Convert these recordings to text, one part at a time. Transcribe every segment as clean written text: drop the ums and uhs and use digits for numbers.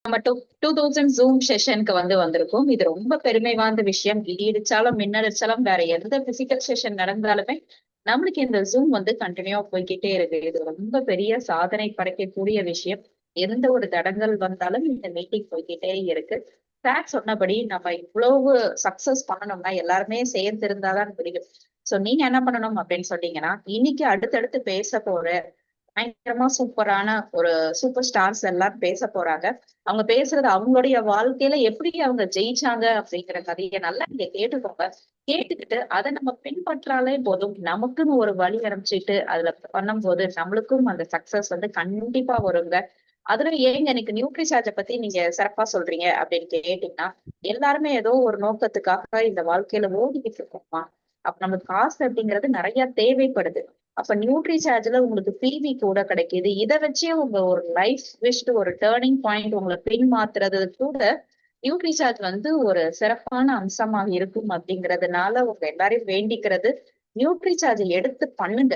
நம்ம 2000 ஜூம் செஷனுக்கு வந்திருக்கோம். இது ரொம்ப பெருமை வாய்ந்த விஷயம். இடி இடிச்சாலும், மின்னடிச்சாலும் வேற எந்த பிசிக்கல் செஷன் நடந்தாலுமே நம்மளுக்கு இந்த ஜூம் கண்டினியூவா போய்க்கிட்டே இருக்கு. இது ரொம்ப பெரிய சாதனை படைக்கக்கூடிய விஷயம். எந்த ஒரு தடங்கள் வந்தாலும் இந்த மீட்டிங் போய்க்கிட்டே இருக்கு. சார் சொன்னபடி நம்ம இவ்வளவு சக்சஸ் பண்ணணும்னா எல்லாருமே சேர்ந்து இருந்தாதான் முடியும். சோ நீங்க என்ன பண்ணணும் அப்படின்னு சொன்னீங்கன்னா, இன்னைக்கு அடுத்தடுத்து பேச போற பயங்கரமா சூப்பரான ஒரு சூப்பர் ஸ்டார்ஸ் எல்லாம் பேச போறாங்க. அவங்க பேசுறது அவங்களுடைய வாழ்க்கையில எப்படி அவங்க ஜெயிச்சாங்க அப்படிங்கிற கதையை நல்லா நீங்க கேட்டுக்கோங்க. கேட்டுக்கிட்டு அதை நம்ம பின்பற்றாலே போதும். நமக்குன்னு ஒரு வழி ஆரம்பிச்சுட்டு அதுல பண்ணும்போது நம்மளுக்கும் அந்த சக்சஸ் கண்டிப்பா வருங்க. அதுல ஏங்க எனக்கு நியூட்ரி சார்ஜை பத்தி நீங்க சிறப்பா சொல்றீங்க அப்படின்னு கேட்டீங்கன்னா, எல்லாருமே ஏதோ ஒரு நோக்கத்துக்காக இந்த வாழ்க்கையில ஓடிக்கிட்டு இருக்கோமா. அப்ப நமக்கு காசு அப்படிங்கிறது நிறைய தேவைப்படுது. அப்ப நியூட்ரி சார்ஜ்ல உங்களுக்கு பிவி கூட கிடைக்குது. இதை வச்சே உங்க ஒரு லைஃப் ஸ்விட்ச் ஒரு டேர்னிங் பாயிண்ட் உங்களை பின் மாத்துறது கூட நியூட்ரி சார்ஜ் ஒரு சிறப்பான அம்சமாக இருக்கும் அப்படிங்கறதுனால உங்க எல்லாரையும் வேண்டிக்கிறது, நியூட்ரி சார்ஜ் எடுத்து பண்ணுங்க.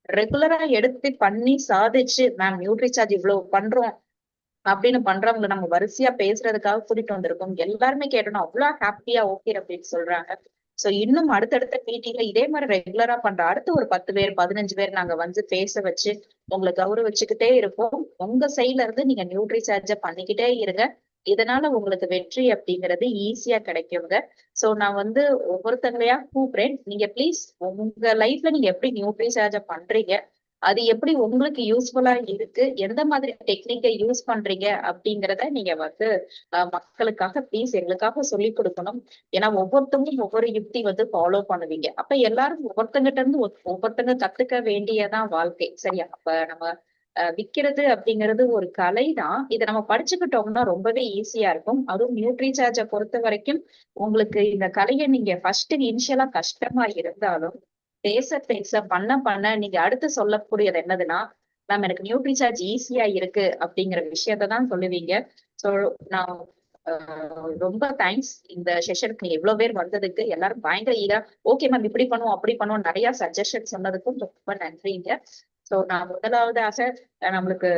ரெகுலரா எடுத்து பண்ணி சாதிச்சு மேம் நியூட்ரி சார்ஜ் இவ்வளவு பண்றோம் அப்படின்னு பண்றவங்களை நம்ம வரிசையா பேசுறதுக்காக கூட்டிட்டு வந்திருக்கோம். எல்லாருமே கேட்டோம் அவ்வளவு ஹாப்பியா ஓகே அப்படின்னு சொல்றாங்க. சோ இன்னும் அடுத்தடுத்த மீட்டிங்ல இதே மாதிரி ரெகுலரா பண்ற அடுத்து ஒரு 10 பேர் 15 பேர் நாங்க பேச வச்சு உங்களை கௌரவிச்சுக்கிட்டே இருப்போம். உங்க சைட்ல இருந்து நீங்க நியூட்ரி சார்ஜ பண்ணிக்கிட்டே இருங்க. இதனால உங்களுக்கு வெற்றி அப்படிங்கிறது ஈஸியா கிடைக்குங்க. சோ நான் ஒவ்வொருத்தங்களையா கூப்பிடுறேன். நீங்க ப்ளீஸ் உங்க லைஃப்ல நீங்க எப்படி நியூட்ரி சார்ஜ பண்றீங்க, அது எப்படி உங்களுக்கு யூஸ்ஃபுல்லா இருக்கு, எந்த மாதிரி டெக்னிக்கை யூஸ் பண்றீங்க அப்படிங்கிறத நீங்க மக்களுக்காக ப்ளீஸ் எங்களுக்காக சொல்லி கொடுக்கணும். ஏன்னா ஒவ்வொருத்தவங்களும் ஒவ்வொரு யுக்தி ஃபாலோ பண்ணுவீங்க. அப்ப எல்லாரும் ஒவ்வொருத்தங்கிட்ட இருந்து ஒவ்வொருத்தங்க கத்துக்க வேண்டியதான் வாழ்க்கை. சரியா? அப்ப நம்ம விக்கிறது அப்படிங்கிறது ஒரு கலை தான். இதை நம்ம படிச்சுக்கிட்டோம்னா ரொம்பவே ஈஸியா இருக்கும். அதுவும் நியூட்ரி சார்ஜை பொறுத்த வரைக்கும் உங்களுக்கு இந்த கலையை நீங்க ஃபர்ஸ்ட் இனிஷியலா கஷ்டமா இருந்தாலும் பேச பேச பண்ண பண்ண நீங்க அடுத்து சொல்லக்கூடியது என்னதுன்னா, மேம் எனக்கு நியூட்ரி சார்ஜ் ஈஸியா இருக்கு அப்படிங்கிற விஷயத்தான் சொல்லுவீங்க. சோ நான் ரொம்ப தேங்க்ஸ் இந்த செஷனுக்கு நீங்க இவ்வளவு பேர் வந்ததுக்கு. எல்லாரும் பயங்கர ஈரா ஓகே மேம் இப்படி பண்ணுவோம் அப்படி பண்ணுவோம் நிறைய சஜஷன் சொன்னதுக்கும் ரொம்ப நன்றிங்க. சோ நான் முதலாவதாக நம்மளுக்கு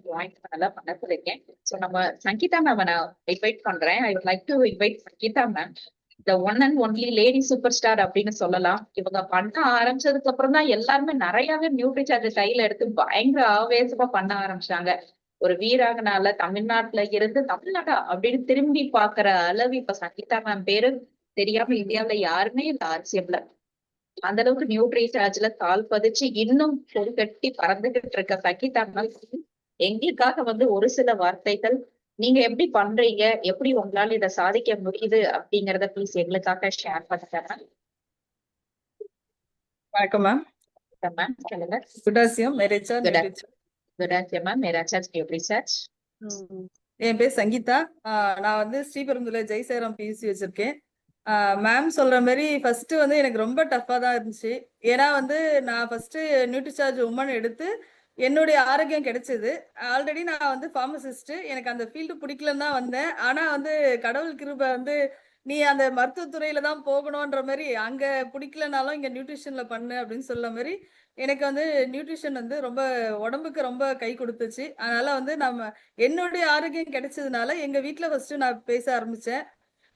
ஜாயின் பண்ண சொல்லிருக்கேன். சோ நம்ம சங்கீதா மேம் நான் இன்வைட் பண்றேன். ஐ would like to invite Sangeetha ma'am, the one and only lady super star அப்படின்னு சொல்லலாம். இவங்க பண்ண ஆரம்பிச்சதுக்கு அப்புறம் தான் எல்லாருமே நிறையவே நியூட்ரி சார்ஜ் கையில எடுத்து பயங்கர ஆவேசமா பண்ண ஆரம்பிச்சாங்க. ஒரு வீராங்கனால தமிழ்நாட்டுல இருந்து தமிழ்நாடா அப்படின்னு திரும்பி பாக்குற அளவு இப்ப சங்கீதா மேம் பேரு தெரியாம இந்தியாவுல யாருமே இல்ல ஆர்சிஎம்ல. அந்த அளவுக்கு நியூட்ரி சார்ஜ்ல கால் பதிச்சு இன்னும் கொடி கட்டி பறந்துகிட்டு இருக்க சங்கீதா மேம் எங்களுக்காக ஒரு சில வார்த்தைகள் நீங்க எப்படி பண்றீங்க, எப்படி உங்களால இதை சாதிக்க முடியுது அப்படிங்கறத ப்ளீஸ் எங்களுக்காக ஷேர் பண்ணுங்க. வணக்கம் மேம். மேம் சொல்லுங்க. குட் ஆசியம் மேரேஜா குட் ஆசியம் மேம் மேராஜ் நியூட்ரி சார்ஜ். என் பேர் சங்கீதா. நான் ஸ்ரீபெரும்புதூர்ல ஜெய்சேரம் பியூசி வச்சிருக்கேன். மேம் சொல்ற மாதிரி ஃபர்ஸ்ட் எனக்கு ரொம்ப டஃபா தான் இருந்துச்சு. ஏன்னா நான் ஃபர்ஸ்ட் நியூட்ரிசார்ஜ் உமன் எடுத்து என்னுடைய ஆரோக்கியம் கிடைச்சது. ஆல்ரெடி நான் ஃபார்மசிஸ்ட், எனக்கு அந்த ஃபீல்டு பிடிக்கலன்னு தான் வந்தேன். ஆனா கடவுள் கிருபை நீ அந்த மருத்துவத்துறையில தான் போகணுன்ற மாதிரி அங்க பிடிக்கலனாலும் இங்க நியூட்ரிஷன்ல பண்ணு அப்படின்னு சொல்ல மாதிரி எனக்கு நியூட்ரிஷன் ரொம்ப உடம்புக்கு ரொம்ப கை கொடுத்துச்சு. அதனால நம்ம என்னுடைய ஆரோக்கியம் கிடைச்சதுனால எங்க வீட்டுல ஃபர்ஸ்ட் நான் பேச ஆரம்பிச்சேன்.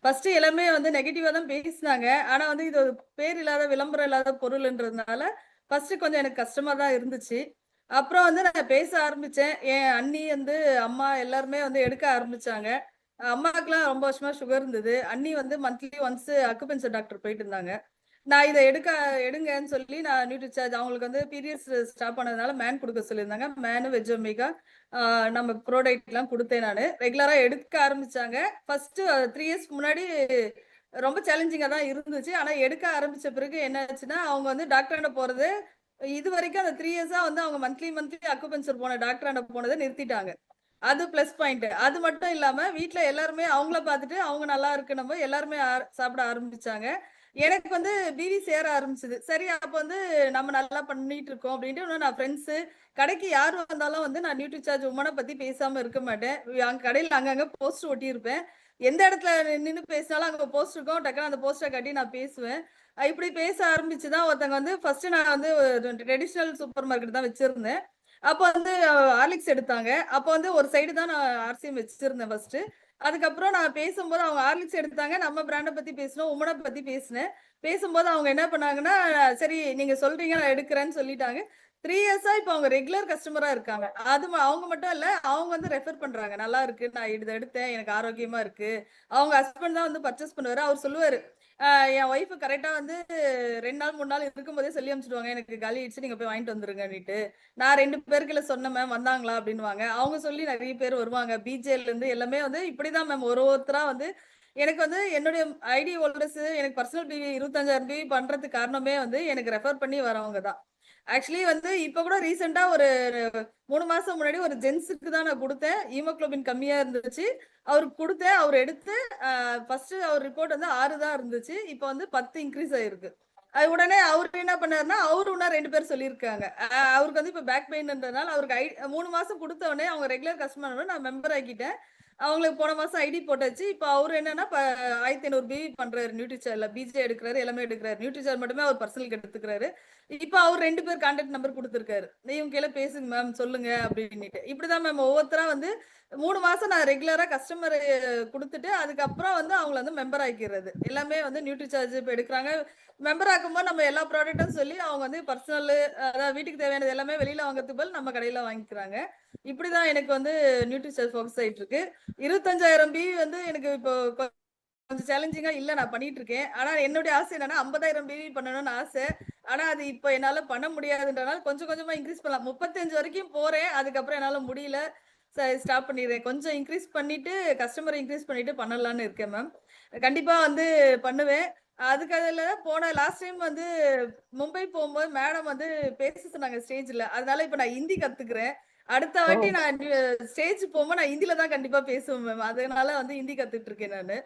ஃபர்ஸ்ட் எல்லாமே நெகட்டிவா தான் பேசினாங்க. ஆனா இது ஒரு பேர் இல்லாத விளம்பரம் இல்லாத பொருள்ன்றதுனால ஃபர்ஸ்ட் கொஞ்சம் எனக்கு கஷ்டமா தான் இருந்துச்சு. அப்புறம் நான் பேச ஆரம்பிச்சேன். என் அண்ணி அம்மா எல்லாருமே எடுக்க ஆரம்பிச்சாங்க. அம்மாவுக்குலாம் ரொம்ப வருஷமா சுகர் இருந்தது. அண்ணி மந்த்லி ஒன்ஸ் அக்குபஞ்சர் டாக்டர் போயிட்டு இருந்தாங்க. நான் இதை எடுங்கன்னு சொல்லி நான் நியூட்ரிசார்ஜ் அவங்களுக்கு பீரியட்ஸ் ஸ்டாப் பண்ணதுனால மேன் கொடுக்க சொல்லியிருந்தாங்க. மேனு வெஜ் ஒமேகா நம்ம ப்ரோடைட் எல்லாம் கொடுத்தேன். நான் ரெகுலரா எடுக்க ஆரம்பிச்சாங்க. ஃபர்ஸ்ட் 3 இயர்ஸ்க்கு முன்னாடி ரொம்ப சேலஞ்சிங்கா தான் இருந்துச்சு. ஆனா எடுக்க ஆரம்பிச்ச பிறகு என்ன ஆச்சுன்னா அவங்க டாக்டர் போறது இது வரைக்கும் அந்த 3 இயர்ஸா அவங்க மந்த்லி அக்குபஞ்சர் போன டாக்டர் போனதை நிறுத்திட்டாங்க. அது பிளஸ் பாயிண்ட். அது மட்டும் இல்லாம வீட்டுல எல்லாருமே அவங்கள பார்த்துட்டு அவங்க நல்லா இருக்கு நம்ம எல்லாருமே சாப்பிட ஆரம்பிச்சாங்க. எனக்கு பிவி சேர ஆரம்பிச்சது. சரி அப்ப நம்ம நல்லா பண்ணிட்டு இருக்கோம் அப்படின்ட்டு நான் ஃப்ரெண்ட்ஸ் கடைக்கு யார் வந்தாலும் நான் நியூட்ரி சார்ஜ் உமனை பத்தி பேசாம இருக்க மாட்டேன். அங்க கடையில அங்கங்க போஸ்ட் ஒட்டி இருப்பேன். எந்த இடத்துல நின்று பேசினாலும் அங்க போஸ்ட் இருக்கும். டக்குனு அந்த போஸ்டரை கட்டி நான் பேசுவேன். இப்படி பேச ஆரம்பிச்சுதான் ஒருத்தங்க ஃபர்ஸ்ட் நான் ட்ரெடிஷனல் சூப்பர் மார்க்கெட் தான் வச்சிருந்தேன். அப்போ வந்து ஹார்லிக்ஸ் எடுத்தாங்க. அப்போ வந்து ஒரு சைடு தான் நான் ஆர்சிஎம் வச்சிருந்தேன் ஃபர்ஸ்ட். அதுக்கப்புறம் நான் பேசும்போது அவங்க ஹார்லிக்ஸ் எடுத்தாங்க. நம்ம பிராண்ட பத்தி பேசினோம். உமன பத்தி பேசினேன். பேசும்போது அவங்க என்ன பண்ணாங்கன்னா, சரி நீங்க சொல்றீங்க நான் எடுக்கிறேன்னு சொல்லிட்டாங்க. 3 இயர்ஸா இப்போ அவங்க ரெகுலர் கஸ்டமரா இருக்காங்க. அவங்க மட்டும் இல்ல, அவங்க வந்து ரெஃபர் பண்றாங்க. நல்லா இருக்கு. நான் இத எடுத்தேன். எனக்கு ஆரோக்கியமா இருக்கு. அவங்க ஹஸ்பண்ட் தான் வந்து பர்ச்சேஸ் பண்ணுவாரு. அவர் சொல்லுவாரு, என் ஒய்ஃப் கரெக்ட்டா வந்து 2 நாள் 3 நாள் இருக்கும்போதே சொல்லி அனுப்பிச்சுடுவாங்க. எனக்கு காலி ஆயிடுச்சு. நீங்க போய் வாங்கிட்டு வந்துருங்கன்னிட்டு. நான் 2 பேருக்குள்ள சொன்னேன் மேம் வந்தாங்களா? அப்படின்னுவாங்க. அவங்க சொல்லி நெறைய பேர் வருவாங்க. பிஜேல இருந்து எல்லாமே வந்து இப்படிதான் மேம் ஒருத்தரா வந்து எனக்கு வந்து என்னுடைய ஐடி ஹோல்டர்ஸ் எனக்கு பர்சனல் பிவி 25,000 பிவி பண்றதுக்கு காரணமே வந்து எனக்கு ரெஃபர் பண்ணி வரவங்க தான். ஆக்சுவலி வந்து இப்ப கூட ரீசென்ட்டா ஒரு 3 மாசம் முன்னாடி ஒரு ஜென்ஸுக்கு தான் நான் குடுத்தேன். ஹீமோகுளோபின் கம்மியா இருந்துச்சு. அவருக்கு குடுத்தேன். அவரு எடுத்து ஃபர்ஸ்ட் அவர் ரிப்போர்ட் வந்து 6 தான் இருந்துச்சு. இப்ப வந்து 10 இன்கிரீஸ் ஆயிருக்கு. அது உடனே அவரு என்ன பண்ணாருன்னா, அவரு இன்னும் 2 பேர் சொல்லியிருக்காங்க. அவருக்கு வந்து இப்ப பேக் பெயின்ன்றதுனால அவருக்கு 3 மாசம் குடுத்த உடனே அவங்க ரெகுலர் கஸ்டமர் நான் மெம்பர் ஆக்கிட்டேன். அவங்களுக்கு போன மாசம் ஐடி போட்டாச்சு. இப்ப அவரு என்னன்னா 1500 பிவி பண்றாரு நியூட்ரிசார்ட்ல. பிஜே எடுக்குறாரு, எல்லாமே எடுக்குறாரு. நியூட்ரிசார்ட் மட்டுமே அவர் பர்சனலுக்கு எடுத்துக்கிறாரு. இப்ப அவர் 2 பேர் கான்டாக்ட் நம்பர் குடுத்திருக்காரு. இவங்க கீழ பேசுங்க மேம், சொல்லுங்க அப்படின்னுட்டு. இப்படிதான் மேம் ஒவ்வொருத்தரா வந்து 3 மாசம் நான் ரெகுலரா கஸ்டமர் குடுத்துட்டு, அதுக்கப்புறம் வந்து அவங்கள வந்து மெம்பர் ஆக்கிர்றது. எல்லாமே வந்து நியூட்ரிசார்ஜ் இப்ப எடுக்குறாங்க. மெம்பர் ஆக்கும்போது நம்ம எல்லா ப்ராடக்ட்டும் சொல்லி அவங்க வந்து பர்சனல் அதாவது வீட்டுக்கு தேவையானது எல்லாமே வெளியில வாங்குறதுக்கு பதில் நம்ம கடையில வாங்கிக்கிறாங்க. இப்படிதான் எனக்கு வந்து நியூட்ரிசார்ஜ் ஃபோக்கஸ் ஆயிட்டு இருக்கு. 25,000 பிவி வந்து எனக்கு இப்போ கொஞ்சம் சேலஞ்சிங்கா இல்ல நான் பண்ணிட்டு இருக்கேன். ஆனா என்னுடைய ஆசை என்னன்னா 50,000 பிவி பண்ணணும்னு ஆசை. ஆனா அது இப்ப என்னால பண்ண முடியாதுன்றனால கொஞ்சம் கொஞ்சமா இன்கிரீஸ் பண்ணலாம். 35 வரைக்கும் போறேன். அதுக்கப்புறம் என்னால முடியல. ஸ்டாப் பண்ணிடுறேன். கொஞ்சம் இன்கிரீஸ் பண்ணிட்டு கஸ்டமர் இன்கிரீஸ் பண்ணிட்டு பண்ணலாம்னு இருக்கேன் மேம். கண்டிப்பா வந்து பண்ணுவேன். அதுக்கு அதுல போன லாஸ்ட் டைம் வந்து மும்பை போகும்போது மேடம் வந்து பேச சொன்னாங்க ஸ்டேஜ்ல. அதனால இப்ப நான் ஹிந்தி கத்துக்கிறேன். அடுத்த ஓ! வாட்டி நான் ஸ்டேஜ் போகும்போது நான் ஹிந்தில தான் கண்டிப்பா பேசுவேன் மேம். அதனால வந்து ஹிந்தி கத்துட்டு இருக்கேன் நானு.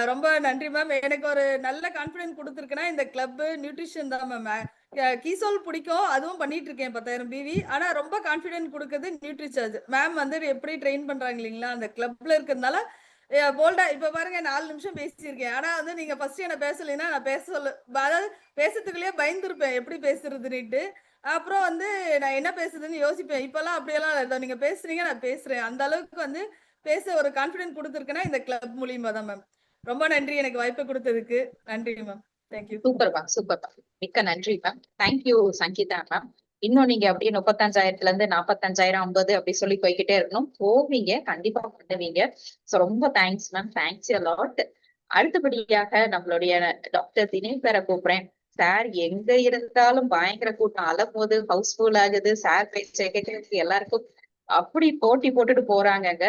ரொம்ப நன்றி மேம். எனக்கு ஒரு நல்ல கான்ஃபிடன்ட் குடுத்துருக்குன்னா, இந்த கிளப், நியூட்ரிஷன் தான் மேம். கீசோல் பிடிக்கும். அதுவும் பண்ணிட்டு இருக்கேன் 10,000 பிவி. ஆனா ரொம்ப கான்ஃபிடன்ட் குடுக்குறது நியூட்ரிசார்ஜ். மேம் வந்து எப்படி ட்ரெயின் பண்றாங்க இல்லீங்களா? அந்த கிளப்ல இருக்கிறதுனால போல்டா இப்ப பாருங்க 4 நிமிஷம் பேசியிருக்கேன். ஆனா வந்து நீங்க ஃபர்ஸ்ட் என்ன பேசலைன்னா, நான் பேச சொல்ல அதாவது பேசறதுக்குள்ளேயே பயந்துருப்பேன். எப்படி பேசுறதுன்னுட்டு. அப்புறம் வந்து நான் என்ன பேசுறதுன்னு யோசிப்பேன். இப்பலாம் அப்படியெல்லாம் இல்ல. நீங்க பேசுறீங்க, நான் பேசுறேன். அந்த அளவுக்கு வந்து பேச ஒரு கான்ஃபிடன்ட் குடுத்துருக்குன்னா, இந்த கிளப் மூலியமா தான் மேம். ரொம்ப நன்றி எனக்கு வாய்ப்பு குடுத்ததுக்கு. நன்றி ma'am. Thank you. Super ma'am, super ma'am. மிக்க நன்றி மேம். Thank you Sangeetha ma'am. இன்னும் நீங்க அப்படியே 35,000ல இருந்து 45,000, 50 அப்படி சொல்லி போய்க்கிட்டே இருக்கணும். போவீங்க, கண்டிப்பா பண்ணுவீங்க. சோ ரொம்ப thanks ma'am. Thanks a lot. அடுத்தபடியாக நம்மளுடைய டாக்டர் தினேஷ் சார கூப்பிடுறேன். சார் எங்க இருந்தாலும் பயங்கர கூட்டம் அலமோது ஹவுஸ்ஃபுல் ஆகுது. சார் பேச்ச கேட்கறதுக்கு எல்லாருக்கும் அப்படி போட்டி போட்டுட்டு போறாங்கங்க.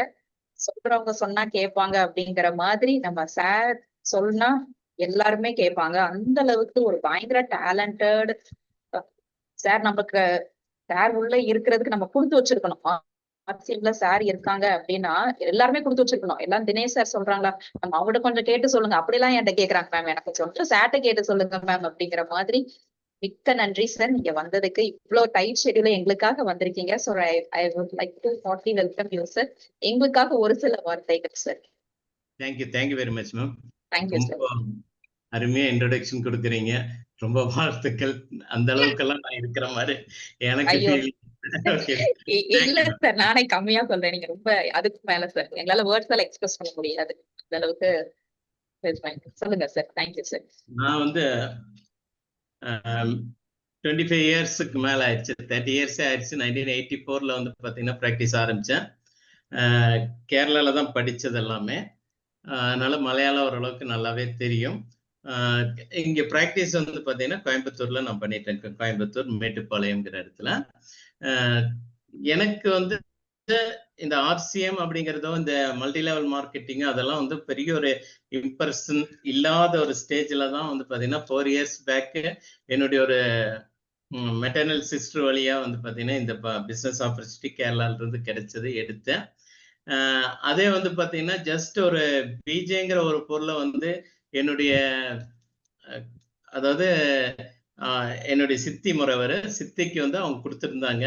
சொல்றவங்க சொன்னா கேட்பாங்க அப்படிங்கிற மாதிரி நம்ம சார் சொன்னா எல்லாருமே கேட்பாங்க. அந்த அளவுக்கு ஒரு பயங்கர டேலண்டட் சார். நமக்கு சார் உள்ள இருக்கிறதுக்கு நம்ம கொடுத்து வச்சிருக்கணும். ஆர்சிஎம்ல சார் இருக்காங்க அப்படின்னா எல்லாருமே கொடுத்து வச்சிருக்கணும். எல்லாம் தினேஷ் சார் சொல்றாங்களா, நம்ம அவங்கள்ட்ட கொஞ்சம் கேட்டு சொல்லுங்க. அப்படிலாம் என்கிட்ட கேக்குறாங்க மேம். எனக்கு சொல்லிட்டு சார்ட்ட கேட்டு சொல்லுங்க மேம் அப்படிங்கிற மாதிரி. மிக்க நன்றி சார், நீங்க வந்ததுக்கு. இவ்வளவு டைட் ஷெட்யூல எங்களுக்காக வந்திருக்கீங்க. So I would like to heartily welcome you sir. எங்களுக்காக ஒரு சில வார்த்தைகள் சார். Thank you very much ma'am. Thank you sir. ரொம்ப அருமையா இன்ட்ரோடக்ஷன் கொடுக்குறீங்க. ரொம்ப வாழ்த்துக்கள். அந்த அளவுக்கெல்லாம் நான் இருக்கிற மாதிரி எனக்கு ஐயோ ஃபீல். இல்ல சார், நானே கம்மியா சொல்றேன். நீங்க ரொம்ப அதுக்கு மேல சார். எங்களால வேர்ட்ஸால எக்ஸ்பிரஸ் பண்ண முடியாது. அந்த அளவுக்கு சொல்லுங்க சார். Thank you sir. நான் வந்து 25 இயர்ஸுக்கு மேல ஆயிடுச்சு. 30 இயர்ஸே ஆயிடுச்சு. 1984ல வந்து பாத்தீங்கன்னா ப்ராக்டிஸ் ஆரம்பிச்சேன். கேரளால தான் படிச்சது எல்லாமே. அதனால மலையாளம் ஓரளவுக்கு நல்லாவே தெரியும். இங்க ப்ராக்டிஸ் வந்து பாத்தீங்கன்னா கோயம்புத்தூர்ல நான் பண்ணிட்டு இருக்கேன். கோயம்புத்தூர் மேட்டுப்பாளையம்ங்கிற இடத்துல. எனக்கு வந்து இந்த ஆர்சிஎம் அப்படிங்கிறதோ இந்த மல்டி லெவல் மார்க்கெட்டிங் அதெல்லாம் வந்து பெரிய ஒரு இம்பர்சன் இல்லாத ஒரு ஸ்டேஜ்ல தான் வந்து பாத்தீங்கன்னா 4 இயர்ஸ் பேக் என்னுடைய ஒரு மெட்டர்னல் சிஸ்டர் வழியா வந்து பாத்தீங்கன்னா இந்த பிசினஸ் ஆப்பர்ச்சுனிட்டி கேரளால இருந்து கிடைச்சது, எடுத்தேன். அதே வந்து பாத்தீங்கன்னா ஜஸ்ட் ஒரு பிஜேங்கிற ஒரு பொருளை வந்து என்னுடைய அதாவது என்னுடைய சித்தி முறைவர் சித்திக்கு வந்து அவங்க கொடுத்துருந்தாங்க.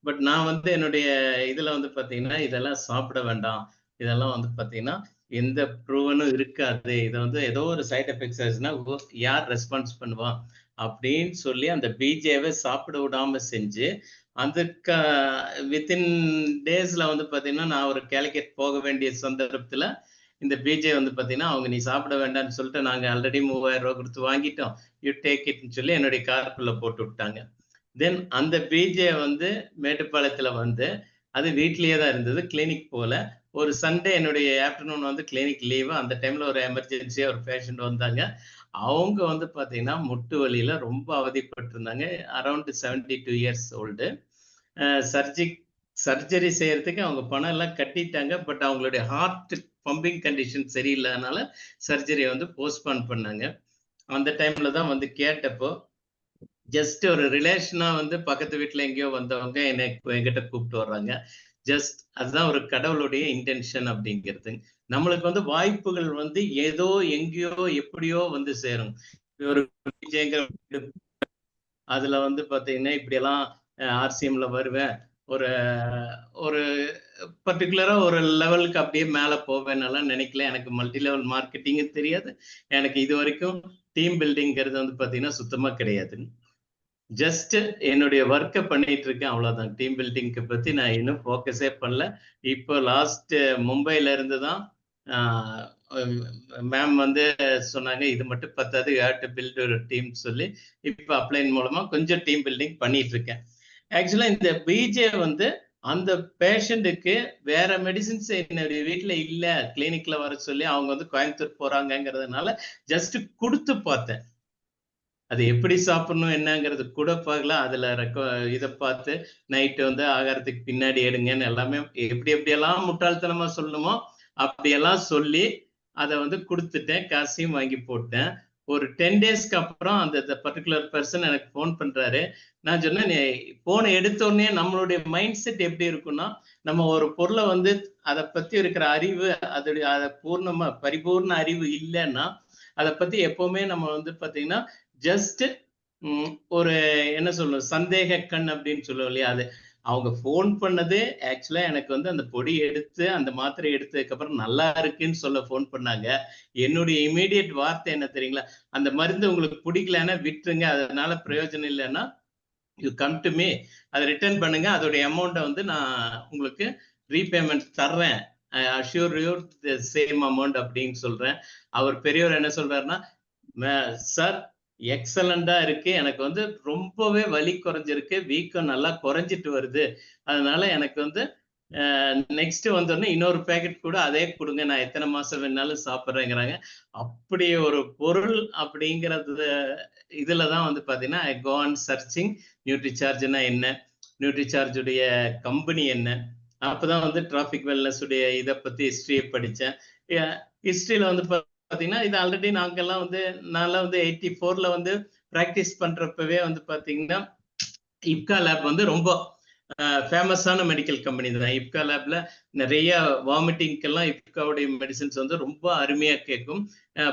பட் நான் வந்து என்னுடைய இதுல வந்து பாத்தீங்கன்னா இதெல்லாம் சாப்பிட வேண்டாம், இதெல்லாம் வந்து பாத்தீங்கன்னா எந்த ப்ரூவனும் இருக்காது, இதை வந்து ஏதோ ஒரு சைட் எஃபெக்ட்ஸ் ஆச்சுன்னா யார் ரெஸ்பான்ஸ் பண்ணுவான் அப்படின்னு சொல்லி அந்த பிஜேவை சாப்பிட விடாம செஞ்சு அதுக்கு வித்தின் டேஸ்ல வந்து பாத்தீங்கன்னா நான் ஒரு கேலிக்கட் போக வேண்டிய சந்தர்ப்பத்துல இந்த பிஜே வந்து பாத்தீங்கன்னா அவங்க நீ சாப்பிட வேண்டாம்னு சொல்லிட்டு நாங்க ஆல்ரெடி 3000 ரூபாய் கொடுத்து வாங்கிட்டோம், யூ டேக் இட்னு சொல்லி என்னுடைய காருக்குள்ள போட்டு விட்டாங்க. தென் அந்த பிஜே வந்து மேட்டுப்பாளையத்துல வந்து அது வீட்லயே தான் இருந்தது, கிளினிக் போல. ஒரு சண்டே என்னுடைய ஆஃப்டர்நூன் வந்து கிளினிக் லீவு, அந்த டைம்ல ஒரு எமர்ஜென்சியா ஒரு பேஷண்ட் வந்தாங்க. அவங்க வந்து பாத்தீங்கன்னா முட்டு வலியில ரொம்ப அவதிப்பட்டு இருந்தாங்க. Around 72 years old. சர்ஜரி செய்யறதுக்கு அவங்க பணம் எல்லாம் கட்டிட்டாங்க. பட் அவங்களுடைய ஹார்ட் பம்பிங் கண்டிஷன் சரியில்லாதனால சர்ஜரியை வந்து போஸ்ட்பான் பண்ணாங்க. அந்த டைம்ல தான் வந்து கேட்டப்போ ஜஸ்ட் ஒரு ரிலேஷனா வந்து பக்கத்து வீட்டுல எங்கேயோ வந்தவங்க என்கிட்ட கூப்பிட்டு வர்றாங்க. ஜஸ்ட் அதுதான் ஒரு கடவுளுடைய இன்டென்ஷன் அப்படிங்கிறது. நம்மளுக்கு வந்து வாய்ப்புகள் வந்து ஏதோ எங்கேயோ எப்படியோ வந்து சேரும். ஒரு அதுல வந்து பாத்தீங்கன்னா இப்படி எல்லாம் ஆர்சிஎம்ல வருவேன், ஒரு ஒரு பர்டிகுலரா ஒரு லெவலுக்கு அப்படியே மேல போவேன்னெல்லாம் நினைக்கல. எனக்கு மல்டி லெவல் மார்க்கெட்டிங் தெரியாது. எனக்கு இது வரைக்கும் டீம் பில்டிங்கிறது வந்து பாத்தீங்கன்னா சுத்தமா கிடையாது. ஜஸ்ட் என்னுடைய ஒர்க்கை பண்ணிட்டு இருக்கேன், அவ்வளவுதான். டீம் பில்டிங்க்கு பத்தி நான் இன்னும் ஃபோக்கஸே பண்ணல. இப்போ லாஸ்ட் மும்பைல இருந்து தான் மேம் வந்து சொன்னாங்க இது மட்டும் பத்தாது, யூ ஹேவ் டு பில்ட் ஒரு டீம் சொல்லி இப்போ அப்ளைன் மூலமா கொஞ்சம் டீம் பில்டிங் பண்ணிட்டு இருக்கேன். ஆக்சுவலா இந்த பிஜே வந்து அந்த பேஷண்ட்டுக்கு வேற மெடிசின்ஸ் என்னுடைய வீட்டுல இல்ல, கிளினிக்ல வர சொல்லி அவங்க வந்து கோயம்புத்தூர் போறாங்கிறதுனால ஜஸ்ட் கொடுத்து பார்த்தேன். அது எப்படி சாப்பிடணும் என்னங்கிறது கூட பார்க்கல. அதுல இதை பார்த்து நைட்டு வந்து ஆகாரத்துக்கு பின்னாடி எடுங்கன்னு எல்லாமே எப்படியெல்லாம் முட்டாள்தனமா சொல்லணுமோ அப்படியெல்லாம் சொல்லி அதை வந்து கொடுத்துட்டேன், காசையும் வாங்கி போட்டேன். ஒரு 10 டேஸ்க்கு அப்புறம் அந்த பர்டிகுலர் பர்சன் எனக்கு ஃபோன் பண்றாரு. நான் சொன்னேன், போனை எடுத்த உடனே நம்மளுடைய மைண்ட் செட் எப்படி இருக்குன்னா, நம்ம ஒரு பொருளை வந்து அதை பத்தி இருக்கிற அறிவு அதை பரிபூர்ண அறிவு இல்லைன்னா அதை பத்தி எப்பவுமே நம்ம வந்து பாத்தீங்கன்னா ஜஸ்ட் ஒரு என்ன சொல்லணும், சந்தேக கண் அப்படின்னு சொல்லுவோம் இல்லையா, அது அவங்க ஃபோன் பண்ணது ஆக்சுவலா எனக்கு வந்து அந்த பொடி எடுத்து அந்த மாத்திரை எடுத்ததுக்கு அப்புறம் நல்லா இருக்குன்னு சொல்ல ஃபோன் பண்ணாங்க. என்னுடைய இமீடியட் வார்த்தை என்ன தெரியுங்களா, அந்த மருந்து உங்களுக்கு பிடிக்கலன்னா விட்டுருங்க, அதனால பிரயோஜனம் இல்லைன்னா யூ கம் டு மீ, அதை ரிட்டர்ன் பண்ணுங்க, அதோடைய அமௌண்ட்டை வந்து நான் உங்களுக்கு ரீபேமெண்ட் தர்றேன், ஐ assure you the same amount அப்படின்னு சொல்றேன். அவர் பெரியவர் என்ன சொல்றாருன்னா, சார் எக்ஸலண்டா இருக்கு, எனக்கு வந்து ரொம்பவே வலி குறைஞ்சிருக்கு, வீக்கம் நல்லா குறைஞ்சிட்டு வருது, அதனால எனக்கு வந்து நெக்ஸ்ட் வந்தோடனே இன்னொரு பேக்கெட் கூட அதே கொடுங்க, நான் எத்தனை மாசம் வேணாலும் சாப்பிட்றேங்கிறாங்க. அப்படி ஒரு பொருள் அப்படிங்கிறது இதுலதான் வந்து பாத்தீங்கன்னா ஐ கோ ஆன் சர்ச்சிங் நியூட்ரிசார்ஜ்னா என்ன, நியூட்ரிசார்ஜுடைய கம்பெனி என்ன. அப்பதான் வந்து டிராபிக் வெல்னஸ் உடைய இதை பத்தி ஹிஸ்டரியை படிச்சேன். ஹிஸ்டரியில வந்து பாத்தீங்கன்னா இது ஆல்ரெடி நாங்கெல்லாம் வந்து நான்லாம் வந்து 84ல வந்து பிராக்டிஸ் பண்றப்பவே வந்து பாத்தீங்கன்னா இப்கா லேப் வந்து ரொம்ப ஃபேமஸான மெடிக்கல் கம்பெனி தான். இப்கா லேப்ல நிறைய வாமிட்டிங்கெல்லாம் இப்காவுடைய மெடிசின்ஸ் வந்து ரொம்ப அருமையா கேட்கும்.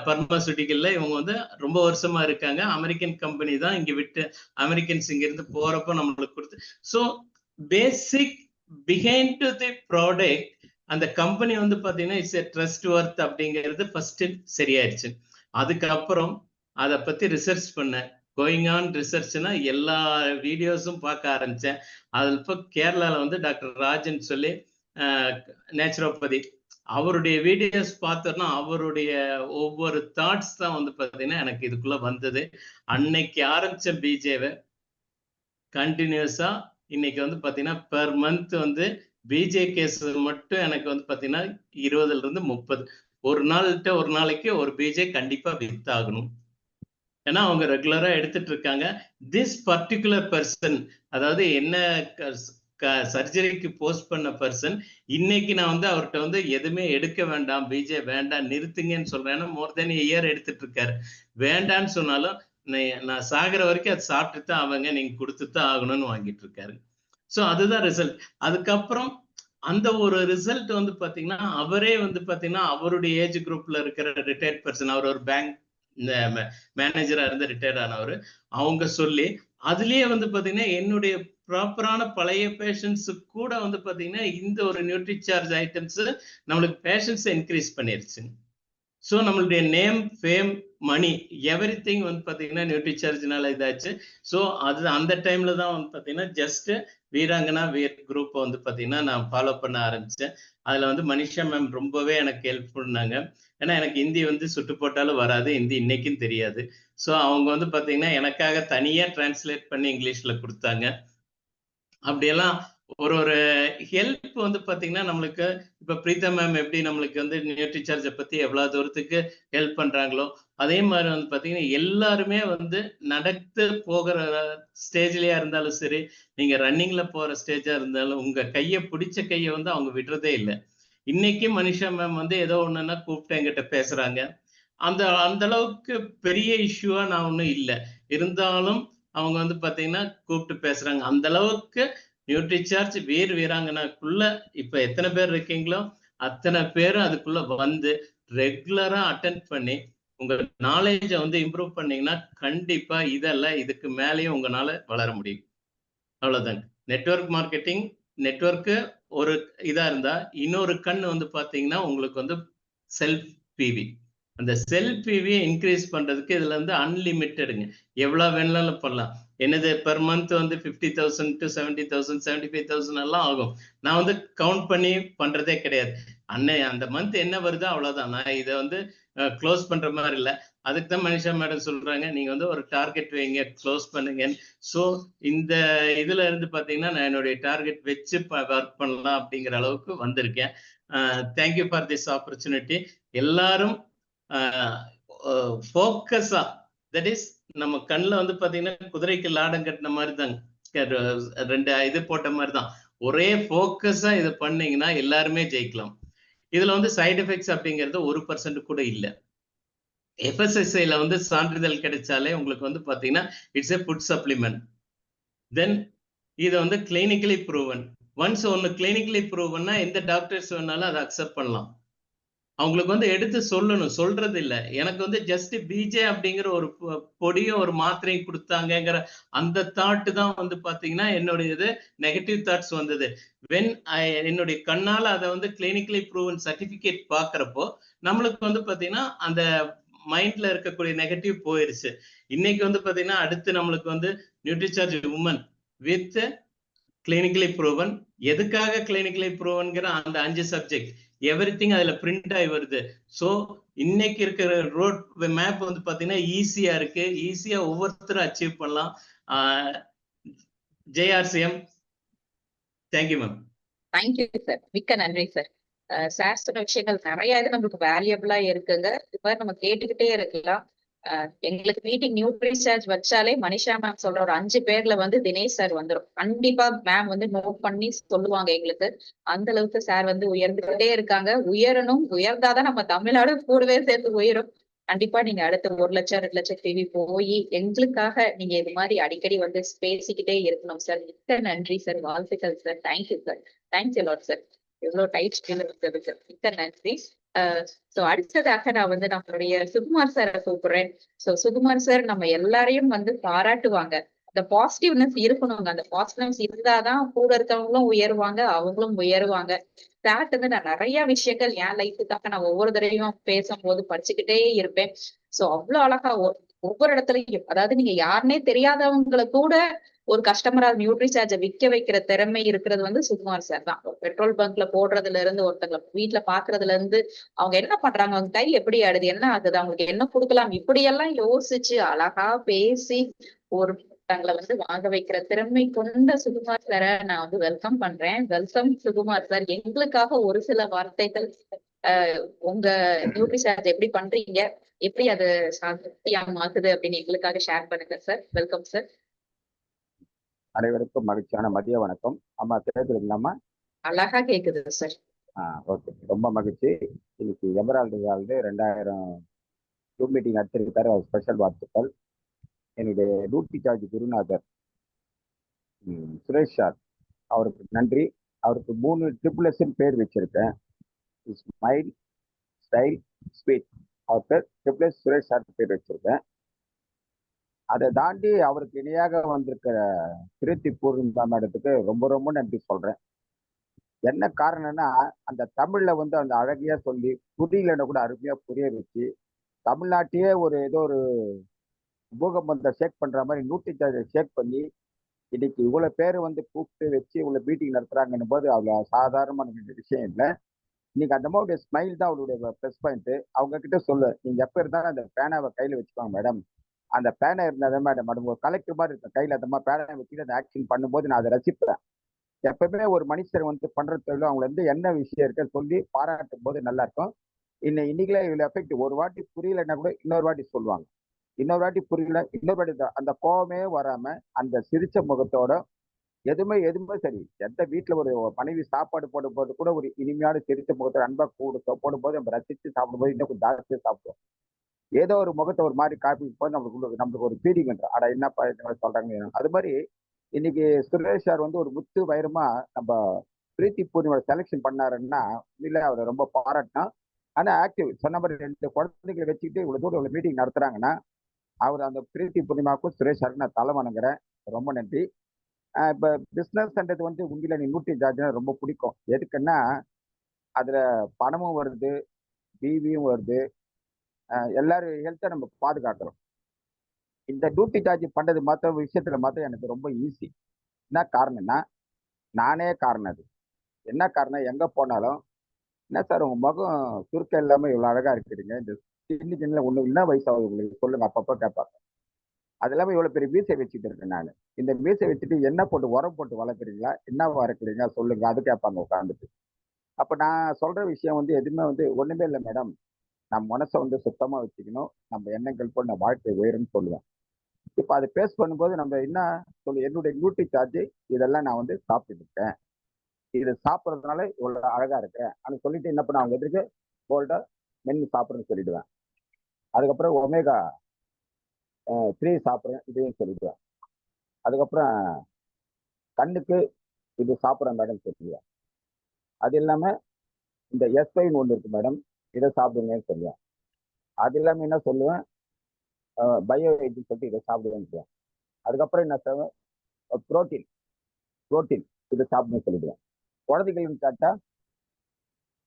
பார்மாசூட்டிக்கல்ல இவங்க வந்து ரொம்ப வருஷமா இருக்காங்க. அமெரிக்கன் கம்பெனி தான், இங்க விட்டு அமெரிக்கன்ஸ் இங்க இருந்து போறப்போ நம்மளுக்கு கொடுத்து. So basic behind to the product அந்த கம்பெனி வந்து பாத்தீங்கன்னா இட்ஸ் எ ட்ரஸ்ட் வர்த் அப்படிங்கிறது ஃபர்ஸ்ட் சரியாயிருச்சு. அதுக்கப்புறம் அதை பத்தி ரிசர்ச் பண்ணேன். கோயிங் ஆன் ரிசர்ச்னா எல்லா வீடியோஸும் பார்க்க ஆரம்பிச்சேன். அது இப்போ கேரளால வந்து டாக்டர் ராஜன் சொல்லி நேச்சுரோபதி, அவருடைய வீடியோஸ் பார்த்தோம்னா அவருடைய ஒவ்வொரு தாட்ஸ் தான் வந்து பார்த்தீங்கன்னா எனக்கு இதுக்குள்ள வந்தது. அன்னைக்கு ஆரம்பிச்ச பிஜேவை கண்டினியூஸா இன்னைக்கு வந்து பார்த்தீங்கன்னா பெர் மந்த் வந்து பிஜே கேஸ் மட்டும் எனக்கு வந்து பார்த்தீங்கன்னா 20ல இருந்து 30 ஒரு நாளைக்கு ஒரு பிஜே கண்டிப்பா வித் ஆகணும். ஏன்னா அவங்க ரெகுலரா எடுத்துட்டு இருக்காங்க. திஸ் பர்டிகுலர் பர்சன், அதாவது என்ன சர்ஜரிக்கு போஸ்ட் பண்ண பர்சன், இன்னைக்கு நான் வந்து அவர்கிட்ட வந்து எதுவுமே எடுக்க வேண்டாம், பிஜே வேண்டாம் நிறுத்துங்கன்னு சொல்றேன். ஏன்னா மோர் தென் இயர் எடுத்துட்டு இருக்காரு. வேண்டான்னு சொன்னாலும் நான் சாகிற வரைக்கும் அது சாப்பிட்டு தான் அவங்க, நீங்க கொடுத்துதான் ஆகணும்னு வாங்கிட்டு இருக்காரு. ஸோ அதுதான் ரிசல்ட். அதுக்கப்புறம் அந்த ஒரு ரிசல்ட் வந்து பாத்தீங்கன்னா அவரே வந்து பாத்தீங்கன்னா அவருடைய ஏஜ் குரூப்ல இருக்கிற ரிட்டையர்ட் பர்சன், அவர் ஒரு பேங்க் மேனேஜரா இருந்து ரிட்டையர்ட் ஆனவர், அவங்க சொல்லி அதுலயே வந்து பாத்தீங்கன்னா என்னுடைய ப்ராப்பரான பழைய பேஷன்ஸ் கூட வந்து பாத்தீங்கன்னா இந்த ஒரு நியூட்ரிசார்ஜ் ஐட்டம்ஸ் நம்மளுக்கு பேஷன்ஸ் இன்க்ரீஸ் பண்ணிருச்சு. ஸோ நம்மளுடைய நேம், ஃபேம், மணி, எவ்ரி திங் வந்து பாத்தீங்கன்னா நியூட்ரிசார்ஜ்னால இதாச்சு. ஸோ அது அந்த டைம்ல தான் வந்து பாத்தீங்கன்னா ஜஸ்ட் வீராங்கனா வீர் குரூப் வந்து பாத்தீங்கன்னா நான் ஃபாலோ பண்ண ஆரம்பிச்சேன். அதுல வந்து மனிஷா மேம் ரொம்பவே எனக்கு ஹெல்ப் பண்ணாங்க. ஏன்னா எனக்கு ஹிந்தி வந்து சுட்டு போட்டாலும் வராது, ஹிந்தி இன்னைக்கும் தெரியாது. ஸோ அவங்க வந்து பாத்தீங்கன்னா எனக்காக தனியா டிரான்ஸ்லேட் பண்ணி இங்கிலீஷ்ல கொடுத்தாங்க. அப்படியெல்லாம் ஒரு ஒரு ஹெல்ப் வந்து பாத்தீங்கன்னா நம்மளுக்கு இப்ப பிரீதா மேம் எப்படி நம்மளுக்கு வந்து நியூட்ரி சார்ஜை பத்தி எவ்வளவு தூரத்துக்கு ஹெல்ப் பண்றாங்களோ, அதே மாதிரி வந்து பாத்தீங்கன்னா எல்லாருமே வந்து நடந்து போகிற ஸ்டேஜ்லயா இருந்தாலும் சரி, நீங்க ரன்னிங்ல போற ஸ்டேஜா இருந்தாலும் உங்க பிடிச்ச கையை வந்து அவங்க விடுறதே இல்லை. இன்னைக்கு மனிஷா மேம் வந்து ஏதோ ஒண்ணுன்னா கூப்பிட்டு என்கிட்ட பேசுறாங்க. அந்த அந்த அளவுக்கு பெரிய இஷ்யூவா நான் ஒன்றும் இல்லை. இருந்தாலும் அவங்க வந்து பாத்தீங்கன்னா கூப்பிட்டு பேசுறாங்க. அந்த அளவுக்கு நியூட்ரிசார்ஜ் வீராங்கனாக்குள்ள இப்ப எத்தனை பேர் இருக்கீங்களோ அத்தனை பேரும் அதுக்குள்ள வந்து ரெகுலரா அட்டென்ட் பண்ணி உங்க நாலேஜை வந்து இம்ப்ரூவ் பண்ணீங்கன்னா கண்டிப்பா இதெல்லாம் இதுக்கு மேலேயும் உங்களால வளர முடியும். அவ்வளவுதாங்க. நெட்வொர்க் மார்க்கெட்டிங் நெட்வொர்க்கு ஒரு இதா இருந்தா, இன்னொரு கண் வந்து பாத்தீங்கன்னா உங்களுக்கு வந்து செல்ஃப் பிவி. அந்த செல்ஃப் பிவியை இன்க்ரீஸ் பண்றதுக்கு இதுல இருந்து அன்லிமிட்டடுங்க. எவ்வளவு வேணாலும் பண்ணலாம். என்னது பெர் மந்த் வந்து 50,000 to 70,000 75,000 எல்லாம் ஆகும். நான் வந்து கவுண்ட் பண்ணி பண்றதே கிடையாது. அந்த மந்த் என்ன வருதோ அவ்வளவுதான். நான் இதை வந்து க்ளோஸ் பண்ற மாதிரி இல்லை. அதுக்கு தான் மனிஷா மேடம் சொல்றாங்க நீங்க வந்து ஒரு டார்கெட் வைங்க, க்ளோஸ் பண்ணுங்க. ஸோ இந்த இதுல இருந்து பாத்தீங்கன்னா நான் என்னுடைய டார்கெட் வச்சு ஒர்க் பண்ணலாம் அப்படிங்கிற அளவுக்கு வந்திருக்கேன். Thank you for this opportunity. எல்லாரும் ஃபோக்கஸா, தட் இஸ் நம்ம கண்ணில் வந்து பாத்தீங்கன்னா குதிரைக்கு லாடம் கட்டின மாதிரி தாங்க, 2 இது போட்ட மாதிரி தான். ஒரே ஃபோக்கஸா இதை பண்ணீங்கன்னா எல்லாருமே ஜெயிக்கலாம். இதுல வந்து சைடு எஃபெக்ட்ஸ் அப்படிங்கிறது 1% கூட இல்லை. FSSAI வந்து சான்றிதழ் கிடைச்சாலே உங்களுக்கு வந்து பாத்தீங்கன்னா இட்ஸ் எ ஃபுட் சப்ளிமெண்ட். தென் இது வந்து கிளினிக்கலி ப்ரூவன். ஒன்ஸ் ஒன்னு கிளினிக்கலி ப்ரூவன்னா எந்த டாக்டர்ஸ் வேணாலும் அதை அக்செப்ட் பண்ணலாம். அவங்களுக்கு வந்து எடுத்து சொல்லணும், சொல்றது இல்லை. எனக்கு வந்து ஜஸ்ட் பிஜே அப்படிங்கிற ஒரு பொடியும் ஒரு மாத்திரையும் கொடுத்தாங்கிற அந்த தாட் தான் வந்து பாத்தீங்கன்னா என்னுடைய இது நெகட்டிவ் தாட்ஸ் வந்தது. வென் என்னுடைய கண்ணால அதை வந்து கிளினிக்கலி ப்ரூவன் சர்டிபிகேட் பாக்குறப்போ நம்மளுக்கு வந்து பாத்தீங்கன்னா அந்த மைண்ட்ல இருக்கக்கூடிய நெகட்டிவ் போயிருச்சு. இன்னைக்கு வந்து பாத்தீங்கன்னா அடுத்து நம்மளுக்கு வந்து Nutricharge woman with clinically proven. எதுக்காக கிளினிக்கலி ப்ரூவன்கிற அந்த 5 சப்ஜெக்ட் எவ்ரிதிங் அதுல பிரிண்ட் ஆகி வருது. சோ இன்னைக்கு இருக்கிற ரோட் மேப் வந்து பாத்தீங்கன்னா ஈஸியா இருக்கு. ஈஸியா ஒவ்வொருத்தரும் அச்சீவ் பண்ணலாம். JRCM. Thank you ma'am. Thank you sir, மிக்க நன்றி சார். சார் சொன்ன விஷயங்கள் நிறைய இது நம்மளுக்கு வேல்யூபிளா இருக்குங்க. இது மாதிரி நம்ம கேட்டுக்கிட்டே இருக்கலாம். எங்களுக்கு மீட்டிங் நியூட்ரி சார்ஜ் வச்சாலே மனிஷா மேம் சொல்ற ஒரு 5 பேர்ல வந்து தினேஷ் சார் வந்துடும். கண்டிப்பா மேம் வந்து நோட் பண்ணி சொல்லுவாங்க எங்களுக்கு. அந்த அளவுக்கு சார் வந்து உயர்ந்துகிட்டே இருக்காங்க. உயரணும், உயர்ந்தாதான் நம்ம தமிழ்நாடு கூடவே சேர்த்து உயரும். கண்டிப்பா நீங்க அடுத்த 1 லட்சம் 2 லட்சம் டிவி போய் எங்களுக்காக நீங்க இது மாதிரி அடிக்கடி வந்து பேசிக்கிட்டே இருக்கணும் சார். மிக்க நன்றி சார், வாழ்த்துக்கள் sir. Thank you sir, thanks lot sir. எவ்வளவு டைட் ஸ்கில் இருக்கிறதுக்கு மிக்க நன்றி. சோ அடுத்ததாக நான் வந்து நம்மளுடைய சுகுமார் சாரை கூப்பிடுறேன். சோ சுகுமார் சார் நம்ம எல்லாரையும் வந்து பாராட்டுவாங்க. அந்த பாசிட்டிவ்னஸ் இருக்கணுங்க. அந்த பாசிட்டிவ்னஸ் இருந்தாதான் கூட இருக்கவங்களும் உயருவாங்க, அவங்களும் உயருவாங்க. சார்ட் வந்து நான் நிறைய விஷயங்கள் என் லைஃபுக்காக நான் ஒவ்வொரு தடவையும் பேசும்போது படிச்சுக்கிட்டே இருப்பேன். சோ அவ்வளவு அழகா ஒவ்வொரு இடத்துலயும், அதாவது நீங்க யாருன்னே தெரியாதவங்களை கூட ஒரு கஸ்டமரா நியூட்ரி சார்ஜை விற்க வைக்கிற திறமை இருக்கிறது வந்து சுகுமார் சார் தான். பெட்ரோல் பங்க்ல போடுறதுல இருந்து ஒருத்தங்க வீட்டுல பாக்குறதுல இருந்து அவங்க என்ன பண்றாங்க, அவங்க கை எப்படி ஆடுது, என்ன ஆகுது, அவங்களுக்கு என்ன கொடுக்கலாம், இப்படியெல்லாம் யோசிச்சு அழகா பேசி ஒரு தங்களை வந்து வாங்க வைக்கிற திறமை கொண்ட சுகுமார் சாரை நான் வந்து வெல்கம் பண்றேன். Welcome Sukumar sir. எங்களுக்காக ஒரு சில வார்த்தைகள் உங்க நியூட்ரி சார்ஜ் எப்படி பண்றீங்க, எப்படி அது சக்தியா மாத்துது அப்படின்னு எங்களுக்காக ஷேர் பண்ணுங்க சார். Welcome sir. அனைவருக்கும் மகிழ்ச்சியான மதிய வணக்கம். அம்மா கேட்குதுங்களாம்மா? அழகா கேக்குது சார். ஓகே, ரொம்ப மகிழ்ச்சி. இன்னைக்கு எமரால்டு 2000 ஜூம் மீட்டிங் அடிச்சிருக்காரு. அவர் ஸ்பெஷல் வாழ்த்துக்கள். என்னுடைய நியூட்ரி சார்ஜ் குருநாதர் சுரேஷ் சார், அவருக்கு நன்றி. அவருக்கு 3 SSS பேர் வச்சிருக்கேன். Smile, style, speed. அவர் பேர் SSS சுரேஷ் சார் பேர் வச்சிருக்கேன். அதை தாண்டி அவருக்கு இணையாக வந்திருக்கிற திருத்தி பூர்ணிமா மேடத்துக்கு ரொம்ப ரொம்ப நன்றி சொல்றேன். என்ன காரணம்னா, அந்த தமிழ்ல வந்து அந்த அழகியா சொல்லி புரியலன்னு கூட அருமையா புரிய வச்சு, தமிழ்நாட்டையே ஏதோ ஒரு பூகம்பத்தை ஷேக் பண்ற மாதிரி நியூட்ரி சார்ஜை ஷேக் பண்ணி இன்னைக்கு இவ்வளவு பேர் வந்து கூப்பிட்டு வச்சு இவ்வளவு மீட்டிங் நடத்துறாங்கன்னும் போது அவ்வளவு சாதாரணமான விஷயம் இல்லை. இன்னைக்கு அந்த அம்மாவுடைய ஸ்மைல் தான் அவளுடைய ப்ளஸ் பாயிண்ட். அவங்க கிட்ட சொல்லு, நீங்க எப்ப இருந்தாலும் அந்த பேனாவை கையில வச்சுக்கோங்க மேடம். அந்த பேனா இருந்தாதான் மேடம் ஒரு கலெக்டர் மாதிரி இருக்கும் கையில அந்த மாதிரி பேனா வச்சுட்டு அந்த ஆக்ஷன் பண்ணும்போது நான் அதை ரசிப்பேன். எப்பவுமே ஒரு மனுஷர் வந்து பண்றது அவங்க வந்து என்ன விஷயம் இருக்குன்னு சொல்லி பாராட்டும் போது நல்லா இருக்கும். இன்னைக்குல இவ்வளவு எஃபெக்ட். ஒரு வாட்டி புரியலன்னா கூட இன்னொரு வாட்டி சொல்லுவாங்க, இன்னொரு வாட்டி புரியல இன்னொரு வாட்டி அந்த கோவமே வராம அந்த சிரிச்ச முகத்தோட எதுவுமே சரி. எந்த வீட்டுல ஒரு மனைவி சாப்பாடு போடும்போது கூட ஒரு இனிமையான சிரிச்ச முகத்தோட அன்பா போடும்போது நம்ம ரசிச்சு சாப்பிடும்போது இன்னும் கொஞ்சம் ஜாஸ்தியா சாப்பிடுவோம். ஏதோ ஒரு முகத்தை ஒரு மாதிரி காப்பி போது நம்மளுக்கு ஒரு ஃபீலிங் பண்றோம். அட என்னப்பா இந்த மாதிரி சொல்றாங்க. அது மாதிரி இன்னைக்கு சுரேஷ் சார் வந்து ஒரு முத்து வைரமா நம்ம பிரீத்தி பூர்ணியோட செலெக்ஷன் பண்ணாருன்னா இல்ல அவரை ரொம்ப பாராட்டினா. ஆனா ஆக்டிவ் சொன்ன மாதிரி 2 குழந்தைகளை வச்சுக்கிட்டு இவ்வளவு தூரம் இவ்வளவு மீட்டிங் நடத்துறாங்கன்னா அவர் அந்த பிரீத்தி பூர்ணிமாவுக்கும் சுரேஷ் சாருக்கு நான் தலை வணங்குறேன். ரொம்ப நன்றி. இப்ப பிசினஸ்ன்றது வந்து உண்மையில நீ நியூட்ரி சார்ஜ் ரொம்ப பிடிக்கும். எதுக்குன்னா அதுல பணமும் வருது, பிவியும் வருது, எல்லாரும் ஹெல்த்தை நம்ம பாதுகாக்கிறோம். இந்த டியூட்டி சார்ஜ் பண்றது மற்ற விஷயத்துல மாத்திரம் எனக்கு ரொம்ப ஈஸி. என்ன காரணம்னா நானே காரணம். அது என்ன காரணம், எங்க போனாலும் என்ன சார் உங்க முகம் சுருக்கம் இல்லாம இவ்வளவு அழகா இருக்கிறீங்க, இந்த சின்ன சின்ன ஒண்ணு என்ன வயசாகுது உங்களுக்கு சொல்லுங்க, அப்பப்போ கேட்பாங்க. அது இல்லாம இவ்வளவு பெரிய மீசை வச்சுட்டு இருக்கேன் நான். இந்த மீசை வச்சுட்டு என்ன போட்டு உரம் போட்டு வளர்க்குறீங்களா, என்ன வளர்க்குறீங்க சொல்லுங்க, அது கேட்பாங்க உட்காந்துட்டு. அப்ப நான் சொல்ற விஷயம் வந்து எதுவுமே வந்து ஒண்ணுமே இல்லை மேடம். நம்ம மனசை வந்து சுத்தமா வச்சுக்கணும், நம்ம எண்ணங்கள் போல் நம்ம வாழ்க்கை உயரும்னு சொல்லுவேன். இப்ப அது பேஸ் பண்ணும்போது நம்ம என்ன சொல்லு, என்னுடைய டியூட்டி சார்ஜ் இதெல்லாம் நான் வந்து சாப்பிட்டு இருக்கேன், இது சாப்பிட்றதுனால இவ்வளவு அழகா இருக்கேன் அப்படின்னு சொல்லிட்டு என்ன பண்ண அவங்க எதிர்க்கு போல்டா மென்னு சாப்பிட்றேன்னு சொல்லிடுவேன். அதுக்கப்புறம் ஒமேகா 3 சாப்பிட்றேன் இதையும் சொல்லிடுவேன். அதுக்கப்புறம் கண்ணுக்கு இது சாப்பிட்றேன் மேடம் சொல்லுவேன். அது இல்லாம இந்த எஸ்ஐன்னு ஒன்று இருக்கு மேடம், இதை சாப்பிடுங்கன்னு சொல்லுவேன். அது இல்லாம என்ன சொல்லுவேன், பயோ வெயிட்னு சொல்லிட்டு இதை சாப்பிடுவேன்னு சொல்லுவேன். அதுக்கப்புறம் என்ன சொல்லுவேன், புரோட்டீன் புரோட்டீன் இதை சாப்பிடுன்னு சொல்லிடுவேன். குழந்தைகளுக்கு கேட்டா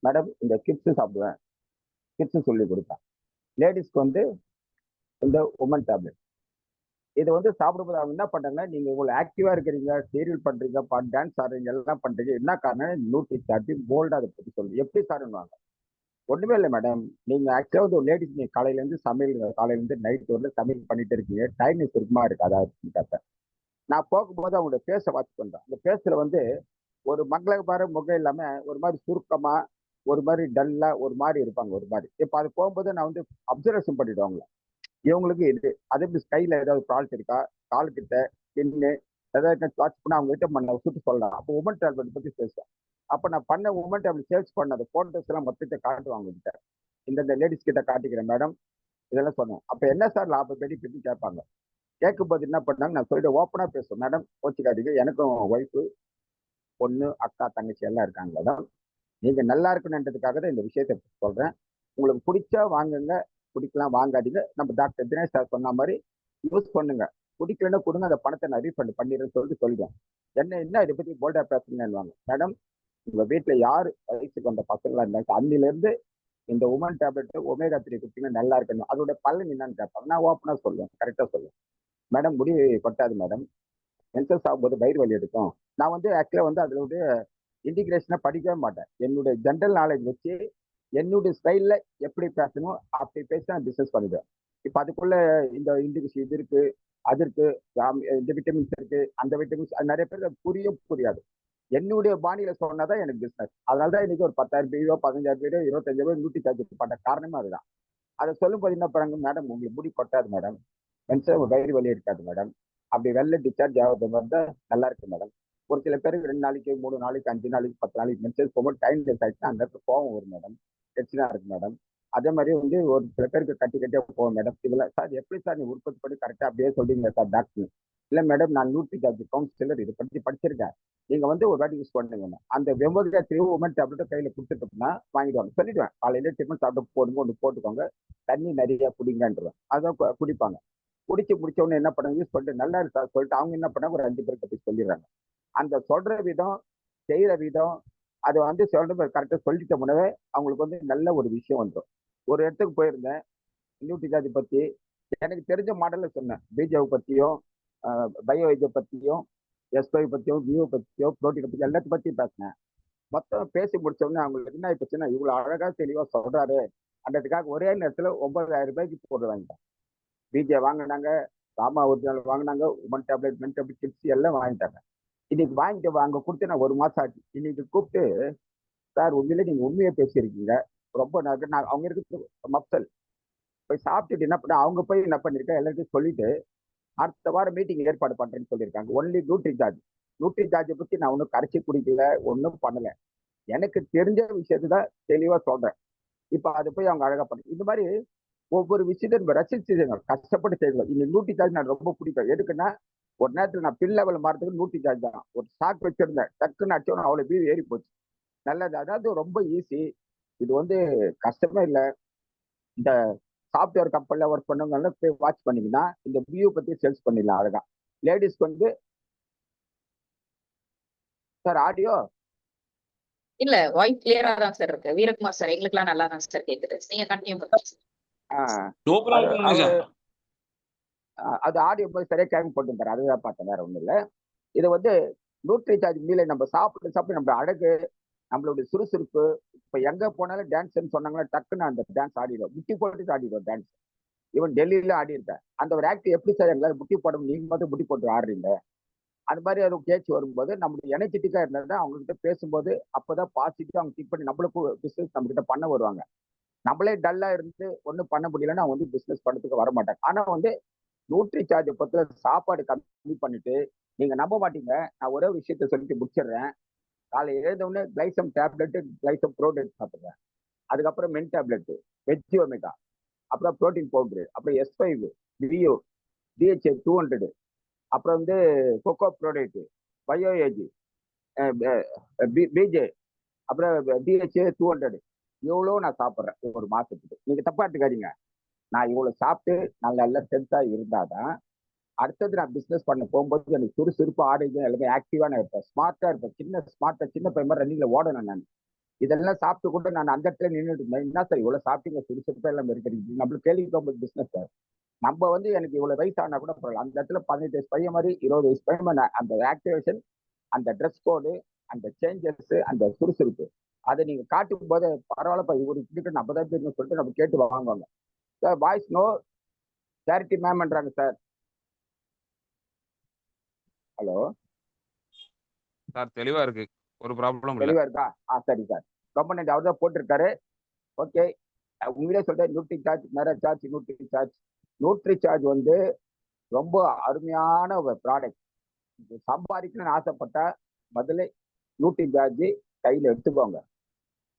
மேடம் இந்த கிட்ஸ் சாப்பிடுவேன், கிட்ஸ் சொல்லி கொடுப்பேன். லேடிஸ்க்கு வந்து இந்த உமன் டேப்லெட் இதை வந்து சாப்பிடும்போது அவங்க என்ன பண்றாங்க, நீங்க இவ்வளவு ஆக்டிவா இருக்கிறீங்க, சீரியல் பண்றீங்க, டான்ஸ் ஆடுறீங்க, எல்லாம் பண்றீங்க, என்ன காரணம் நியூட்ரி சார்ஜ் போல்டா அதை பத்தி சொல்லுங்க. எப்படி சார்வாங்க, ஒண்ணுமே இல்லை மேடம். நீங்க ஆக்சுவலா வந்து ஒரு லேடிஸ், நீங்க காலையில இருந்து சமையல், காலையில இருந்து நைட் வரல சமையல் பண்ணிட்டு இருக்கீங்க, டைம்னஸ் இருக்குமா இருக்கு. அதாவது கேட்டேன் நான் போகும்போது அவங்களோட பேச வாட்ச் பண்றேன். அந்த பேசுல வந்து ஒரு மங்களகர முகம் இல்லாம ஒரு மாதிரி சுருக்கமா, ஒரு மாதிரி டல்லா ஒரு மாதிரி இருப்பாங்க ஒரு மாதிரி. இப்ப அது போகும்போது நான் வந்து அப்சர்வேஷன் பண்ணிடுவாங்க இவங்களுக்கு இது அதே மாதிரி ஸ்கைல ஏதாவது ப்ரால்ட் இருக்கா, கால் கிட்ட ஸ்கின்னு ஏதாவது வாட்ச் பண்ண அவங்க கிட்ட பண்ண சுட்டு சொல்லலாம். அப்போ உமன் டேப்லெட் பத்தி பேசுவேன். அப்ப நான் பண்ண உமன் டேப்லெட் சேல்ஸ் பண்ண அந்த போட்டோஸ் எல்லாம் மொத்தத்தை காட்டுவாங்க கிட்ட, இந்த லேடிஸ் கிட்ட காட்டிக்கிறேன் மேடம் இதெல்லாம் சொன்னேன். அப்ப என்ன சார் லாபம் பெனிஃபிட் கேட்பாங்க. கேட்கும்போது என்ன பண்ணாங்க, நான் சொல்லிட்டு ஓப்பனா பேசுவேன், மேடம் கோச்சிக்காதீங்க, எனக்கும் ஒய்ஃபு, பொண்ணு, அக்கா, தங்கச்சி எல்லாம் இருக்காங்க மேடம். நீங்க நல்லா இருக்கணுன்றதுக்காக தான் இந்த விஷயத்த சொல்றேன். உங்களுக்கு பிடிச்சா வாங்குங்க, பிடிக்கலாம் வாங்காதீங்க. நம்ம டாக்டர் தினேஷ் சார் சொன்ன மாதிரி யூஸ் பண்ணுங்க, பிடிக்கலன்னா கொடுங்க, அந்த பணத்தை நான் ரீஃபண்ட் பண்ணிடுறேன்னு சொல்லிட்டு சொல்லிடுவேன். என்ன இதை பத்தி போல்டா பேசுங்கன்னு மேடம். உங்க வீட்டுல யாரு வயசுக்கு வந்த பசங்களா இருந்தாங்க அன்னில இருந்து இந்த உமன் டேப்லெட் ஒமேகா 3 கொடுத்தீங்கன்னா நல்லா இருக்கணும், அதோட பலன் என்னன்னு கேட்பாங்க. நான் ஓப்பனா சொல்லுவேன், கரெக்டா சொல்லுவேன். மேடம் முடி கொட்டாது மேடம், மென்சஸ் ஆகும்போது வயிறு வலி எடுக்கும். நான் வந்து ஆக்சுவலா வந்து அதோட இன்டிகிரேஷனை படிக்கவே மாட்டேன். என்னுடைய ஜென்ரல் நாலேஜ் வச்சு என்னுடைய ஸ்டைல்ல எப்படி பேசணும் அப்படி பேசி நான் பிசினஸ் பண்ணிடுவேன். இப்ப அதுக்குள்ள இந்த இன்டிகிரேஷன் இது இருக்கு, அது இருக்கு, இந்த விட்டமின்ஸ் இருக்கு, அந்த விட்டமின்ஸ், அது நிறைய பேருக்கு அது புரியாது. என்னுடைய பாணியில சொன்னதான் எனக்கு பிசினஸ். அதனாலதான் இன்னைக்கு ஒரு 10,000 பேரோ 15,000 பேரோ 25,000 நியூட்ரி சார்ஜ் பண்ண காரணமா அதுதான். அதை சொல்லும்போது என்ன பண்ணாங்க, மேடம் உங்களுக்கு முடி கொட்டாது மேடம், வயிறு வலி இருக்காது மேடம், அப்படி வெள்ள டிஸ்சார்ஜ் ஆகுது வந்து நல்லா இருக்கு மேடம். ஒரு சில பேருக்கு 2 நாளைக்கு 3 நாளைக்கு 5 நாளைக்கு 10 நாளைக்கு மென்சஸ் போகும்போது டைம் லெஸ் ஆயிடுச்சுன்னா அந்த இடத்துல கோவம் வரும் மேடம், டென்ஷனா இருக்கு மேடம். அதே மாதிரி வந்து ஒரு சில பேருக்கு கட்டியா போகும் மேடம். இதெல்லாம் சார் எப்படி சார் நீ உற்பத்தி பண்ணி கரெக்டா அப்படியே சொல்றீங்க சார் டாக்டர். இல்ல மேடம் நான் நியூட்ரி சார்ஜ் கவுன்சிலர் இதை பற்றி படிச்சிருக்கேன், நீங்க வந்து ஒரு வாட்டி யூஸ் பண்ணுங்க. அந்த வெம்பர்கா 3 உமன் டேப்லெட் கையில கொடுத்துட்டோம்னா வாங்கிடுவாங்க. சொல்லிடுவேன் காலையில டிஃபன் சாப்பிட்டு போடுங்க, ஒன்று போட்டுக்கோங்க, தண்ணி நிறைய குடிங்கன்றேன். அதான் குடிப்பாங்க. குடிச்சு முடிச்ச உடனே என்ன பண்ணாங்க, யூஸ் பண்ணிட்டு நல்லா இருக்கா சொல்லிட்டு அவங்க என்ன பண்ணாங்க, ஒரு 5 பேருக்கு பத்தி சொல்லிடுறாங்க. அந்த சொல்ற விதம், செய்யற விதம், அது வந்து சொல்ற கரெக்டா சொல்லிட்ட முன்னவே அவங்களுக்கு வந்து நல்ல ஒரு விஷயம் வந்துடும். ஒரு இடத்துக்கு போயிருந்தேன், நியூட்ரி சார்ஜ் பத்தி எனக்கு தெரிஞ்ச மாடல்ல சொன்னேன். பிஜேவை பத்தியும் பயோ வைத்திய பத்தியும் எஸ்ஐ பத்தியும் வியூ பத்தியோ ப்ரோட்டீனை பத்தி எல்லாத்தையும் பத்தி பேசினேன். மொத்தம் பேசி முடிச்ச உடனே அவங்களுக்கு என்ன ஆயிடுச்சுன்னா இவ்வளவு அழகா தெளிவா சொல்றாரு அன்றதுக்காக ஒரே நேரத்துல 9,000 ரூபாய்க்கு போட்டு வாங்கிட்டேன். பிஜே வாங்கினாங்க, ராமா ஒரிஜினல் வாங்கினாங்க, உமன் டேப்லெட் மென் டேப்லெட் கிட்ஸ் எல்லாம் வாங்கிட்டாங்க. இன்னைக்கு வாங்கிட்டு அங்க கொடுத்து நான் 1 மாசம் ஆச்சு. இன்னைக்கு கூப்பிட்டு சார் உண்மையிலே நீங்க உண்மையை பேசியிருக்கீங்க, ரொம்ப நான் அவங்க இருக்கிறது மப்சல் போய் சாப்பிட்டுட்டு என்ன பண்ண அவங்க போய் என்ன பண்ணிருக்கேன் எல்லாத்தையும் சொல்லிட்டு அடுத்த வாரம் மீட்டிங் ஏற்பாடு பண்றேன்னு சொல்லியிருக்காங்க. ஒன்லி நியூட்ரி சார்ஜை பத்தி நான் ஒன்றும் கரைச்சி குடிக்கல, ஒன்றும் பண்ணல. எனக்கு தெரிஞ்ச விஷயத்தான் தெளிவா சொல்றேன். இப்ப அதை போய் அவங்க அழகா பண்ணு. இந்த மாதிரி ஒவ்வொரு விஷயத்தையும் ரசிச்சு செய்யணும், கஷ்டப்பட்டு செய்யணும். இந்த நியூட்ரி சார்ஜ் நான் ரொம்ப பிடிக்கும். எதுக்குன்னா ஒரு நேரத்தில் நான் பில் லெவல் மாறதுக்கு நியூட்ரி சார்ஜ் தான். ஒரு ஸ்டாக் வச்சிருந்தேன், டக்குன்னு அடிச்சோன்னு அவ்வளவு பீ ஏறி போச்சு. நல்லது, அதாவது ரொம்ப ஈஸி. இது வந்து கஷ்டமே இல்லை. இந்த சாஃப்ட்வேர் கம்பெனில ஒர்க் பண்ணவங்க போய் வாட்ச் பண்ணீங்கன்னா இந்த வியூ பத்தி சேல்ஸ் பண்ணிடலாம் அழகா. லேடிஸ்க்கு வந்து சார் ஆடியோ இல்ல வாய்ஸ் கிளியரா தான் சார் இருக்கு வீரகுமார் சார். எங்களுக்குலாம் நல்லா தான் சார் கேக்குது. நீங்க கண்டினியூ பண்ணுங்க. அது ஆடியோ போய் சரியா கேள்வி போட்டு தரேன். அதுதான் பார்த்தேன், வேற ஒண்ணும் இல்லை. இது வந்து நியூட்ரி சார்ஜ் மீல நம்ம சாப்பிட்டு நம்ம அழகு, நம்மளுடைய சுறுசுறுப்பு. இப்ப எங்க போனாலும் டான்ஸ் சொன்னாங்கன்னா டக்குன்னு அந்த டான்ஸ் ஆடிடும், முட்டி போட்டு ஆடிடும் டான்ஸ். ஈவன் டெல்லியில ஆடி இருக்கேன். அந்த ஒரு ஆக்ட் எப்படி சார் எங்களால் முட்டி போட, நீங்க மட்டும் முட்டி போட்டு ஆடுறீங்க? அந்த மாதிரி ஒரு பேச்சு வரும்போது நம்மளுக்கு எனர்ஜெட்டிக்கா இருந்தா அவங்க கிட்ட பேசும்போது அப்பதான் பாசிட்டிவா அவங்க திங்க் பண்ணி நம்மளுக்கும் பிசினஸ் நம்ம கிட்ட பண்ண வருவாங்க. நம்மளே டல்லா இருந்து ஒன்றும் பண்ண முடியலன்னா அவங்க வந்து பிசினஸ் பண்ணதுக்கு வர மாட்டாங்க. ஆனா வந்து நியூட்ரி சார்ஜ் பத்தில சாப்பாடு கம்மி பண்ணிட்டு நீங்க நம்ப மாட்டீங்க. நான் ஒரே விஷயத்த சொல்லிட்டு முடிச்சிடுறேன். காலை எழுந்தவுடனே கிளைசம் டேப்லெட், கிளைசம் ப்ரோட்டீன் சாப்பிடுறேன். அதுக்கப்புறம் மென் டேப்லெட், வெஜ் ஒமேகா, அப்புறம் ப்ரோட்டீன் பவுடரு, அப்புறம் S5, வியோ, DHA 200, அப்புறம் வந்து கொக்கோ ப்ரோடக்ட், பயோஏஜி, பிஜே, அப்புறம் DHA 200. இவ்வளோ நான் சாப்பிட்றேன் ஒரு மாசத்துக்கு. நீங்க தப்பா எடுத்துக்காதீங்க. நான் இவ்வளவு சாப்பிட்டு நல்ல ஸ்ட்ரென்த்தா இருந்தாதான் அடுத்தது நான் பிசினஸ் பண்ண போகும்போது எனக்கு சுறுசுறுப்பு, ஆரோக்கியம் எல்லாமே ஆக்டிவா நான் இருப்பேன், ஸ்மார்ட்டா இருப்பேன். சின்ன பையன் மாதிரி ரன்னிங்ல ஓடணும் நான். இதெல்லாம் சாப்பிட்டு கூட நான் அந்த இடத்துல நின்றுட்டு இருந்தேன். என்ன சார் இவ்வளவு சாப்பிட்டீங்க, சுறுசுறுப்பா எல்லாம் இருக்கிறீங்க, நம்மளுக்கு கேள்வி போகும்போது பிசினஸ் சார். நம்ம வந்து எனக்கு இவ்வளவு வயசு ஆனா கூட பரவாயில்ல, அந்த இடத்துல 18 வயசு பையன் மாதிரி 20 வயசு பையன் அந்த ஆக்டிவேஷன், அந்த ட்ரெஸ் கோடு, அந்த சேஞ்சஸ், அந்த சுறுசுறுப்பு அதை நீங்க காட்டும் போது பரவாயில்லப்பா இவரு இப்படி நம்ம தான் தெரியும் சொல்லிட்டு நம்ம கேட்டு வாங்குவாங்க. சார் வாய்ஸ் நோ சேரிட்டி மேம்ன்றாங்க சார். ஹலோ சார் தெளிவா இருக்கு, ஒரு ப்ராப்ளம் இல்ல. தெளிவா இருக்கா? சரி சார், ரொம்ப நன்றி. அவர் தான் போட்டிருக்காரு. ஓகே, உங்களே சொல்றேன். Nutri charge, marriage charge, nutri charge வந்து ரொம்ப அருமையான ஒரு ப்ராடக்ட். சம்பாதிக்கணும்னு ஆசைப்பட்டா முதல்ல நியூட்ரி சார்ஜ் கையில எடுத்துக்கோங்க.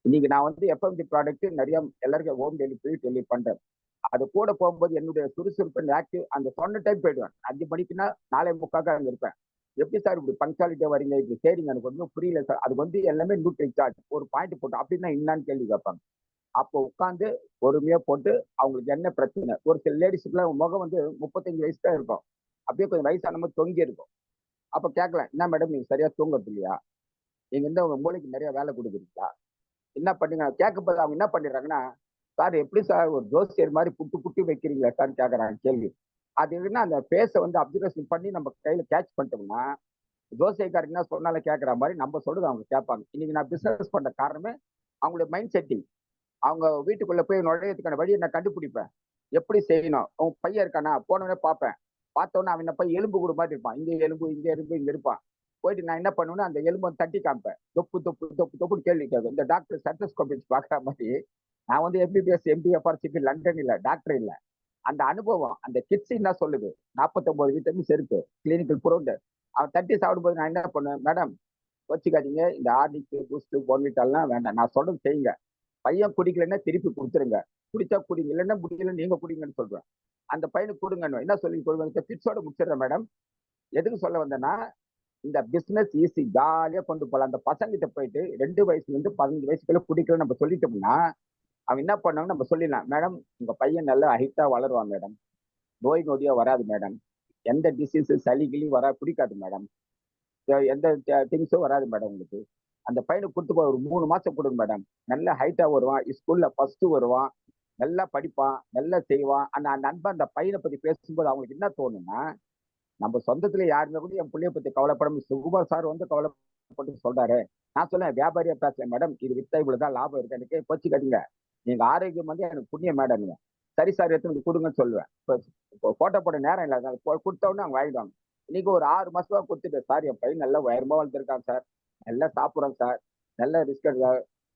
இன்னைக்கு நான் வந்து FMG ப்ராடக்ட் நிறைய எல்லாருக்கும் ஹோம் டெலிவரி பண்றேன். அது கூட போகும்போது என்னுடைய சுறுசுறுப்பு ஆக்டிவ் அந்த சொன்ன டைம் போயிடுவேன். 5 மணிக்குன்னா 4:45 அங்க இருப்பேன். எப்படி சார் இப்படி பங்க்சுவாலிட்டியா வரீங்க, இப்படி சரிங்க, எனக்கு ஒன்றும் புரியல சார். அது வந்து எல்லாமே நியூட்ரி சார்ஜ் ஒரு பாயிண்ட் போட்டு அப்படின்னா என்னன்னு கேள்வி கேட்பாங்க. அப்போ உட்காந்து பொறுமையா போட்டு அவங்களுக்கு என்ன பிரச்சனை. ஒரு சில லேடிஸுக்குலாம் முகம் வந்து 35 வயசு தான் இருக்கும், அப்படியே கொஞ்சம் வயசான மாதிரி தொங்கி இருக்கும். அப்ப கேட்கலாம், என்ன மேடம் நீங்க சரியா தூங்குறது இல்லையா, நீங்க இந்த உங்க மூளைக்கு நிறைய வேலை கொடுக்குறீங்களா, என்ன பண்ணீங்க கேட்கும்போது அவங்க என்ன பண்ணிடுறாங்கன்னா, சார் எப்படி சார் ஒரு ஜோசியர் மாதிரி புட்டு வைக்கிறீங்களா சார் கேட்கறாங்க கேள்வி. அது என்ன அந்த பேச வந்து அப்சர்வேஷன் பண்ணி நம்ம கையில கேட்ச் பண்ணிட்டோம்னா ஜோசியக்காரங்க என்ன சொன்னாலும் கேட்கற மாதிரி நம்ம சொல்றது அவங்க கேட்பாங்க. இன்னைக்கு நான் பிசினஸ் பண்ற காரணமே அவங்களுடைய மைண்ட் செட்டிங். அவங்க வீட்டுக்குள்ள போய் நுழையதுக்கான வழியை நான் கண்டுபிடிப்பேன். எப்படி செய்யணும், அவங்க பையன் இருக்கானா போனோடனே பார்ப்பேன். பார்த்தோன்னே அவன் என்ன பையன் எலும்பு கூட மாதிரி இருப்பான், இங்க எலும்பு இங்க இருப்பான். போயிட்டு நான் என்ன பண்ணுவேன்னா அந்த எலும்பை தட்டி காமிப்பேன். தொப்புன்னு கேள்வி கேட்கும். இந்த டாக்டர் ஸ்டெத்தோஸ்கோப் பாக்குற மாதிரி நான் வந்து MBBS MD லண்டன் இல்ல, டாக்டர் இல்ல. அந்த அனுபவம் அந்த கிட்ஸ் என்ன சொல்லுது, 49 விட்டமின்ஸ் இருக்கு, கிளினிக்கல் ப்ரூவ்டு. அவன் தட்டி சாப்பிடும்போது நான் என்ன பண்ணுவேன், மேடம் வச்சுக்காதீங்க, இந்த ஆர்டிக்கு பூஸ்ட் போன்விட்டாலாம் வேண்டாம், நான் சொல்றது செய்யுங்க. பையன் குடிக்கலன்னா திருப்பி கொடுத்துருங்க, குடிச்சா குடிங்க, இல்லைன்னா முடியல நீங்க குடிங்கன்னு சொல்றேன். அந்த பையனுக்கு கொடுங்கன்னு என்ன சொல்லி கொடுங்க, கிட்ஸோட முடிச்சிடுறேன் மேடம். எதுக்கு சொல்ல வந்தேன்னா இந்த பிசினஸ் ஈஸி, ஜாலியா கொண்டு போகலாம். அந்த பசங்கிட்ட போயிட்டு 2 வயசுல இருந்து 15 வயசுக்குள்ள குடிக்கணும்னு நம்ம சொல்லிட்டோம்னா அவன் என்ன பண்ணாங்க நம்ம சொல்லிடலாம், மேடம் உங்க பையன் நல்லா ஹைட்டா வளருவான் மேடம், நோய் நொடியா வராது மேடம், எந்த டிசீஸ் சளிகிளையும் பிடிக்காது மேடம், எந்த திங்ஸும் வராது மேடம் உங்களுக்கு. அந்த பையனுக்கு கொடுத்து ஒரு 3 மாசம் கொடுங்க மேடம், நல்ல ஹைட்டா வருவான், ஸ்கூல்ல ஃபர்ஸ்ட் வருவான், நல்லா படிப்பான், நல்லா செய்வான். அந்த நண்பன் அந்த பையனை பத்தி பேசும்போது அவங்களுக்கு என்ன தோணும்னா, நம்ம சொந்தத்துல யாருமே கூட என் பிள்ளைய பத்தி கவலைப்படாம சுகுமார் சார் வந்து கவலைப்பட்டு சொல்றாரு. நான் சொல்லுவேன் வியாபாரியா பேசுறேன் மேடம், இது வித்தா இவ்வளவுதான் லாபம் இருக்கு, எனக்கு பொச்சு கட்டுங்க, நீங்க ஆரோக்கியம் வந்து எனக்கு புண்ணிய மேடம். சரி சார் எடுத்து கொடுங்கன்னு சொல்லுவேன். இப்போ போட்டோ போட நேரம் இல்லை, கொடுத்த உடனே அவங்க வாங்கிடுவாங்க. இன்னைக்கு ஒரு 6 மாசமா கொடுத்துட்டு சார் என் பையன் நல்லா உயரமா வளர்ந்துருக்கான் சார், நல்லா சாப்பிட்றான் சார், நல்ல ரிஸ்க் எடுக்க,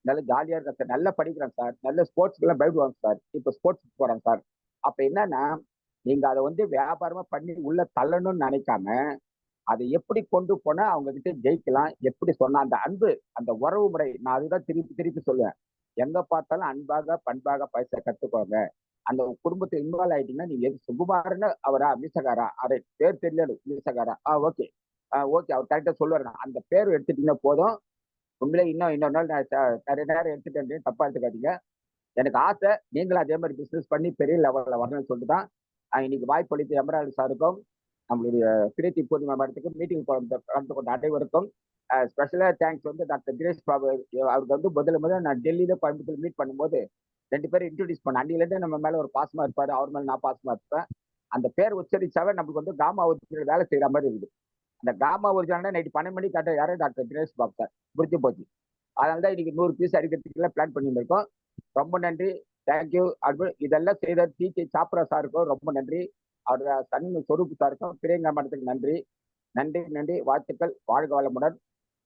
நல்ல ஜாலியா இருக்கான் சார், நல்லா படிக்கிறான் சார், நல்ல ஸ்போர்ட்ஸ்க்கு எல்லாம் பயப்படுவாங்க சார், இப்போ ஸ்போர்ட்ஸ்க்கு போறான் சார். அப்ப என்னன்னா நீங்க அதை வந்து வியாபாரமா பண்ணி உள்ள தள்ளணும்னு நினைக்காம அதை எப்படி கொண்டு போனா அவங்க கிட்ட ஜெயிக்கலாம், எப்படி சொன்னா அந்த அன்பு, அந்த உறவு முறை, நான் அதுதான் திருப்பி திருப்பி சொல்லுவேன். எங்க பார்த்தாலும் அன்பாக பண்பாக பேச கத்துக்கோங்க. அந்த குடும்பத்தை இன்வால்வ் ஆயிட்டீங்கன்னா நீங்க சுகுமாரன்னு அவரா மீசகாரா, அதை பேர் தெரியல மீசகாரா, ஓகே ஓகே அவர் கரெக்டா சொல்லுவாரு. அந்த பேர் எடுத்துட்டீங்கன்னா போதும். உண்மையிலே இன்னொரு நாள் நிறைய நேரம் எடுத்துட்டேன், தப்பா எடுத்துக்காதீங்க. எனக்கு ஆசை நீங்களும் அதே மாதிரி பிசினஸ் பண்ணி பெரிய லெவலில் வரணும்னு சொல்லிட்டு தான் இன்னைக்கு வாய்ப்பு அளித்த எமரால்டு சாருக்கும் நம்மளுடைய பிரீத்தி பூர்ணிமா மேடத்துக்கும் மீட்டிங் கலந்து கொண்ட அனைவருக்கும் ஸ்பெஷலாக தேங்க்ஸ் வந்து டாக்டர் தினேஷ் பாபு அவருக்கு வந்து முதல்ல நான் டெல்லியில கோயம்புத்தூர் மீட் பண்ணும்போது 2 பேரும் இன்ட்ரோடியூஸ் பண்ண. அன்னிலேருந்து நம்ம மேல ஒரு பாசமா இருப்பாரு, அவர் மேல நான் பாசமா இருப்பேன். அந்த பேர் உச்சரிச்சாவே நம்மளுக்கு வந்து காமா ஒரிஜினல் வேலை செய்யற மாதிரி இருக்குது. அந்த காமா ஒரிஜினல் நைட்டு 12 மணிக்கு காட்ட யாரோ டாக்டர் தினேஷ் பாபு சார் புரிஞ்சு போச்சு. அதனால தான் இன்னைக்கு 100 பீஸ் அடிக்கிறதுக்குலாம் பிளான் பண்ணியிருக்கோம். ரொம்ப நன்றி, தேங்க்யூ. இதெல்லாம் செய்த டிகே சாப்ரா சாருக்கும் ரொம்ப நன்றி, அவரோட சன் சொரூப் சாருக்கும் பிரியங்கா மேடத்துக்கு நன்றி நன்றி நன்றி. வாழ்த்துக்கள், வாழ்க வளமுடன்,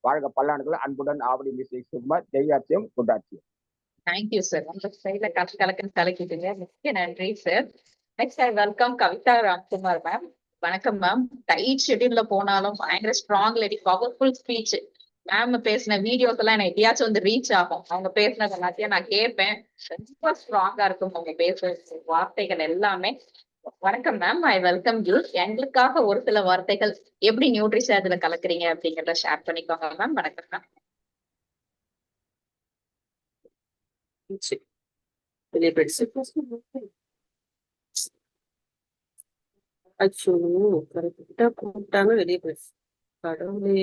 வாழ்க பல்லாண்டுகள். அன்புடன் ஆவடி மியூசிக் சுகுமார், ஜெயாட்சியம் குண்டாட்சியம். Thank you sir. உங்க சைட்ல கலக்குன்னு கலக்கிட்டீங்க, மிக்க நன்றி சார். Next I welcome Kavitha Ramkumar ma'am. வணக்கம் மேம். டைட் ஷெட்யூல்ல போனாலும் பயங்கர strong lady, powerful speech. Ma'am பேசின வீடியோஸ் எல்லாம் எனக்கு எப்படியாச்சும் வந்து ரீச் ஆகும். அவங்க பேசினது எல்லாத்தையும் நான் கேட்பேன். ரொம்ப ஸ்ட்ராங்கா இருக்கும் அவங்க பேசுற வார்த்தைகள் எல்லாமே. வணக்கம் மேம், ஐ வெல்கம் யூ. எங்களுக்காக ஒரு சில வார்த்தைகள் எப்படி நியூட்ரிஷார்ஜ்ல கலக்குறீங்க அப்படிங்கறத ஷேர் பண்ணிக்கோங்க மேம். வணக்கம் மேம். அச்சோ, கரெக்டா கூப்பிட்டாங்க, வெளியே போயிடுச்சு. கடவுளே.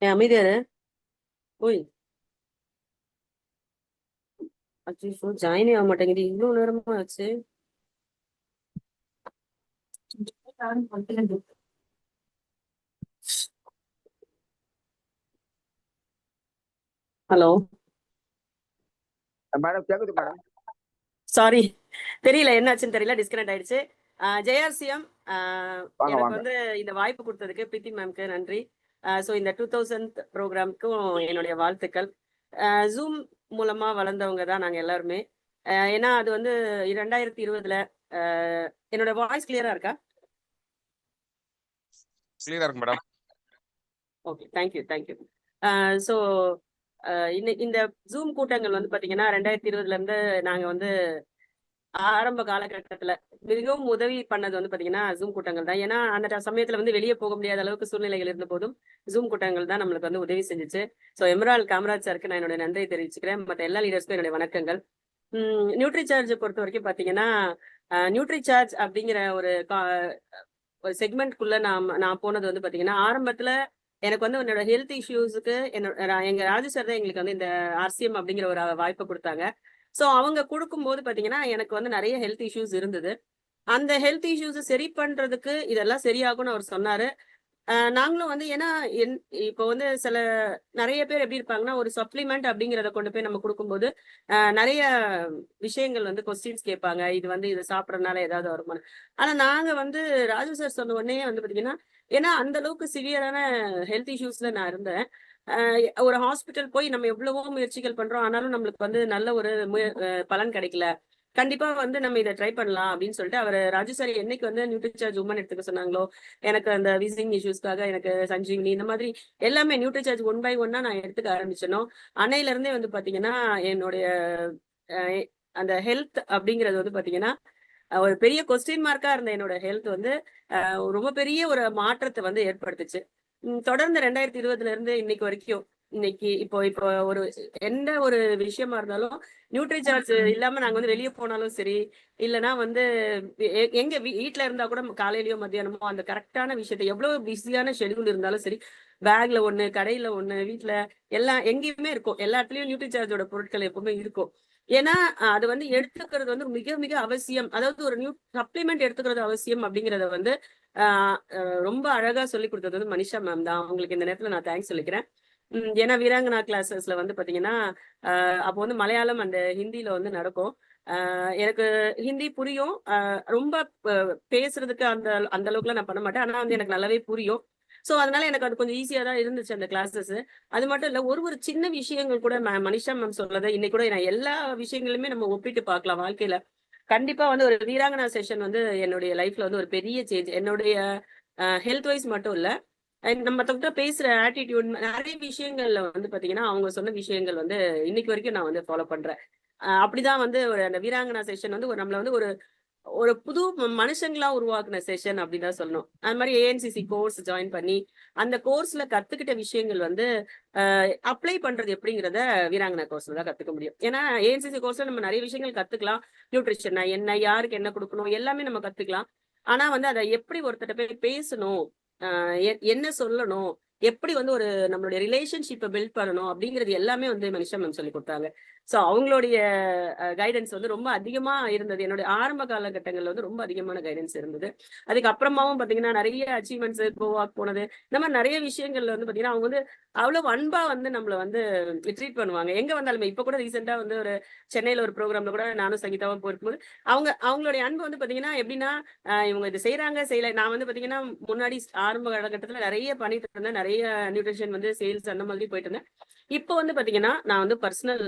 அமைதியாரு. ஓய், அச்சோ, ஜாயினே ஆக மாட்டேங்குது, இவ்வளவு நேரமா ஆச்சு. ஹலோ, மேடம் கேக்குது மேடம்? சாரி, தெரியல என்னாச்சுன்னு தெரியல, டிஸ்கனெக்ட் ஆயிடுச்சு. ஜெயாசியம், எனக்கு வந்து இந்த வாய்ப்பு கொடுத்ததுக்கு பிரீத்தி மேம்க்கு நன்றி. ஸோ இந்த 2000th ப்ரோக்ராம்க்கும் என்னுடைய வாழ்த்துக்கள். ஜூம் மூலமா வளர்ந்தவங்க தான் நாங்க எல்லாருமே. ஏன்னா அது வந்து 2020ல என்னோட வாய்ஸ் கிளியரா இருக்கா? கிளியரா இருக்கு மேடம். Okay, thank you. ஸோ இந்த ஜூம் கூட்டங்கள் வந்து பாத்தீங்கன்னா 2020ல இருந்து நாங்க வந்து ஆரம்ப காலகட்டத்துல மிகவும் உதவி பண்ணது வந்து பாத்தீங்கன்னா ஜூம் கூட்டங்கள் தான். ஏன்னா அந்த சமயத்துல வந்து வெளியே போக முடியாத அளவுக்கு சூழ்நிலைகள் இருந்த போதும் ஜூம் கூட்டங்கள் தான் நம்மளுக்கு வந்து உதவி செஞ்சுச்சு. ஸோ எமரால்டு காமராஜ் சாருக்கு நான் என்னோட நன்றியை தெரிவிச்சுக்கிறேன். மற்ற எல்லா லீடர்ஸ்க்கும் என்னுடைய வணக்கங்கள். நியூட்ரி சார்ஜ் பொறுத்த வரைக்கும் பாத்தீங்கன்னா நியூட்ரி சார்ஜ் அப்படிங்கிற ஒரு செக்மெண்ட்குள்ள நான் போனது வந்து பாத்தீங்கன்னா ஆரம்பத்துல எனக்கு வந்து என்னோட ஹெல்த் இஷ்யூஸுக்கு எங்க ராஜு சார் தான் எங்களுக்கு வந்து இந்த RCM அப்படிங்கிற ஒரு வாய்ப்பை கொடுத்தாங்க. ஸோ அவங்க கொடுக்கும்போது பாத்தீங்கன்னா எனக்கு வந்து நிறைய ஹெல்த் இஷ்யூஸ் இருந்தது. அந்த ஹெல்த் இஷ்யூஸ் சரி பண்றதுக்கு இதெல்லாம் சரியாகும்னு அவர் சொன்னாரு. நாங்களும் வந்து ஏன்னா இப்போ வந்து நிறைய பேர் எப்படி இருப்பாங்கன்னா ஒரு சப்ளிமெண்ட் அப்படிங்கிறத கொண்டு போய் நம்ம கொடுக்கும்போது நிறைய விஷயங்கள் வந்து கொஸ்டின்ஸ் கேட்பாங்க, இது வந்து இதை சாப்பிட்றதுனால ஏதாவது வருமா. ஆனா நாங்க வந்து ராஜு சார் சொன்ன உடனே வந்து பாத்தீங்கன்னா ஏன்னா அந்த அளவுக்கு சிவியரான ஹெல்த் இஷ்யூஸ்ல நான் இருந்தேன். ஒரு ஹாஸ்பிட்டல் போய் நம்ம எவ்வளவோ முயற்சிகள் பண்றோம், ஆனாலும் நம்மளுக்கு வந்து நல்ல ஒரு பலன் கிடைக்கல. கண்டிப்பா வந்து நம்ம இதை ட்ரை பண்ணலாம் அப்படின்னு சொல்லிட்டு அவர் ராஜு சார் என்னைக்கு வந்து நியூட்ரிசார்ஜ் உமன் எடுத்துக்க சொன்னாங்களோ, எனக்கு அந்த வீசிங் இஷ்யூஸ்க்காக எனக்கு சஞ்சீவினி இந்த மாதிரி எல்லாமே நியூட்ரிசார்ஜ் 1 by 1 நான் எடுத்துக்க ஆரம்பிச்சனோ அன்னையில இருந்தே வந்து பாத்தீங்கன்னா என்னுடைய அந்த ஹெல்த் அப்படிங்கிறது வந்து பாத்தீங்கன்னா ஒரு பெரிய கொஸ்டின் மார்க்கா இருந்த என்னோட ஹெல்த் வந்து ரொம்ப பெரிய ஒரு மாற்றத்தை வந்து ஏற்படுத்துச்சு. தொடர்ந்து 2020ல இருந்து இன்னைக்கு வரைக்கும் இன்னைக்கு இப்போ இப்போ ஒரு எந்த ஒரு விஷயமா இருந்தாலும் நியூட்ரிசார்ஜ் இல்லாம நாங்க வந்து வெளியே போனாலும் சரி, இல்லைன்னா வந்து எங்க வீட்டுல இருந்தா கூட காலையிலயோ மத்தியானமோ அந்த கரெக்டான விஷயத்த எவ்வளவு பிஸியான ஷெடியூல் இருந்தாலும் சரி, பேக்ல ஒண்ணு, கடையில ஒண்ணு, வீட்டுல எல்லாம் எங்கேயுமே இருக்கும். எல்லா இடத்துலயும் நியூட்ரிசார்ஜோட பொருட்கள் எப்பவுமே இருக்கும். ஏன்னா அது வந்து எடுத்துக்கிறது வந்து மிக மிக அவசியம். அதாவது ஒரு சப்ளிமெண்ட் எடுத்துக்கிறது அவசியம் அப்படிங்கறத வந்து ரொம்ப அழகா சொல்லி கொடுத்தது வந்து மனிஷா மேம் தான். அவங்களுக்கு இந்த நேரத்துல நான் தேங்க்ஸ் சொல்லிக்கிறேன். ஏன்னா வீராங்கனா கிளாஸஸ்ல வந்து பாத்தீங்கன்னா அப்போ வந்து மலையாளம் அண்ட் ஹிந்தில வந்து நடக்கும். எனக்கு ஹிந்தி புரியும். ரொம்ப பேசுறதுக்கு அந்த அந்த அளவுக்குலாம் நான் பண்ண மாட்டேன். ஆனா வந்து எனக்கு நல்லாவே புரியும். சோ அதனால எனக்கு அது கொஞ்சம் ஈஸியா தான் இருந்துச்சு அந்த கிளாஸஸ். அது மட்டும் இல்ல, ஒரு சின்ன விஷயங்கள் கூட மனிஷா மேம் சொல்லதை இன்னைக்கு கூட நான் எல்லா விஷயங்களுமே நம்ம ஒப்பிட்டு பார்க்கலாம் வாழ்க்கையில. கண்டிப்பா வந்து ஒரு வீராங்கனா செஷன் வந்து என்னுடைய லைஃப்ல வந்து ஒரு பெரிய சேஞ்ச். என்னுடைய ஹெல்த் வைஸ் மட்டும் இல்ல, நம்ம மத்தவங்க பேசுற ஆட்டிடியூட், நிறைய விஷயங்கள்ல வந்து பாத்தீங்கன்னா அவங்க சொன்ன விஷயங்கள் வந்து இன்னைக்கு வரைக்கும் நான் வந்து ஃபாலோ பண்றேன். அப்படிதான் வந்து ஒரு அந்த வீராங்கனா செஷன் வந்து நம்மள வந்து ஒரு ஒரு புது மனுஷங்களா உருவாக்குன செஷன் அப்படின்னு தான் சொல்லணும். அது மாதிரி ஏஎன்சிசி கோர்ஸ் ஜாயின் பண்ணி அந்த கோர்ஸ்ல கத்துக்கிட்ட விஷயங்கள் வந்து அப்ளை பண்றது எப்படிங்கிறத வீராங்கனா கோர்ஸ்ல தான் கத்துக்க முடியும். ஏன்னா ஏஎன்சிசி கோர்ஸ்ல நம்ம நிறைய விஷயங்கள் கத்துக்கலாம். நியூட்ரிஷன் என்ன, யாருக்கு என்ன கொடுக்கணும், எல்லாமே நம்ம கத்துக்கலாம். ஆனா வந்து அதை எப்படி ஒருத்தட்ட போய் பேசணும், என்ன சொல்லணும், எப்படி வந்து ஒரு நம்மளுடைய ரிலேஷன்ஷிப்பை பில்ட் பண்ணணும் அப்படிங்கிறது எல்லாமே வந்து மனிஷா மேம் சொல்லி கொடுத்தாங்க. சோ அவங்களுடைய கைடன்ஸ் வந்து ரொம்ப அதிகமா இருந்தது. என்னுடைய ஆரம்ப காலகட்டங்கள்ல வந்து ரொம்ப அதிகமான கைடன்ஸ் இருந்தது. அதுக்கு அப்புறமாவும் பாத்தீங்கன்னா நிறைய அச்சீவ்மெண்ட்ஸ், கோவாக்கு போனது, இந்த மாதிரி நிறைய விஷயங்கள்ல வந்து பாத்தீங்கன்னா அவங்க வந்து அவ்வளவு அன்பா வந்து நம்மள வந்து ட்ரீட் பண்ணுவாங்க. எங்க வந்தாலுமே இப்ப கூட ரீசெண்டா வந்து ஒரு சென்னையில ஒரு ப்ரோக்ராம்ல கூட நானும் சங்கீதாவும் போயிருக்கும்போது அவங்களுடைய அன்பு வந்து பாத்தீங்கன்னா எப்படின்னா, இவங்க இது செய்யறாங்க செய்யல. நான் வந்து பாத்தீங்கன்னா முன்னாடி ஆரம்ப காலகட்டத்துல நிறைய பண்ணிட்டு இருந்தேன். நிறைய நியூட்ரிஷன் வந்து சேல்ஸ் அந்த மாதிரி போயிட்டு இருந்தேன். இப்போ வந்து பாத்தீங்கன்னா நான் வந்து பர்சனல்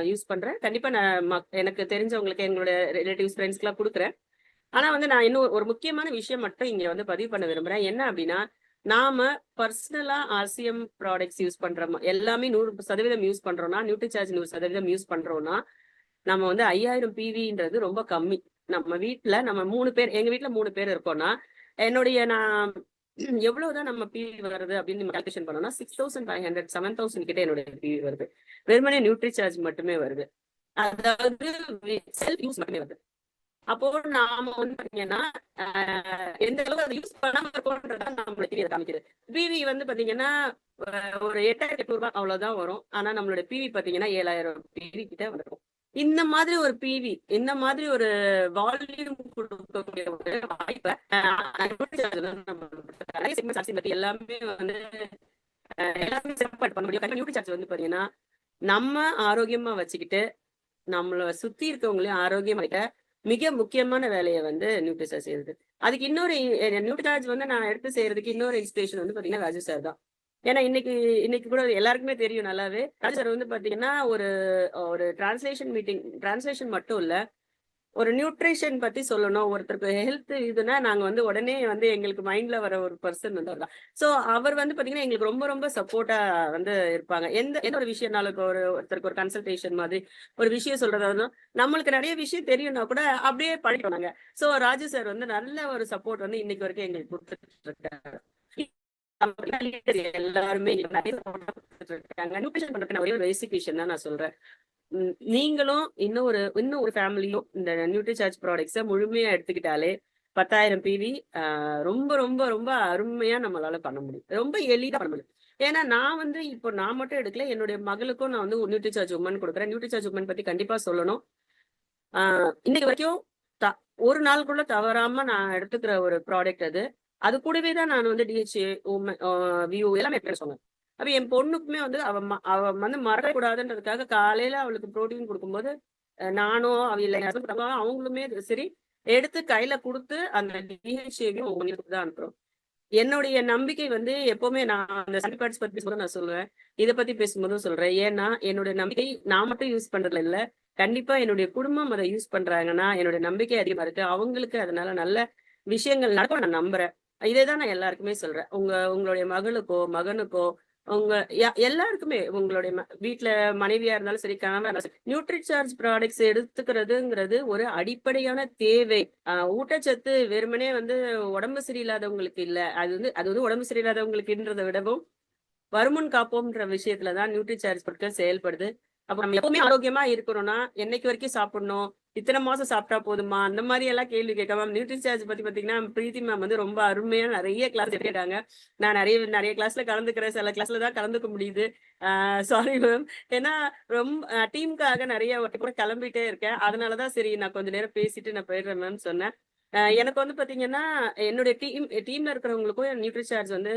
யூஸ் பண்றேன். கண்டிப்பா நான் எனக்கு தெரிஞ்சவங்களுக்கு, எங்களுடைய ரிலேட்டிவ்ஸ், ஃப்ரெண்ட்ஸ்க்கு எல்லாம் கொடுக்குறேன். ஆனா வந்து நான் இன்னும் ஒரு முக்கியமான விஷயம் மட்டும் இங்க வந்து பதிவு பண்ண விரும்புறேன். என்ன அப்படின்னா, நாம பர்சனலா ஆர்சிஎம் ப்ராடக்ட்ஸ் யூஸ் பண்றோம், எல்லாமே 100% யூஸ் பண்றோம்னா, நியூட்ரிசார்ஜ் 100% யூஸ் பண்றோம்னா, நம்ம வந்து 5000 PVன்றது ரொம்ப கம்மி. நம்ம வீட்டுல நம்ம 3 பேர், எங்க வீட்டுல 3 பேர் இருக்கோம்னா, என்னுடைய நான் எவ்வளவுதான் நம்ம பிவி வருது அப்படின்னு கால்குலேஷன் பண்ணோம்னா 6500 7000 கிட்ட என்னுடைய பிவி வருது. வெறுமனே நியூட்ரிசார்ஜ் மட்டுமே வருது. அதாவது செல்ஃப் யூஸ் மட்டுமே வருது. அப்போ நாம வந்து பாத்தீங்கன்னா எந்த அளவுக்கு அதை யூஸ் பண்ணாம இருக்கோன்றதான் நம்மளுக்கு இதை காமிக்குது. பிவி வந்து பாத்தீங்கன்னா ஒரு 8800 ரூபாய் அவ்வளவுதான் வரும். ஆனா நம்மளோட பிவி பாத்தீங்கன்னா 7000 பிவி கிட்ட வந்துடும். இந்த மாதிரி ஒரு பிவி, இந்த மாதிரி ஒரு வால்யூம் கொடுக்கக்கூடிய ஒரு வாய்ப்பை எல்லாமே வந்து எல்லாமே சிறப்பாக பண்ண முடியும். நியூட்ரிசார்ஜ் வந்து பாத்தீங்கன்னா நம்ம ஆரோக்கியமா வச்சுக்கிட்டு நம்மள சுத்தி இருக்கவங்களையும் ஆரோக்கியமா வைக்க மிக முக்கியமான வேலையை வந்து நியூட்ரிசார்ஜ் செய்யுது. அதுக்கு இன்னொரு நியூட்ரிசார்ஜ் வந்து நான் எடுத்து செய்யறதுக்கு இன்னொரு இன்ஸ்பிரேஷன் வந்து பாத்தீங்கன்னா ராஜு சார் தான். ஏன்னா இன்னைக்கு கூட எல்லாருக்குமே தெரியும் நல்லாவே. ராஜு சார் வந்து பாத்தீங்கன்னா ஒரு டிரான்ஸ்லேஷன் மட்டும் இல்ல, ஒரு நியூட்ரிஷன் பத்தி சொல்லணும், ஒருத்தருக்கு ஹெல்த் இதுன்னா நாங்க வந்து உடனே வந்து எங்களுக்கு மைண்ட்ல வர ஒரு பர்சன் வந்து அவர்தான். சோ அவர் வந்து பாத்தீங்கன்னா எங்களுக்கு ரொம்ப ரொம்ப சப்போர்ட்டா வந்து இருப்பாங்க. எந்த ஒரு விஷயம்னாலும், இப்போ ஒருத்தருக்கு ஒரு கன்சல்டேஷன் மாதிரி ஒரு விஷயம் சொல்றதா நம்மளுக்கு நிறைய விஷயம் தெரியும்னா கூட அப்படியே படிக்கணும் நாங்க. சோ ராஜு சார் வந்து நல்ல ஒரு சப்போர்ட் வந்து இன்னைக்கு வரைக்கும் எங்களுக்கு கொடுத்துட்டு இருக்காங்க. எல்லாருமே நியூட்ரிஷன் பண்றதுக்கு ஒரே ஒரு பேசிக் விஷயம் தான் நான் சொல்றேன். நீங்களும் இன்னும் ஒரு ஃபேமிலியும் இந்த நியூட்ரிசார்ஜ் ப்ராடக்ட்ஸை முழுமையா எடுத்துக்கிட்டாலே 10,000 பிவி ரொம்ப ரொம்ப ரொம்ப அருமையா நம்மளால பண்ண முடியும். ரொம்ப எளிதா பண்ண முடியும். ஏன்னா நான் வந்து இப்போ நான் மட்டும் எடுக்கல, என்னுடைய மகளுக்கும் நான் வந்து நியூட்ரிசார்ஜ் உமன் கொடுக்குறேன். நியூட்ரிசார்ஜ் உமன் பத்தி கண்டிப்பா சொல்லணும். இன்னைக்கு வரைக்கும் ஒரு நாளுக்குள்ள தவறாம நான் எடுத்துக்கிற ஒரு ப்ராடக்ட் அது. அது கூடவே தான் நான் வந்து டிஹெச்ஏ வியூ எல்லாமே சொன்னேன். அப்ப என் பொண்ணுக்குமே வந்து அவ வந்து மறக்கூடாதுன்றதுக்காக காலையில அவளுக்கு புரோட்டீன் கொடுக்கும்போது நானும் அவங்களுமே சரி எடுத்து கையில கொடுத்து அந்த டிஹெச்ஏவையும் தான் அனுப்புறோம். என்னுடைய நம்பிக்கை வந்து எப்பவுமே நான் அந்த சர்டிஃபிகேட்ஸ் பத்தி பேசும்போது நான் சொல்லுவேன், இதை பத்தி பேசும்போதும் சொல்றேன். ஏன்னா என்னுடைய நம்பிக்கை நான் மட்டும் யூஸ் பண்றதுல இல்ல, கண்டிப்பா என்னுடைய குடும்பம் அதை யூஸ் பண்றாங்கன்னா என்னுடைய நம்பிக்கை அதிகமா இருக்கு. அவங்களுக்கு அதனால நல்ல விஷயங்கள் நடக்கும் நான் நம்புறேன். இதேதான் நான் எல்லாருக்குமே சொல்றேன். உங்களுடைய மகளுக்கோ மகனுக்கோ எல்லாருக்குமே, உங்களுடைய வீட்டுல மனைவியா இருந்தாலும் சரி, கணவன் இருந்தாலும் சரி, நியூட்ரிசார்ஜ் ப்ராடக்ட்ஸ் எடுத்துக்கிறதுங்கிறது ஒரு அடிப்படையான தேவை. ஊட்டச்சத்து வெறுமனே வந்து உடம்பு சரியில்லாதவங்களுக்கு இல்ல, அது வந்து உடம்பு சரியில்லாதவங்களுக்குன்றதை விடவும் வருமுன் காப்போம்ன்ற விஷயத்துலதான் நியூட்ரி சார்ஜ் பொருட்கள் செயல்படுது. அப்ப நம்ம எப்பவுமே ஆரோக்கியமா இருக்கணும்னா என்னைக்கு வரைக்கும் சாப்பிடணும், இத்தனை மாசம் சாப்பிட்டா போதுமா, அந்த மாதிரி எல்லாம் கேள்வி கேட்காம நியூட்ரி சார்ஜ் பத்தி பாத்தீங்கன்னா பிரீத்தி மேம் வந்து ரொம்ப அருமையா நிறைய கிளாஸ் எடுக்கிறாங்க. நான் நிறைய கிளாஸ்ல கலந்துக்கிறேன், சில கிளாஸ்ல தான் கலந்துக்க முடியுது. Sorry ma'am. ஏன்னா ரொம்ப டீமுக்காக நிறைய கூட கிளம்பிட்டே இருக்கேன். அதனாலதான் சரி நான் கொஞ்ச நேரம் பேசிட்டு நான் போயிடுறேன் மேம் சொன்னேன். எனக்கு வந்து பாத்தீங்கன்னா என்னுடைய டீம்ல இருக்கிறவங்களுக்கும் நியூட்ரி சார்ஜ் வந்து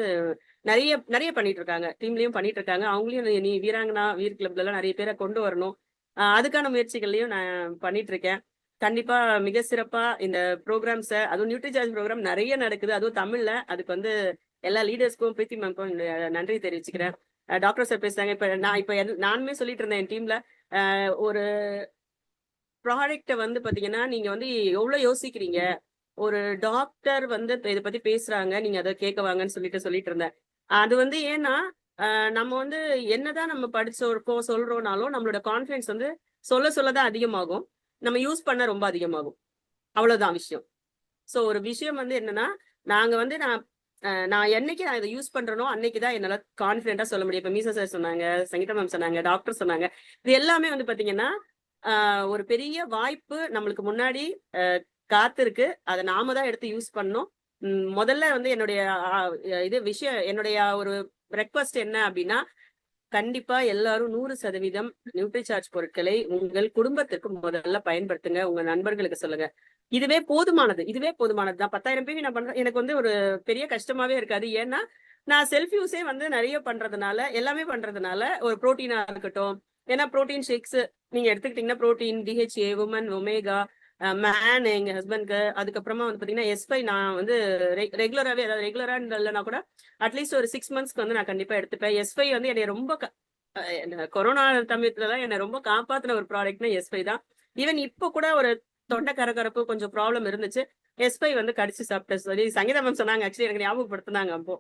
நிறைய நிறைய பண்ணிட்டு இருக்காங்க. டீம்லயும் பண்ணிட்டு இருக்காங்க. அவங்களையும் நீ வீராங்கனா வீர் கிளப்ல எல்லாம் நிறைய பேரை கொண்டு வரணும். அதுக்கான முயற்சிகள்லயும் நான் பண்ணிட்டு இருக்கேன். கண்டிப்பா மிக சிறப்பா இந்த ப்ரோக்ராம்ஸ, அதுவும் நியூட்ரி சார்ஜ் ப்ரோக்ராம் நிறைய நடக்குது. அதுவும் தமிழ்ல. அதுக்கு வந்து எல்லா லீடர்ஸ்க்கும் பிரீத்தி மேம்க்கும் என்னுடைய நன்றி தெரிவிச்சுக்கிறேன். டாக்டர் சார் பேசுறாங்க. இப்ப நானுமே சொல்லிட்டு இருந்தேன் என் டீம்ல ஒரு ப்ராடக்ட வந்து பாத்தீங்கன்னா நீங்க வந்து எவ்வளவு யோசிக்கிறீங்க. ஒரு டாக்டர் வந்து இத பத்தி பேசுறாங்க, நீங்க அதை கேட்க வாங்கன்னு சொல்லிட்டு இருந்தேன். அது வந்து ஏன்னா நம்ம வந்து என்னதான் நம்ம படிச்சிருக்கோம் சொல்றோம்னாலும் நம்மளோட கான்ஃபிடன்ஸ் வந்து சொல்லதான் அதிகமாகும். நம்ம யூஸ் பண்ண ரொம்ப அதிகமாகும். அவ்வளவுதான் விஷயம். சோ ஒரு விஷயம் வந்து என்னன்னா, நாங்க வந்து நான் என்னைக்கு நான் இதை யூஸ் பண்றேனோ அன்னைக்குதான் என்னால கான்பிடென்ட்டா சொல்ல முடியும். இப்ப மீசா சார் சொன்னாங்க, சங்கீதா மேம் சொன்னாங்க, டாக்டர் சொன்னாங்க. இது எல்லாமே வந்து பாத்தீங்கன்னா ஒரு பெரிய வாய்ப்பு நம்மளுக்கு முன்னாடி காத்திருக்கு. அதை நாம தான் எடுத்து யூஸ் பண்ணணும். முதல்ல வந்து என்னுடைய என்னுடைய ஒரு ரெக்வஸ்ட் என்ன அப்படின்னா, கண்டிப்பா எல்லாரும் 100% நியூட்ரி சார்ஜ் பொருட்களை உங்கள் குடும்பத்திற்கு முதல்ல பயன்படுத்துங்க. உங்க நண்பர்களுக்கு சொல்லுங்க. இதுவே போதுமானது தான். 10,000 பேருக்கு நான் பண்றேன். எனக்கு வந்து ஒரு பெரிய கஷ்டமாவே இருக்காது. ஏன்னா நான் செல்ஃப் யூஸே வந்து நிறைய பண்றதுனால, எல்லாமே பண்றதுனால ஒரு புரோட்டீனா இருக்கட்டும். ஏன்னா புரோட்டீன் ஷேக்ஸ் நீங்க எடுத்துக்கிட்டீங்கன்னா protein, DHA, woman, omega, man எங்க ஹஸ்பண்ட்க்கு, அதுக்கப்புறமா வந்து பாத்தீங்கன்னா S5 நான் வந்து ரெகுலராவே, அதாவது ரெகுலரா இல்லைன்னா கூட அட்லீஸ்ட் ஒரு 6 மந்த்ஸ்க்கு வந்து நான் கண்டிப்பா எடுத்துப்பேன். S5 வந்து என்னை ரொம்ப கொரோனா சமயத்துலதான் என்னை ரொம்ப காப்பாத்தின ஒரு ப்ராடக்ட்னா S5 தான். ஈவன் இப்ப கூட ஒரு தொண்டை கரகரப்பு கொஞ்சம் ப்ராப்ளம் இருந்துச்சு. S5 வந்து கடிச்சு சாப்பிட்டேன் சொல்லி சங்கீதா மேம் சொன்னாங்க. ஆக்சுவலி எனக்கு ஞாபகப்படுத்தினாங்க. அப்போ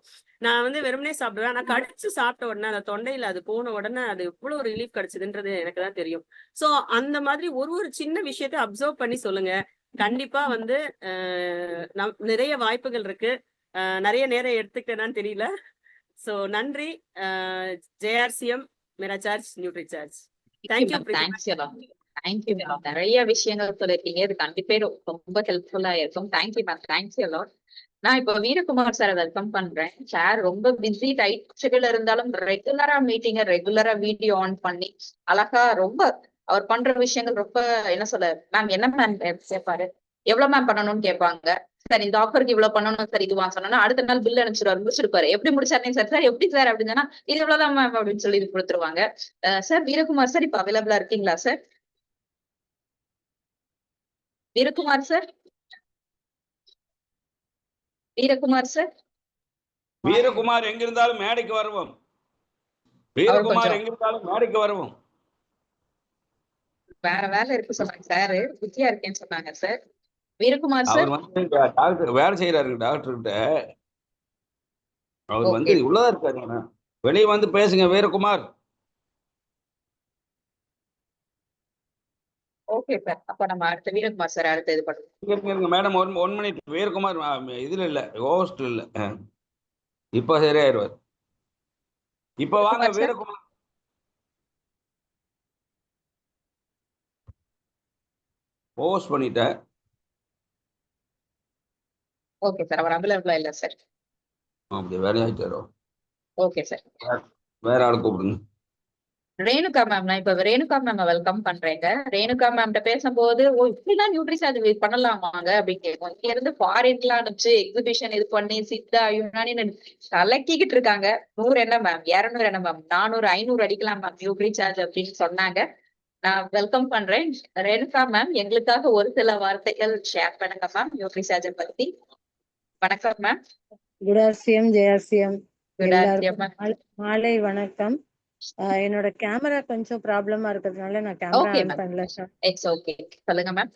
நான் வந்து வெறுமனே சாப்பிடுவேன். ஆனா கடிச்சு சாப்பிட்ட உடனே அந்த தொண்டையில அது போன உடனே அது எவ்வளவு ரிலீஃப் கிடைச்சதுன்றது எனக்கு தான் தெரியும். சோ அந்த மாதிரி ஒரு சின்ன விஷயத்தை அப்சர்வ் பண்ணி சொல்லுங்க. கண்டிப்பா வந்து நிறைய வாய்ப்புகள் இருக்கு. நிறைய நேரம் எடுத்துக்கிட்டேனான்னு தெரியல. சோ நன்றி. JRCM Mera charge Nutricharge. Thank you. Thank you ma'am. நிறைய விஷயங்கள் சொல்லிருக்கீங்க. இது கண்டிப்பா ரொம்ப ஹெல்ப்ஃபுல்லா இருக்கும். Thank you ma'am. Thank you lot. நான் இப்போ வீரகுமார் சாரை வெல்கம் பண்றேன். சார் ரொம்ப பிஸி டைட் ஷெட்யூல் இருந்தாலும் ரெகுலரா மீட்டிங்க, ரெகுலரா வீடியோ ஆன் பண்ணி அழகா ரொம்ப அவர் பண்ற விஷயங்கள் ரொம்ப என்ன சொல்ல, மேம் என்ன மேம் கேட்பாரு, எவ்வளவு மேம் பண்ணணும்னு கேட்பாங்க. சார் இந்த ஆஃபருக்கு இவ்வளவு பண்ணணும் சார், இதுவா சொன்னா அடுத்த நாள் பில் அனுப்பிச்சிருவாரு, முடிச்சிருப்பாரு. எப்படி முடிச்சாருங்க சார், சார் எப்படி சார் அப்படின்னு சொன்னா இது இவ்வளவுதான் மேம் அப்படின்னு சொல்லி கொடுத்துருவாங்க. சார் வீரகுமார் சார் இப்ப அவைலபிளா இருக்கீங்களா sir? Veerakumar sir, Veerakumar sir, Veerakumar எங்கிருந்தாலும் மேடைக்கு வருவோம். வீரகுமார் எங்கிருந்தாலும் மேடைக்கு வருவோம். வேற வேலை இருக்கு சொன்னாங்க சார், பிஸியா இருக்கேன்னு சொன்னாங்க சார். வீரகுமார் சார் அவர் வந்து டாக்டர் வேலை செய்யறாரு டாக்டர் கிட்ட. அவர் வந்து உள்ளதா இருக்காரு. வெளியே வந்து பேசுங்க வீரகுமார். Okay sir. அப்ப நம்ம அடுத்த வீரகுமார் சார் அடுத்து இது பண்ணுவோம். Madam 1 minute. வீரகுமார் இதுல இல்ல, ஹோஸ்ட் இல்ல. இப்ப சரியாயிருவார். இப்ப வாங்க வீரகுமார். ஹோஸ்ட் பண்ணிட்டேன். Okay sir. அவர் அவைலபிளா இல்ல சார். அப்படி வேலையாயிட்டாரோ? Okay sir. வேற ஆள் கூப்பிடுங்க. ரேணுகா மேம், நான் இப்ப ரேணுகா மேம் வெல்கம் பண்றேங்க. ரேணுகா மேம்கிட்ட பேசும்போது இப்படிலாம் நியூட்ரி சார்ஜ் பண்ணலாமாங்க அப்படின்னு கேட்கும். இங்க இருந்து ஃபாரின்லாம் அனுப்பிச்சு எக்ஸிபிஷன் இது பண்ணி சித்தா யுனானி கலக்கிக்கிட்டு இருக்காங்க. 100 என்ன மேம், 200 என்ன மேம், 400 500 அடிக்கலாம் மேம் நியூட்ரி சார்ஜ் அப்படின்னு சொன்னாங்க. நான் வெல்கம் பண்றேன். ரேணுகா மேம் எங்களுக்காக ஒரு சில வார்த்தைகள் ஷேர் பண்ணுங்க மேம் நியூட்ரி சார்ஜ் பத்தி. வணக்கம் மேம். JRCM எல்லாருக்கும் மாலை வணக்கம். என்னோட கேமரா கொஞ்சம் ப்ராப்ளமா இருக்கிறதுனால நான் கேமரா ஆன் பண்ணல சார். இட்ஸ் ஓகே, சொல்லுங்க மேம்.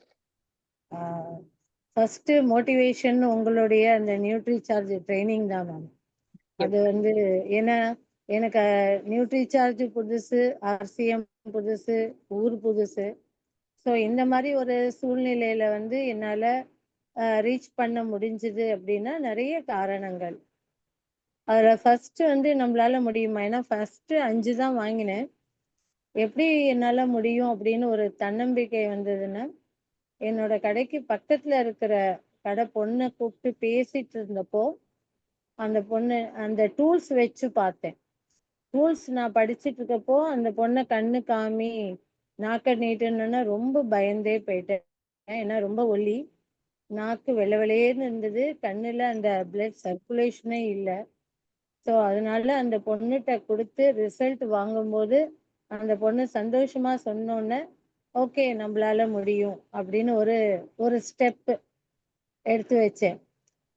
ஃபர்ஸ்ட் மோட்டிவேஷன் உங்களுடைய அந்த நியூட்ரி சார்ஜ் ட்ரைனிங் தான் மேம். அது வந்து ஏன்னா எனக்கு நியூட்ரி சார்ஜ் புதுசு, RCM புதுசு, ஊர் புதுசு. ஸோ இந்த மாதிரி ஒரு சூழ்நிலையில வந்து என்னால ரீச் பண்ண முடிஞ்சது அப்படின்னா நிறைய காரணங்கள். அதுல ஃபர்ஸ்ட் வந்து நம்மளால முடியுமா? ஏன்னா ஃபர்ஸ்ட் 5 தான் வாங்கினேன். எப்படி என்னால முடியும் அப்படின்னு ஒரு தன்னம்பிக்கை வந்ததுன்னா, என்னோட கடைக்கு பக்கத்துல இருக்கிற கடை பொண்ணை கூப்பிட்டு பேசிட்டு இருந்தப்போ, அந்த பொண்ணு அந்த டூல்ஸ் வச்சு பார்த்தேன். டூல்ஸ் நான் படிச்சுட்டு இருக்கப்போ அந்த பொண்ணை கண்ணு காமி நாக்க நீட்டுன்னு ரொம்ப பயந்தே போயிட்டேன். ஏன்னா ரொம்ப ஒல்லி, நாக்கு வெள்ளை வெளையேன்னு இருந்தது, கண்ணுல அந்த பிளட் சர்க்குலேஷனே இல்லை. ஸோ அதனால அந்த பொண்ணுகிட்ட கொடுத்து ரிசல்ட் வாங்கும்போது அந்த பொண்ணு சந்தோஷமா சொன்னோன்னே ஓகே நம்மளால முடியும் அப்படின்னு ஒரு ஒரு ஸ்டெப் எடுத்து வச்சேன்.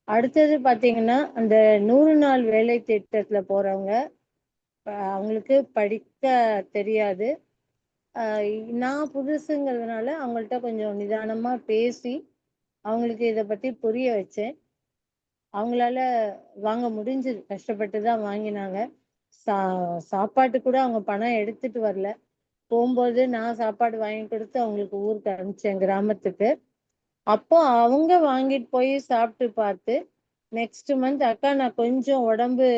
அடுத்தது பார்த்தீங்கன்னா, அந்த 100 நாள் வேலை திட்டத்துல போறவங்க அவங்களுக்கு படிக்க தெரியாது. நான் புதுசுங்கிறதுனால அவங்கள்ட்ட கொஞ்சம் நிதானமா பேசி அவங்களுக்கு இதை பத்தி புரிய வச்சேன். அவங்களால வாங்க முடிஞ்சது, கஷ்டப்பட்டு தான் வாங்கினாங்க. சாப்பாட்டு கூட அவங்க பணம் எடுத்துட்டு வரல. போகும்போது நான் சாப்பாடு வாங்கி கொடுத்து அவங்களுக்கு ஊருக்கு அனுப்பிச்சேன், கிராமத்துக்கு. அப்போ அவங்க வாங்கிட்டு போய் சாப்பிட்டு பார்த்து நெக்ஸ்ட் மந்த், அக்கா நான் கொஞ்சம் உடம்பு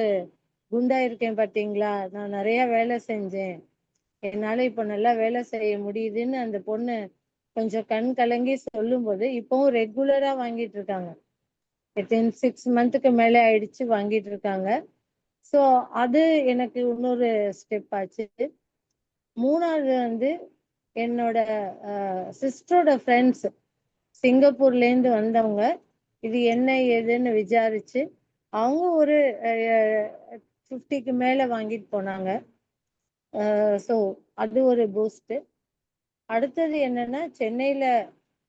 குண்டா இருக்கேன் பார்த்தீங்களா, நான் நிறைய வேலை செஞ்சேன், என்னால இப்போ நல்லா வேலை செய்ய முடியுதுன்னு அந்த பொண்ணு கொஞ்சம் கண் கலங்கி சொல்லும்போது இப்பவும் ரெகுலரா வாங்கிட்டு இருக்காங்க. 6 மந்த்துக்கு மேலே ஆயிடுச்சு வாங்கிட்டு இருக்காங்க. ஸோ அது எனக்கு இன்னொரு ஸ்டெப் ஆச்சு. 3வது வந்து என்னோட சிஸ்டரோட ஃப்ரெண்ட்ஸ் சிங்கப்பூர்லேருந்து வந்தவங்க இது என்ன ஏதுன்னு விசாரிச்சு அவங்க ஒரு 50க்கு மேலே வாங்கிட்டு போனாங்க. ஸோ அது ஒரு பூஸ்ட். அடுத்தது என்னன்னா, சென்னையில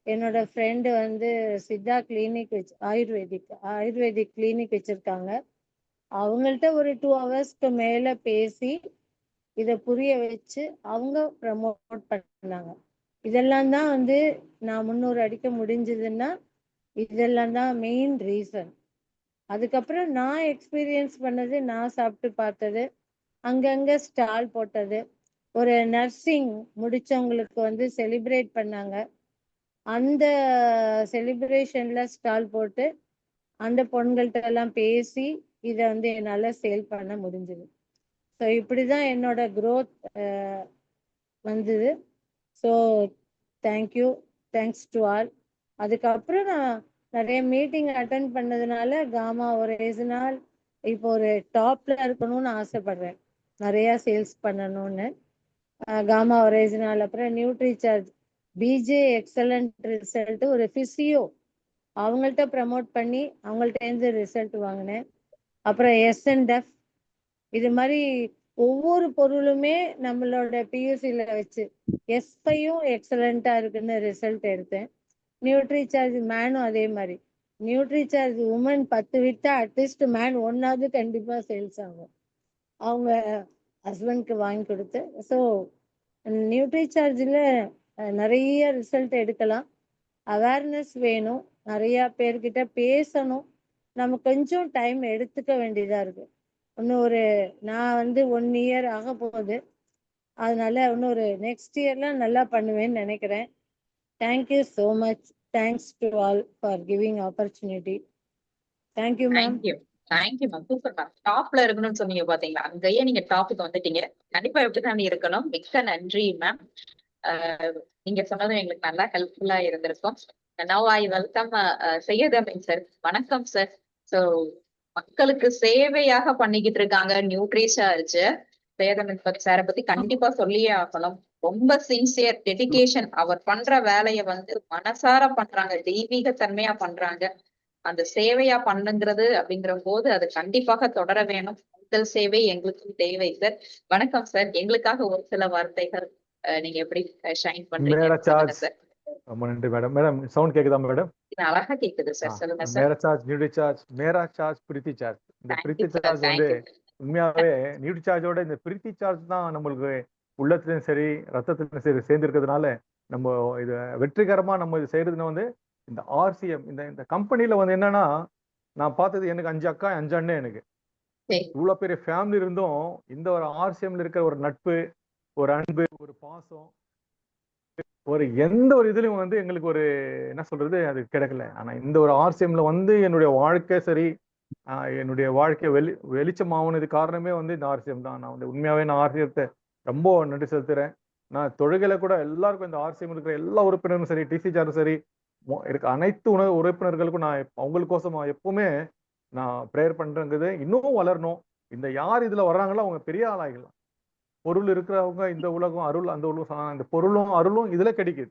என்னோட ஃப்ரெண்டு வந்து சித்தா கிளினிக் வச்சு ஆயுர்வேதிக் கிளினிக் வச்சிருக்காங்க. அவங்கள்ட்ட ஒரு 2 ஹவர்ஸ்க்கு மேல பேசி இதை புரிய வச்சு அவங்க ப்ரமோட் பண்ணாங்க. இதெல்லாம் தான் வந்து நான் 300 அடிக்க முடிஞ்சதுன்னா இதெல்லாம் தான் மெயின் ரீசன். அதுக்கப்புறம் நான் எக்ஸ்பீரியன்ஸ் பண்ணது, நான் சாப்பிட்டு பார்த்தது, அங்கங்க ஸ்டால் போட்டது, ஒரு நர்சிங் முடிச்சவங்களுக்கு வந்து செலிப்ரேட் பண்ணாங்க, அந்த செலிப்ரேஷன்ல ஸ்டால் போட்டு அந்த பொண்கள்கிட்ட எல்லாம் பேசி இதை வந்து என்னால் சேல் பண்ண முடிஞ்சது. ஸோ இப்படிதான் என்னோட growth வந்தது. So thanks to all. அதுக்கப்புறம் நான் நிறைய மீட்டிங் அட்டன் பண்ணதுனால காமா ஒரேஸ்னால் இப்போ ஒரு டாப்ல இருக்கணும்னு ஆசைப்படுறேன், நிறைய சேல்ஸ் பண்ணணும்னு. காமா ஒரேஸ்னால் அப்புறம் Nutricharge BJ excellent result ஒரு பிசியோ அவங்கள்ட்ட ப்ரமோட் பண்ணி அவங்கள்ட்ட இருந்து ரிசல்ட் வாங்கினேன். அப்புறம் எஸ்என்எஃப் இது மாதிரி ஒவ்வொரு பொருளுமே நம்மளோட பியூசில வச்சு எஸ்பையும் எக்ஸலண்டா இருக்குன்னு ரிசல்ட் எடுத்தேன். நியூட்ரி சார்ஜ் மேனும் அதே மாதிரி. நியூட்ரி சார்ஜ் உமன் 10 விட்டா அட்லீஸ்ட் மேன் 1ஆவது கண்டிப்பா சேல்ஸ் ஆகும், அவங்க ஹஸ்பண்ட்க்கு வாங்கி கொடுத்து. ஸோ நியூட்ரி சார்ஜில் நிறைய ரிசல்ட் எடுக்கலாம். அவேர்னஸ் வேணும், நிறைய பேர்கிட்ட பேசணும், நம்ம கொஞ்சம் டைம் எடுத்துக்க வேண்டியதா இருக்கு. இன்னும் நான் வந்து 1 இயர் ஆக போகுது, அதனால இன்னொரு நெக்ஸ்ட் இயர்லாம் நல்லா பண்ணுவேன்னு நினைக்கிறேன். Thank you so much. Thanks to all for giving opportunity. Thank you ma'am. Thank you ma'am, super ma'am. டாப்ல இருக்கணும்னு சொன்னீங்க பாத்தீங்களா, அங்கேயே நீங்க டாப்புக்கு வந்துட்டீங்க. கண்டிப்பா எப்படிதான் இருக்கணும். மிக்க நன்றி மேம். நீங்க சொன்னதும் எங்களுக்கு நல்லா ஹெல்ப்ஃபுல்லா இருந்திருக்கும். Now I welcome Syed Ameen sir. வணக்கம் சார். ஸோ மக்களுக்கு சேவையாக பண்ணிக்கிட்டு இருக்காங்க நியூட்ரி சார்ஜ். சையத் அமீன் சாரை பத்தி கண்டிப்பா சொல்லியே ஆகணும். ரொம்ப சின்சியர், டெடிகேஷன். அவர் பண்ற வேலையை வந்து மனசார பண்றாங்க, தெய்வீக தன்மையா பண்றாங்க. அந்த சேவையா பண்ணுங்கிறது அப்படிங்கிற போது அது கண்டிப்பாக தொடர வேணும். முதல் சேவை எங்களுக்கு தேவை சார். வணக்கம் சார். எங்களுக்காக ஒரு சில வார்த்தைகள் நீங்க எப்படி ஷைன் பண்றீங்க சார்? ரொம்ப நன்றி மேடம். மேடம் சவுண்ட் கேக்குதா மேடம்? அழகா கேக்குது சார், சொல்லுங்க சார். மேரா charge, Nutricharge, Mera charge, Preethi charge. இந்த பிரீத்தி சார்ஜ் வந்து உண்மையாவே நியூட்ரி சார்ஜோட இந்த பிரீத்தி சார்ஜ் தான் நம்மளுக்கு உள்ளத்துலயும் சரி ரத்தத்துலயும் சரி சேர்ந்திருக்கிறதுனால நம்ம இது வெற்றிகரமா நம்ம இது செய்யறதுன்னு வந்து இந்த ஆர்சிஎம் இந்த கம்பெனில வந்து என்னன்னா, நான் பார்த்தது எனக்கு 5 அக்கா 5 அண்ணன். எனக்கு இவ்வளவு பெரிய ஃபேமிலி இருந்தும் இந்த ஒரு ஆர்சிஎம்ல இருக்கிற ஒரு நட்பு, ஒரு அன்பு, ஒரு பாசம், ஒரு எந்த ஒரு இதுலயும் வந்து எங்களுக்கு ஒரு என்ன சொல்றது அது கிடைக்கல. ஆனா இந்த ஒரு ஆர்சிஎம்ல வந்து என்னுடைய வாழ்க்கை சரி, என்னுடைய வாழ்க்கை வெளிச்சமாகுனது காரணமே வந்து இந்த ஆர்சிஎம் தான். நான் வந்து உண்மையாவே நான் ஆர்சிஎத்தை ரொம்ப நன்றி செலுத்துறேன். நான் தொழுகையில கூட எல்லாருக்கும் இந்த ஆர்சிஎம் இருக்கிற எல்லா உறுப்பினரும் சரி, டிசிஜாரும் சரி, இருக்க அனைத்து உறுப்பினர்களுக்கும் நான் அவங்களுக்கோசம் எப்பவுமே நான் ப்ரேயர் பண்றேங்கிறது இன்னும் வளரணும். இந்த யார் இதுல வர்றாங்களோ அவங்க பெரிய ஆளாகலாம். பொருள் இருக்கிறவங்க இந்த உலகம், அருள் அந்த உலகம், இந்த பொருளும் அருளும் இதுல கிடைக்குது.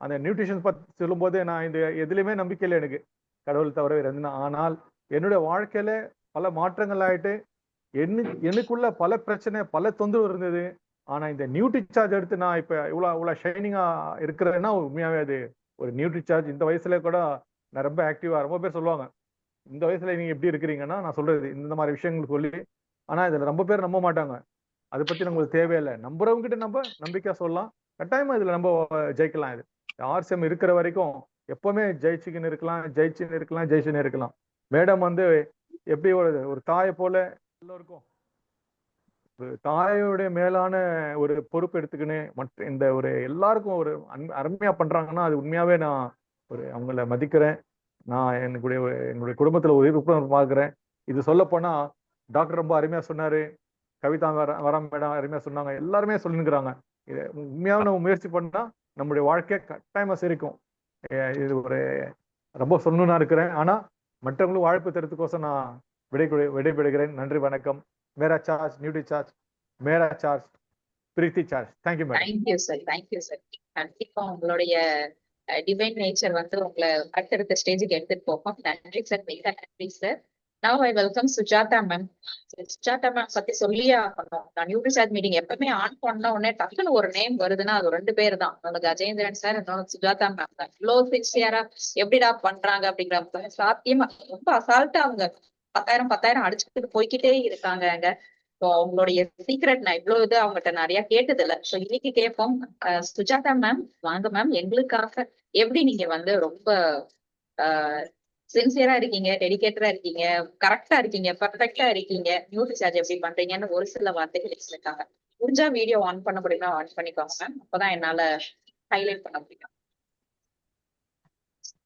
அந்த நியூட்ரிஷன் பத்தி சொல்லும் போது நான் இந்த எதுலையுமே நம்பிக்கை இல்லை எனக்கு, கடவுள் தவிர இருந்தேன். ஆனால் என்னுடைய வாழ்க்கையில பல மாற்றங்கள் ஆயிட்டு எனக்குள்ள பல பிரச்சனை, பல தொந்தரவு இருந்தது. ஆனா இந்த நியூட்ரி சார்ஜ் எடுத்து நான் இப்ப இவ்வளவு ஷைனிங்கா இருக்கிறேன்னா உண்மையாவே அது ஒரு நியூட்ரி சார்ஜ். இந்த வயசுல கூட நான் ரொம்ப ஆக்டிவா, ரொம்ப பேர் சொல்லுவாங்க இந்த வயசுல நீங்க எப்படி இருக்கிறீங்கன்னா, நான் சொல்றது இந்த மாதிரி விஷயங்கள் சொல்லி. ஆனா இதுல ரொம்ப பேர் நம்ப மாட்டாங்க. அதை பத்தி நம்மளுக்கு தேவையில்லை. நம்புறவங்க கிட்ட நம்ம நம்பிக்கையா சொல்லலாம். கட்டாயமா இதுல நம்ம ஜெயிக்கலாம். இது ஆர்சிஎம் இருக்கிற வரைக்கும் எப்பவுமே ஜெயிச்சுக்கின்னு இருக்கலாம், ஜெயிச்சுன்னு இருக்கலாம். மேடம் வந்து எப்படி ஒரு தாயை போல எல்லோருக்கும் ஒரு தாயோடைய மேலான ஒரு பொறுப்பு எடுத்துக்கின்னு மற்ற இந்த ஒரு எல்லாருக்கும் ஒரு அருமையா பண்றாங்கன்னா அது உண்மையாவே நான் அவங்கள மதிக்கிறேன். நான் என்னுடைய குடும்பத்துல ஒரு உறுப்பினர் பார்க்கிறேன். இது சொல்ல போனா டாக்டர் ரொம்ப அருமையா சொன்னாரு, கவிதா வரம் மேடம் அருமையா சொன்னாங்க, எல்லாருமே சொல்லிருக்கிறாங்க. இது உண்மையாக நம்ம முயற்சி பண்ணா நம்முடைய வாழ்க்கையை கட்டாயமா சிரிக்கும். இது ஒரு ரொம்ப சொல்லணும்னா இருக்கிறேன். ஆனா மற்றவங்களும் வாழ்ப்பு தரத்துக்கோசம் நான் விடைபெறுகிறேன். நன்றி, வணக்கம். Mera charge Nutricharge, Mera charge Preethi charge. Thank you madam. Thank you sir, thank you sir. கண்டிப்பா உங்களுடைய டிவைன் நேச்சர் வந்து உங்களை அடுத்தடுத்த ஸ்டேஜுக்கு எடுத்துட்டு போகும். நன்றி சார், மிக நன்றி sir. Now I welcome Sujatha ma'am. Sujatha ma'am பத்தி சொல்லியே ஆகணும். நான் நியூட்ரி சார்ஜ் மீட்டிங் எப்பவுமே ஆன் பண்ண உடனே டக்குன்னு ஒரு நேம் வருதுன்னா அது 2 பேர் தான். உங்களுக்கு அஜேந்திரன் சார், இன்னொன்று சுஜாதா மேம் தான். இவ்வளவு சின்சியரா எப்படிடா பண்றாங்க அப்படிங்கிற சாத்தியமா ரொம்ப அசால்ட்டா அவங்க 10,000 அடிச்சுக்கிட்டு போய்கிட்டே இருக்காங்க. ஸோ அவங்களுடைய சீக்ரெட் நான் இவ்வளவு இது அவங்ககிட்ட நிறைய கேட்டது இல்லை. ஸோ இன்னைக்கு கேட்போம். சுஜாதா மேம் வாங்க மேம். எங்களுக்காக எப்படி நீங்க வந்து ரொம்ப சின்சியரா இருக்கீங்க, டெடிகேட்டடா இருக்கீங்க, கரெக்டா இருக்கீங்க, பர்ஃபெக்டா இருக்கீங்க, நியூட்ரி சார்ஜ் எப்படி பண்றீங்கன்னு ஒரு சில வார்த்தைகள் வச்சிருக்காங்க. முடிஞ்சா வீடியோ ஆன் பண்ண முடியுமா ஆன் பண்ணிக்கோங்க மேம். அப்பதான் என்னால ஹைலைட் பண்ண முடியும்.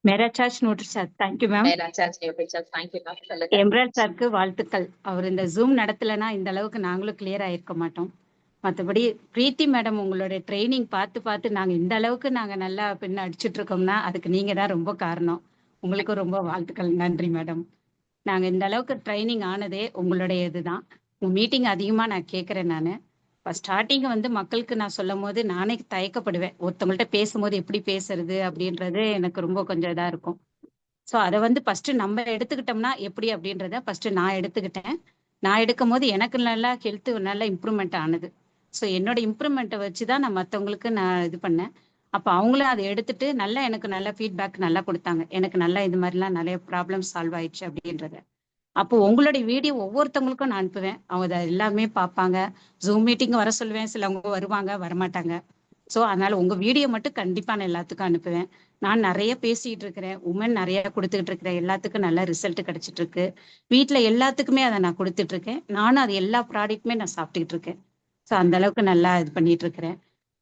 Mera charge Nutricharge. Thank you ma'am. Mera charge Nutricharge. Thank you ma'am. சொல்லுங்க. எம்ரால் சாருக்கு வாழ்த்துக்கள். அவர் இந்த ஜூம் நடத்தலைன்னா இந்த அளவுக்கு நாங்களும் கிளியர் ஆயிருக்க மாட்டோம். மற்றபடி பிரீத்தி மேடம் உங்களுடைய ட்ரைனிங் பார்த்து நாங்க இந்த அளவுக்கு நாங்க நல்லா பின்ன அடிச்சுட்டு இருக்கோம்னா அதுக்கு நீங்க தான் ரொம்ப காரணம். உங்களுக்கு ரொம்ப வாழ்த்துக்கள். நன்றி மேடம். நாங்க இந்த அளவுக்கு ட்ரைனிங் ஆனதே உங்களுடைய இதுதான். உங்க மீட்டிங் அதிகமா நான் கேட்கறேன். நான் இப்போ ஸ்டார்டிங் வந்து மக்களுக்கு நான் சொல்லும் போது நானே தயக்கப்படுவேன். ஒருத்தவங்கள்ட்ட பேசும்போது எப்படி பேசுறது அப்படின்றது எனக்கு ரொம்ப கொஞ்சம் இதா இருக்கும். ஸோ அதை வந்து ஃபர்ஸ்ட் நம்ம எடுத்துக்கிட்டோம்னா எப்படி அப்படின்றத ஃபர்ஸ்ட் நான் எடுத்துக்கிட்டேன். நான் எடுக்கும் போது எனக்கு நல்லா ஹெல்த் நல்லா இம்ப்ரூவ்மெண்ட் ஆனது. ஸோ என்னோட இம்ப்ரூவ்மெண்ட்டை வச்சு தான் நான் மற்றவங்களுக்கு நான் இது பண்ணேன். அப்போ அவங்களும் அதை எடுத்துட்டு நல்லா எனக்கு நல்ல ஃபீட்பேக் நல்லா கொடுத்தாங்க. எனக்கு நல்லா இது மாதிரிலாம் நிறைய ப்ராப்ளம் சால்வ் ஆயிடுச்சு அப்படின்றத. அப்போ உங்களுடைய வீடியோ ஒவ்வொருத்தவங்களுக்கும் நான் அனுப்புவேன். அவங்க அதை எல்லாமே பார்ப்பாங்க. ஜூம் மீட்டிங் வர சொல்லுவேன். சிலவங்க வருவாங்க, வரமாட்டாங்க. ஸோ அதனால உங்க வீடியோ மட்டும் கண்டிப்பா நான் எல்லாத்துக்கும் அனுப்புவேன். நான் நிறைய பேசிட்டு இருக்கிறேன். உமன் நிறைய கொடுத்துக்கிட்டு இருக்கிறேன். எல்லாத்துக்கும் நல்ல ரிசல்ட் கிடைச்சிட்டு இருக்கு. வீட்டுல எல்லாத்துக்குமே அதை நான் கொடுத்துட்டு இருக்கேன். நானும் அது எல்லா ப்ராடக்ட்டுமே நான் சாப்பிட்டுக்கிட்டு இருக்கேன். ஸோ அந்த அளவுக்கு நல்லா இது பண்ணிட்டு இருக்கிறேன்.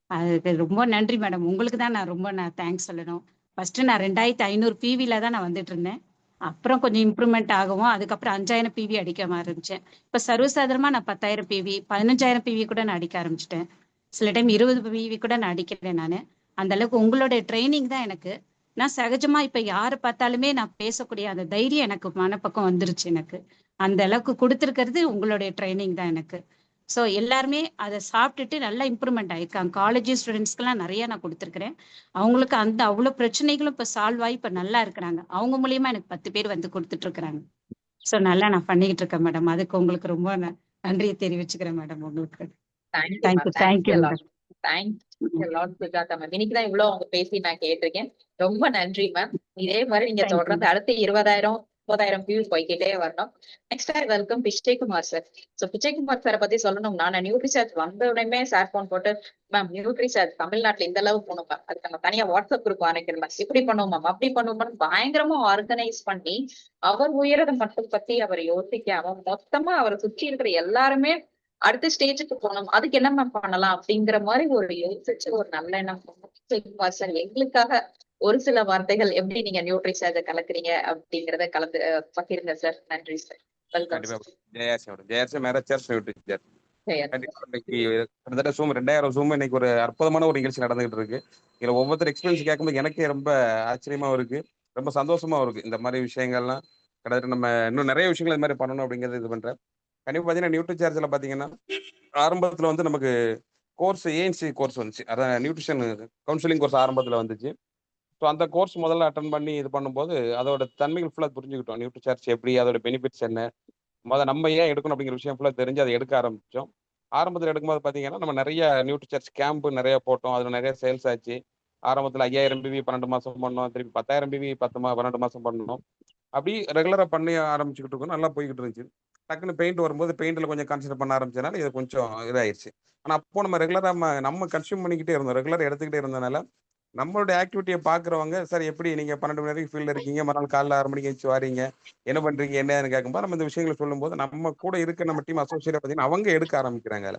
அதுக்கு ரொம்ப நன்றி மேடம். உங்களுக்கு தான் நான் ரொம்ப தேங்க்ஸ் சொல்லணும். ஃபர்ஸ்ட் நான் 2500 பிவில தான் நான் வந்துட்டு இருந்தேன். அப்புறம் கொஞ்சம் இம்ப்ரூவ்மெண்ட் ஆகவும் அதுக்கப்புறம் 5000 பிவி அடிக்க ஆரம்பிச்சேன். இப்ப சர்வசாதாரணமா நான் 10,000 பிவி 15,000 பிவி கூட நான் அடிக்க ஆரம்பிச்சிட்டேன். சில டைம் 20 பிவி கூட நான் அடிக்கிறேன். நான் அந்த அளவுக்கு உங்களுடைய ட்ரைனிங் தான் எனக்கு. நான் சகஜமா இப்ப யாரை பார்த்தாலுமே நான் பேசக்கூடிய அந்த தைரியம் எனக்கு மனப்பக்கம் வந்துருச்சு. எனக்கு அந்த அளவுக்கு கொடுத்துருக்கிறது உங்களுடைய ட்ரைனிங் தான் எனக்கு. ஸோ எல்லாருமே அதை சாப்பிட்டுட்டு நல்லா இம்ப்ரூவ்மெண்ட் ஆயிருக்காங்க. காலேஜ் ஸ்டூடெண்ட்ஸ்க்கெல்லாம் நிறைய நான் கொடுத்துருக்கிறேன். அவங்களுக்கு அந்த அவ்வளோ பிரச்சனைகளும் இப்போ சால்வ் ஆகி இப்போ நல்லா இருக்கிறாங்க. அவங்க மூலியமா எனக்கு 10 பேர் வந்து கொடுத்துட்டு இருக்கிறாங்க. ஸோ நல்லா நான் பண்ணிக்கிட்டு இருக்கேன் மேடம். அதுக்கு உங்களுக்கு ரொம்ப நன்றியை தெரிவிச்சுக்கிறேன் மேடம். உங்களுக்கு தேங்க்யூ மேடம். இன்னைக்குதான் இவ்வளவு அவங்க பேசி நான் கேட்டிருக்கேன். ரொம்ப நன்றி மேம். இதே மாதிரி நீங்க தொடர்ந்து அடுத்து 20,000 30,000 வியூ போய்கிட்டே வரணும். Next welcome Vijayakumar sir. So Vijayakumar சாரை பத்தி சொல்லணும்னா நான் நியூட்ரி சார்ஜ் வந்த உடனே சார் போன் போட்டு மேம் நியூட்ரி சார்ஜ் தமிழ்நாட்டுல இந்த அளவு போகணும் மேம், அதுக்கு நம்ம தனியா வாட்ஸ்அப் குரூப் ஆரம்பிக்கணும் மேம், இப்படி பண்ணுவோம் மேம் அப்படி பண்ணுவோம் பயங்கரமா ஆர்கனைஸ் பண்ணி அவர் உயரதை மட்டும் பத்தி அவர் யோசிக்காம மொத்தமா அவரை சுற்றி இருக்கிற எல்லாருமே அடுத்த ஸ்டேஜுக்கு போகணும், அதுக்கு என்ன மேம் பண்ணலாம் அப்படிங்கிற மாதிரி ஒரு யோசிச்சு ஒரு நல்ல எண்ணம் சார் எங்களுக்காக ஒரு சில வார்த்தைகள் எப்படி நீங்க நியூட்ரிசார்ஜ கலக்குறீங்க அப்படிங்கறத கலந்து பகிருங்க சார். நன்றி சார். வெல்கம் கண்டிப்பா சார். ஜெயர்ஸ் மேரேஜர்ஸ் டீச்சர் ஜெயா கண்டிப்பா இன்னைக்கு கிட்டத்தட்ட Zoom 2000 Zoom இன்னைக்கு ஒரு அற்புதமான ஒரு நிகழ்ச்சி நடந்துகிட்டு இருக்கு. இதுல ஒவ்வொருத்தர் எக்ஸ்பீரியன்ஸ் கேட்கும்போது எனக்கே ரொம்ப ஆச்சரியமாவும் இருக்கு, ரொம்ப சந்தோஷமாவும் இருக்கு. இந்த மாதிரி விஷயங்கள்லாம் கிட்டத்தட்ட நம்ம இன்னும் நிறைய விஷயங்கள் இது மாதிரி பண்ணணும் அப்படிங்கிறது இது பண்றேன். கண்டிப்பா பாத்தீங்கன்னா நியூட்ரி சார்ஜ்ல பாத்தீங்கன்னா ஆரம்பத்துல வந்து நமக்கு கோர்ஸ் ஏஎன்சி கோர்ஸ் வந்துச்சு, அதான் நியூட்ரிஷன் கவுன்சிலிங் கோர்ஸ் ஆரம்பத்துல வந்துச்சு. ஸோ அந்த கோர்ஸ் முதல்ல அட்டன் பண்ணி இது பண்ணும்போது அதோட தன்மைகள் ஃபுல்லாக புரிஞ்சுக்கிட்டோம். நியூட்ரி சார்ஜ் எப்படி, அதோட பெனிஃபிட்ஸ் என்ன, நம்ம ஏன் எடுக்கணும் அப்படிங்கிற விஷயம் ஃபுல்லாக தெரிஞ்சு அதை எடுக்க ஆரம்பித்தோம். ஆரம்பத்தில் எடுக்கும்போது பார்த்தீங்கன்னா நம்ம நிறைய நியூட்ரி சார்ஜ் கேம்ப் நிறைய போட்டோம், அதில் நிறைய சேல்ஸ் ஆச்சு. ஆரம்பத்தில் 5000 பிவி 12 மாதம் பண்ணோம், திருப்பி 10,000 பிவி 12 மாதம் பண்ணோம். அப்படி ரெகுலராக பண்ணி ஆரம்பிச்சுக்கிட்டு இருக்கோம், நல்லா போய்கிட்டு இருந்துச்சு. டக்குன்னு பெயிண்ட் வரும்போது பெயிண்டில் கொஞ்சம் கான்சென்ட்ரேட் பண்ண ஆரம்பிச்சதுனால இது கொஞ்சம் இதாயிருச்சு. ஆனால் அப்போ நம்ம ரெகுலராக நம்ம கன்சியூம் பண்ணிக்கிட்டே இருந்தோம், ரெகுலராக எடுத்துக்கிட்டே இருந்தனால நம்மளுடைய ஆக்டிவிட்டியை பார்க்குறவங்க சார் எப்படி நீங்கள் 12 மணி வரைக்கும் ஃபீல்டில் இருக்கீங்க, மறுநாள் காலைல 6 மணிக்கு எழுந்துச்சு வாரீங்க, என்ன பண்ணுறீங்க என்னன்னு கேட்கும்போது நம்ம இந்த விஷயங்களை சொல்லும்போது நம்ம கூட இருக்க நம்ம டீம் அசோசியேட் பார்த்தீங்கன்னா அவங்க எடுக்க ஆரம்பிக்கிறாங்க.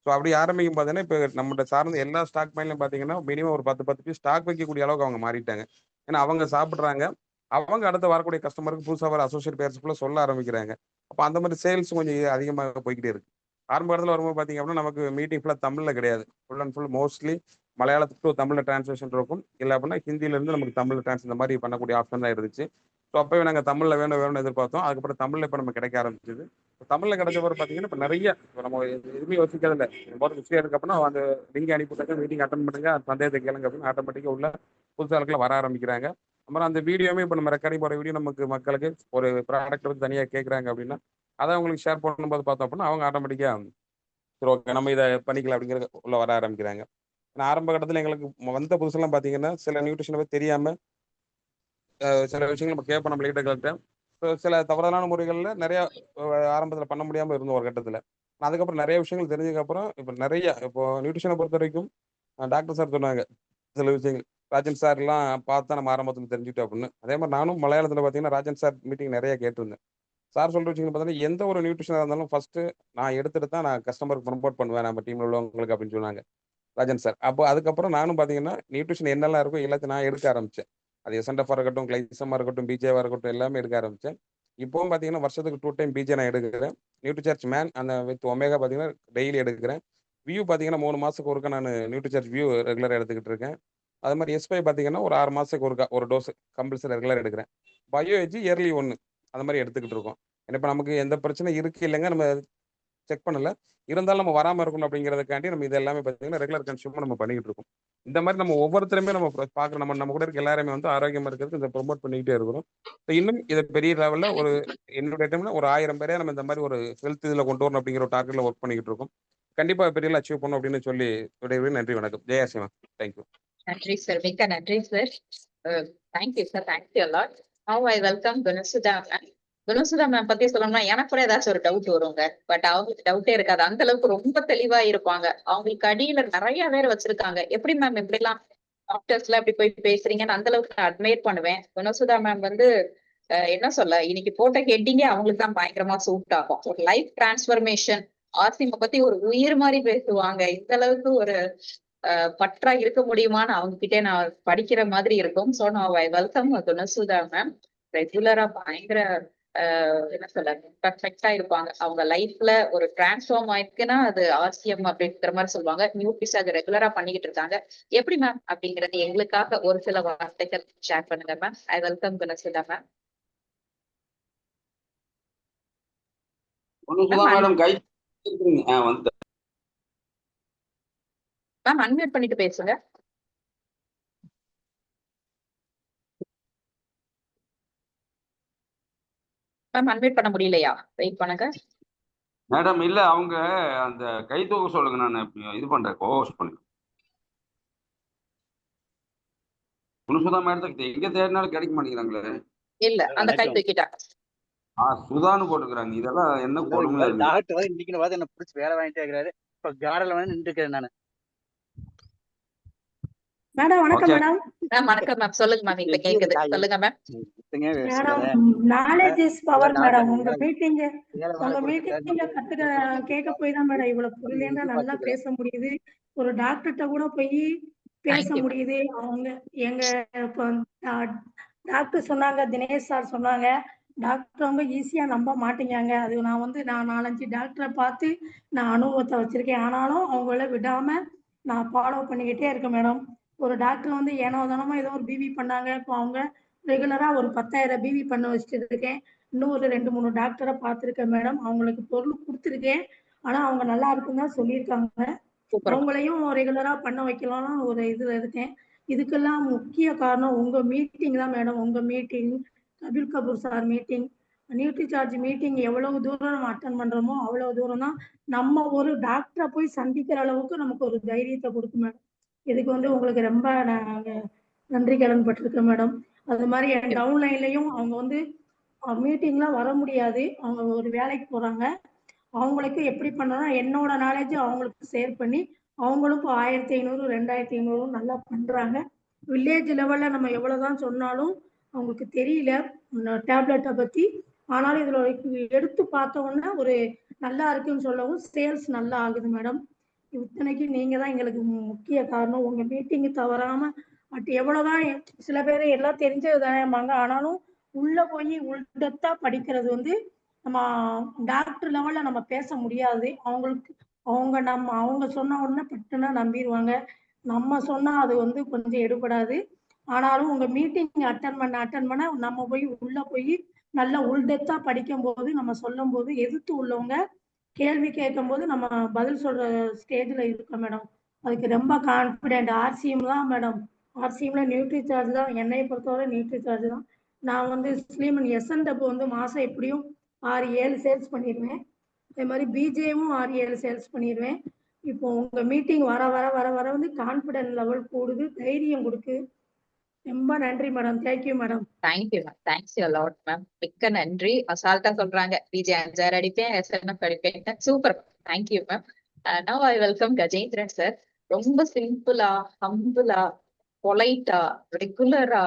ஸோ அப்படி ஆரம்பிக்கும் பார்த்தீங்கன்னா இப்போ நம்மகிட்ட சார்ந்த எல்லா ஸ்டாக் மைன்லையும் பார்த்தீங்கன்னா மினிமம் ஒரு 10 பீஸ் ஸ்டாக் வைக்கக்கூடிய அளவுக்கு அவங்க மாறிட்டாங்க. ஏன்னா அவங்க சாப்பிட்றாங்க, அவங்க அடுத்து வரக்கூடிய கஸ்டமருக்கு புதுசாக வர அசோசியேட் பேர்ஸ்க்குள்ள சொல்ல ஆரம்பிக்கிறாங்க. அப்போ அந்த மாதிரி சேல்ஸ் கொஞ்சம் அதிகமாக போய்கிட்டே இருக்கு. ஆரம்ப இடத்துல வரும்போது பார்த்தீங்க அப்படின்னா நமக்கு மீட்டிங் ஃபுல்லாக தமிழில் கிடையாது, ஃபுல் அண்ட் ஃபுல் மோஸ்ட்லி மலையாளத்துக்கு தமிழில் டிரான்ஸ்லேஷன் இருக்கும், இல்லை அப்படின்னா ஹிந்தியிலேருந்து நமக்கு தமிழ் டிரான்ஸ் இந்த மாதிரி பண்ணக்கூடிய ஆப்ஷன் தான் இருந்துச்சு. ஸோ அப்போவே நாங்கள் தமிழில் வேணும்னு எதிர்பார்த்தோம். அதுக்கப்புறம் தமிழில் இப்போ நம்ம கிடைக்க ஆரம்பிச்சது. தமிழில் கிடைச்ச பிறகு பார்த்தீங்கன்னா இப்போ நிறைய நம்ம எதுவுமே யோசிக்கிறது இல்லை, போகிற விஷயம் இருக்கு அப்படின்னா அந்த லிங்க் அனுப்பிவிட்டாங்க, மீட்டிங் அட்டன் பண்ணுங்க, சந்தேகத்தை கேளுங்க அப்படின்னு ஆட்டோமேட்டிக்காக உள்ள புதுசாக வர ஆரம்பிக்கிறாங்க. அப்புறம் அந்த வீடியோமே இப்போ நம்ம ரெக்கார்டிங் போகிற வீடியோ நமக்கு மக்களுக்கு ஒரு ப்ராடக்ட் வந்து தனியாக கேட்குறாங்க அப்படின்னா அதை அவங்களுக்கு ஷேர் பண்ணும்போது பார்த்தோம் அப்படின்னா அவங்க ஆட்டோமேட்டிக்காக சரி ஓகே நம்ம இதை பண்ணிக்கலாம் அப்படிங்கிறது உள்ள வர ஆரம்பிக்கிறாங்க. ஏன்னா ஆரம்ப கட்டத்தில் எங்களுக்கு வந்த புதுசெல்லாம் பார்த்தீங்கன்னா சில நியூட்ரிஷனை பற்றி தெரியாமல் சில விஷயங்கள் நம்ம கேட்போம் நம்ம லீடர்கள்ட்ட. சில தவறான முறைகளில் நிறைய ஆரம்பத்தில் பண்ண முடியாமல் இருந்தோம் ஒரு கட்டத்தில். அதுக்கப்புறம் நிறைய விஷயங்கள் தெரிஞ்சதுக்கப்புறம் இப்போ நியூட்ரிஷனை பொறுத்த வரைக்கும் டாக்டர் சார் சொன்னாங்க சில விஷயங்கள், ராஜன் சார்லாம் பார்த்தா நம்ம ஆரம்பத்தில் தெரிஞ்சுட்டோம் அப்படின்னு. அதே மாதிரி நானும் மலையாளத்தில் பார்த்தீங்கன்னா ராஜன் சார் மீட்டிங் நிறைய கேட்டிருந்தேன். சார் சொல்ற விஷயங்கள் பார்த்தீங்கன்னா எந்த ஒரு நியூட்ரிஷனாக இருந்தாலும் ஃபர்ஸ்ட் நான் எடுத்துட்டு தான் நான் கஸ்டமருக்கு ப்ரமோட் பண்ணுவேன் நம்ம டீமில் உள்ளவங்களுக்கு அப்படின்னு சொன்னாங்க ராஜன் சார். அப்போ அதுக்கப்புறம் நானும் பார்த்தீங்கன்னா நியூட்ரிஷன் என்னெல்லாம் இருக்கும் எல்லாத்தையும் நான் எடுக்க ஆரம்பித்தேன். அது எஸ்என்எஃபாக இருக்கட்டும், கிளைசமாக இருக்கட்டும், பிஜேவாக இருக்கட்டும், எல்லாமே எடுக்க ஆரம்பித்தேன். இப்போவும் பார்த்தீங்கன்னா வருஷத்துக்கு 2 டைம் பிஜே நான் எடுக்கிறேன். நியூட்ரிசார்ஜ் மேன் அந்த வித் ஒமேகா பார்த்தீங்கன்னா டெய்லி எடுக்கிறேன். வியூ பார்த்தீங்கன்னா 3 மாதத்துக்கு ஒருக்கா நான் நியூட்ரிசார்ஜ் வியூ ரெகுலராக எடுத்துக்கிட்டு இருக்கேன். அது மாதிரி எஸ்பை பார்த்தீங்கன்னா ஒரு 6 மாதத்துக்கு ஒருக்கா ஒரு டோஸ் கம்பல்சரி ரெகுலர் எடுக்கிறேன். பயோஎஜி இயர்லி 1 அந்த மாதிரி எடுத்துக்கிட்டு இருக்கோம். இப்போ நமக்கு எந்த பிரச்சனை இருக்கு இல்லைங்க நம்ம செக் பண்ணல, இருந்தாலும் நம்ம வராமல் இருக்கணும் அப்படிங்கிறதுக்காண்டி நம்ம இது எல்லாமே பார்த்தீங்கன்னா ரெகுலர் கன்சியூம் நம்ம பண்ணிக்கிட்டு இருக்கோம். இந்த மாதிரி நம்ம ஒவ்வொருத்தருமே நம்ம பார்க்குற நம்ம கூட இருக்க எல்லாருமே வந்து ஆரோக்கியமாக இருக்கிறதுக்கு இதை ப்ரொமோட் பண்ணிக்கிட்டே இருக்கிறோம். இன்னும் இதை பெரிய லெவலில் ஒரு என்னுடைய டைம்ல ஒரு 1000 பேரே நம்ம இந்த மாதிரி ஒரு ஹெல்த் இதில் கொண்டு வரணும் அப்படிங்கிற ஒரு டார்கெட்டில் ஒர்க் பண்ணிக்கிட்டு இருக்கோம். கண்டிப்பாக பெரிய அச்சீவ் பண்ணணும் அப்படின்னு சொல்லி விடைபெறுகிறேன். நன்றி, வணக்கம். ஜெயாசிமா. தேங்க்யூ. நன்றி சார், மிக்க நன்றி sir. Thank you sir, thank you a lot. Now I welcome Gunasudha ma'am. Gunasudha ma'am பத்தி சொல்லணும்னா எனக்கு கூட ஏதாச்சும் ஒரு டவுட் வருங்க, பட் அவங்களுக்கு டவுட்டே இருக்காது, அந்த அளவுக்கு ரொம்ப தெளிவா இருப்பாங்க. அவங்களுக்கு அடியில நிறைய பேர் வச்சிருக்காங்க. எப்படி மேம் இப்படி எல்லாம் டாக்டர்ஸ்ல இப்படி போய் பேசுறீங்கன்னு அந்த அளவுக்கு நான் அட்மையர் பண்ணுவேன். குணசுதா மேம் வந்து என்ன சொல்ல, இன்னைக்கு போட்ட ஹெட்டிங்கே அவங்களுக்கு தான் பயங்கரமா சூட் ஆகும். ஒரு லைஃப் டிரான்ஸ்பர்மேஷன் ஆர்சிஎம் பத்தி ஒரு உயிர் மாதிரி பேசுவாங்க. இந்த அளவுக்கு ஒரு பற்றா இருக்க முடியுமான்னு அவங்க கிட்டே நான் படிக்கிற மாதிரி இருக்கும். ஸோ நான் ஐ வெல்கம் குணசுதா மேம். ரெகுலரா பயங்கர என்ன சொல்ல பர்ஃபெக்டா இருப்பாங்க. அவங்க லைஃப்ல ஒரு டிரான்ஸ்ஃபார்ம் ஆயிருக்குன்னா அது ஆர்சிஎம் அப்படிங்கிற மாதிரி சொல்லுவாங்க. நியூட்ரிஸ் அது ரெகுலரா பண்ணிக்கிட்டு இருக்காங்க. எப்படி மேம் அப்படிங்கிறது எங்களுக்காக ஒரு சில வார்த்தைகள் ஷேர் பண்ணுங்க ma'am. I welcome Gunasudha ma'am. Ma'am unmute பண்ணிட்டு பேசுங்க. மேம் அன்மியூட் பண்ண முடியலையா? வெயிட் பண்ணுங்க மேடம். இல்ல அவங்க அந்த கை தூக்க சொல்லுங்க, நான் இது பண்றேன், கோஹோஸ்ட் பண்ணுங்க. குணசுதா மேடத்துக்கு எங்க தேடினாலும் கிடைக்க மாட்டேங்கிறாங்களே. இல்ல அந்த கை தூக்கிட்டா. சுதான்னு போட்டுக்கிறாங்க. இதெல்லாம் என்ன கொடுமையா இருக்கு. டாக்டர் வந்து இன்னைக்கு பார்த்து என்ன பிடிச்சி வேலை வாங்கிட்டே இருக்கிறாரு. இப்ப கார்டன்ல வந்து நின்றுக்கிறேன் நானு. மேடம் வணக்கம் மேடம். வணக்கம் மேம், சொல்லுங்க மேம். இப்ப கேக்குது, சொல்லுங்க ma'am. Madam knowledge is power madam. உங்க மீட்டிங்க கேட்க போய் தான் மேடம் இவ்வளவு புரியலன்னா நல்லா பேச முடியுது. ஒரு டாக்டர்கிட்ட கூட போய் பேச தேங்க்யூ. முடியுது. அவங்க எங்க இப்போ டாக்டர் சொன்னாங்க, தினேஷ் சார் சொன்னாங்க, டாக்டர் அவங்க ஈஸியா நம்ப மாட்டேங்காங்க. அது நான் 4, 5 டாக்டரை பார்த்து நான் அனுபவத்தை வச்சிருக்கேன். ஆனாலும் அவங்கள விடாம நான் ஃபாலோ பண்ணிக்கிட்டே இருக்கேன் மேடம். ஒரு டாக்டர் ஏனோ தானமா ஏதோ ஒரு பிபி பண்ணாங்க. இப்போ அவங்க ரெகுலரா ஒரு 10,000 பிபி பண்ண வச்சுட்டு இருக்கேன். இன்னும் ஒரு 2, 3 டாக்டரை பார்த்துருக்கேன் மேடம். அவங்களுக்கு பொருள் கொடுத்துருக்கேன். ஆனா அவங்க நல்லா இருக்குன்னு தான் சொல்லியிருக்காங்க. சூப்பர். அவங்களையும் ரெகுலரா பண்ண வைக்கலாம்னு ஒரு இதுல இருக்கேன். இதுக்கெல்லாம் முக்கிய காரணம் உங்க மீட்டிங் தான் மேடம். உங்க meeting, Kapil Kapoor sir meeting, Nutricharge meeting எவ்வளவு தூரம் நம்ம அட்டன் பண்றோமோ அவ்வளவு தூரம் தான் நம்ம ஒரு டாக்டரை போய் சந்திக்கிற அளவுக்கு நமக்கு ஒரு தைரியத்தை கொடுக்கும் மேடம். இதுக்கு உங்களுக்கு ரொம்ப நாங்க நன்றி கடன் பட்டிருக்கேன் மேடம். அது மாதிரி என் டவுன்லைன்லயும் அவங்க மீட்டிங்லாம் வர முடியாது. அவங்க ஒரு வேலைக்கு போறாங்க. அவங்களுக்கு எப்படி பண்ணணும்னா என்னோட நாலேஜ் அவங்களுக்கு ஷேர் பண்ணி அவங்களும் இப்போ 1500, 2500 நல்லா பண்றாங்க. வில்லேஜ் லெவல்ல நம்ம எவ்வளவுதான் சொன்னாலும் அவங்களுக்கு தெரியல டேப்லெட்டை பத்தி. ஆனாலும் இதுல எடுத்து பார்த்த உடனே ஒரு நல்லா இருக்குன்னு சொல்லவும் சேல்ஸ் நல்லா ஆகுது மேடம். இத்தனைக்கு நீங்க தான் எங்களுக்கு முக்கிய காரணம். உங்க மீட்டிங் தவறாம பட் எவ்வளவுதான் சில பேர் எல்லாம் தெரிஞ்சது தானேம்பாங்க. ஆனாலும் உள்ள போய் உள்டெப்தா படிக்கிறது நம்ம டாக்டர் லெவல்ல நம்ம பேச முடியாது. அவங்களுக்கு அவங்க சொன்ன உடனே பட்டுன்னா நம்பிடுவாங்க. நம்ம சொன்னா அது கொஞ்சம் எடுபடாது. ஆனாலும் உங்க மீட்டிங் அட்டன் பண்ண நம்ம போய் உள்ள போய் நல்லா உள்டெப்தா படிக்கும் போது நம்ம சொல்லும் போது எதிர்த்து உள்ளவங்க கேள்வி கேட்கும் போது நம்ம பதில் சொல்ற ஸ்டேஜ்ல இருக்கோம் மேடம். அதுக்கு ரொம்ப கான்பிடென்ட். ஆர்சிஎம் தான் மேடம். ஆர்சிஎம்ல நியூட்ரி சார்ஜ் தான். என்னையை பொறுத்தவரை நியூட்ரி சார்ஜ் தான். நான் ஸ்லீமன் எஸ்என்டப் மாசம் எப்படியும் 6-7 சேல்ஸ் பண்ணிடுவேன். அதே மாதிரி பிஜேவும் 6-7 சேல்ஸ் பண்ணிடுவேன். இப்போ உங்க மீட்டிங் வர வர வர வர கான்பிடன்ட் லெவல் கூடுது, தைரியம் கொடுக்கு. ரொம்ப நன்றி madam. Thank you madam. Thank you ma'am. Thanks you lot ma'am. மிக்க நன்றி. அசால்ட்டா சொல்றாங்க பிஜே 5 அடிப்பேன், எஸ்என்எஃப் அடிப்பேன். Super. Thank you ma'am. Now I welcome Gajendran sir. ரொம்ப சிம்பிளா, ஹம்பிளா, பொலைட்டா, ரெகுலரா,